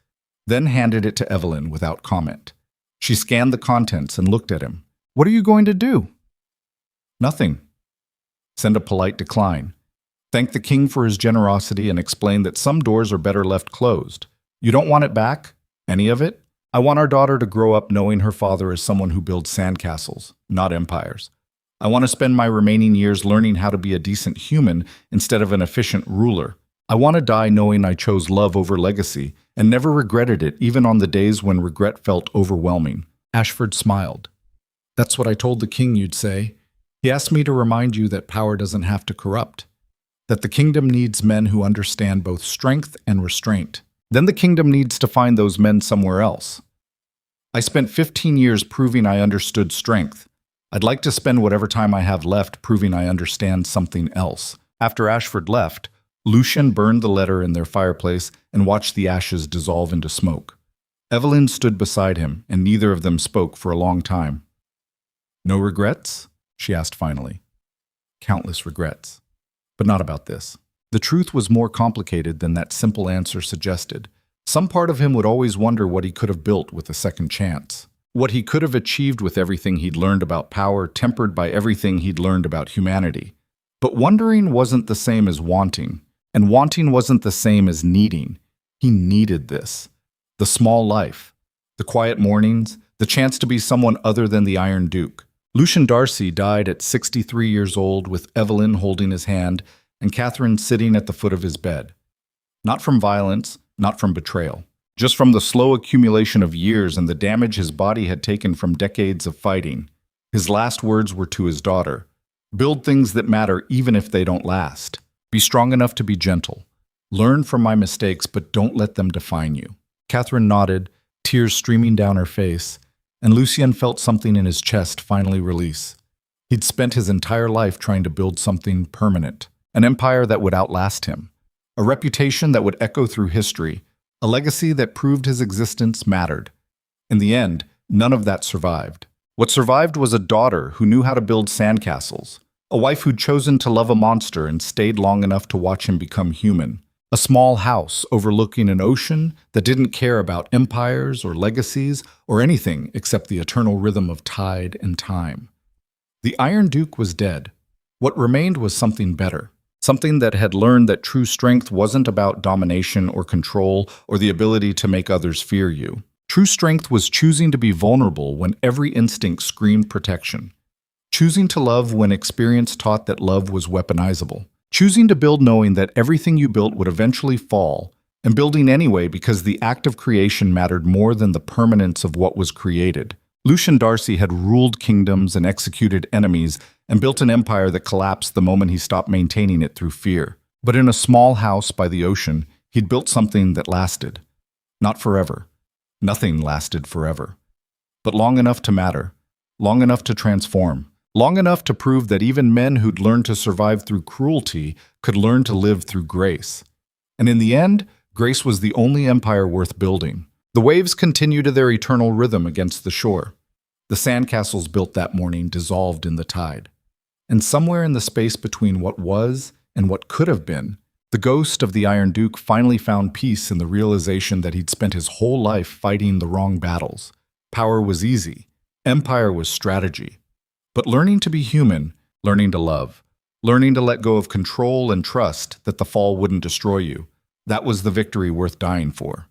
then handed it to Evelyn without comment. She scanned the contents and looked at him. What are you going to do? Nothing. Send a polite decline. Thank the king for his generosity and explain that some doors are better left closed. You don't want it back? Any of it? I want our daughter to grow up knowing her father as someone who builds sandcastles, not empires. I want to spend my remaining years learning how to be a decent human instead of an efficient ruler. I want to die knowing I chose love over legacy and never regretted it, even on the days when regret felt overwhelming. Ashford smiled. That's what I told the king you'd say. He asked me to remind you that power doesn't have to corrupt, that the kingdom needs men who understand both strength and restraint. Then the kingdom needs to find those men somewhere else. I spent 15 years proving I understood strength. I'd like to spend whatever time I have left proving I understand something else. After Ashford left, Lucien burned the letter in their fireplace and watched the ashes dissolve into smoke. Evelyn stood beside him, and neither of them spoke for a long time. No regrets? She asked finally. Countless regrets. But not about this. The truth was more complicated than that simple answer suggested. Some part of him would always wonder what he could have built with a second chance. What he could have achieved with everything he'd learned about power, tempered by everything he'd learned about humanity. But wondering wasn't the same as wanting, and wanting wasn't the same as needing. He needed this. The small life, the quiet mornings, the chance to be someone other than the Iron Duke. Lucien Darcy died at 63 years old with Evelyn holding his hand and Catherine sitting at the foot of his bed. Not from violence, not from betrayal, just from the slow accumulation of years and the damage his body had taken from decades of fighting. His last words were to his daughter, "Build things that matter even if they don't last. Be strong enough to be gentle. Learn from my mistakes, but don't let them define you." Catherine nodded, tears streaming down her face, and Lucien felt something in his chest finally release. He'd spent his entire life trying to build something permanent, an empire that would outlast him, a reputation that would echo through history, a legacy that proved his existence mattered. In the end, none of that survived. What survived was a daughter who knew how to build sandcastles, a wife who'd chosen to love a monster and stayed long enough to watch him become human, a small house overlooking an ocean that didn't care about empires or legacies or anything except the eternal rhythm of tide and time. The Iron Duke was dead. What remained was something better, something that had learned that true strength wasn't about domination or control or the ability to make others fear you. True strength was choosing to be vulnerable when every instinct screamed protection, choosing to love when experience taught that love was weaponizable, choosing to build knowing that everything you built would eventually fall, and building anyway because the act of creation mattered more than the permanence of what was created. Lucien Darcy had ruled kingdoms and executed enemies and built an empire that collapsed the moment he stopped maintaining it through fear. But in a small house by the ocean, he'd built something that lasted. Not forever. Nothing lasted forever. But long enough to matter, long enough to transform, long enough to prove that even men who'd learned to survive through cruelty could learn to live through grace. And in the end, grace was the only empire worth building. The waves continued to their eternal rhythm against the shore. The sandcastles built that morning dissolved in the tide. And somewhere in the space between what was and what could have been, the ghost of the Iron Duke finally found peace in the realization that he'd spent his whole life fighting the wrong battles. Power was easy. Empire was strategy. But learning to be human, learning to love, learning to let go of control and trust that the fall wouldn't destroy you, that was the victory worth dying for.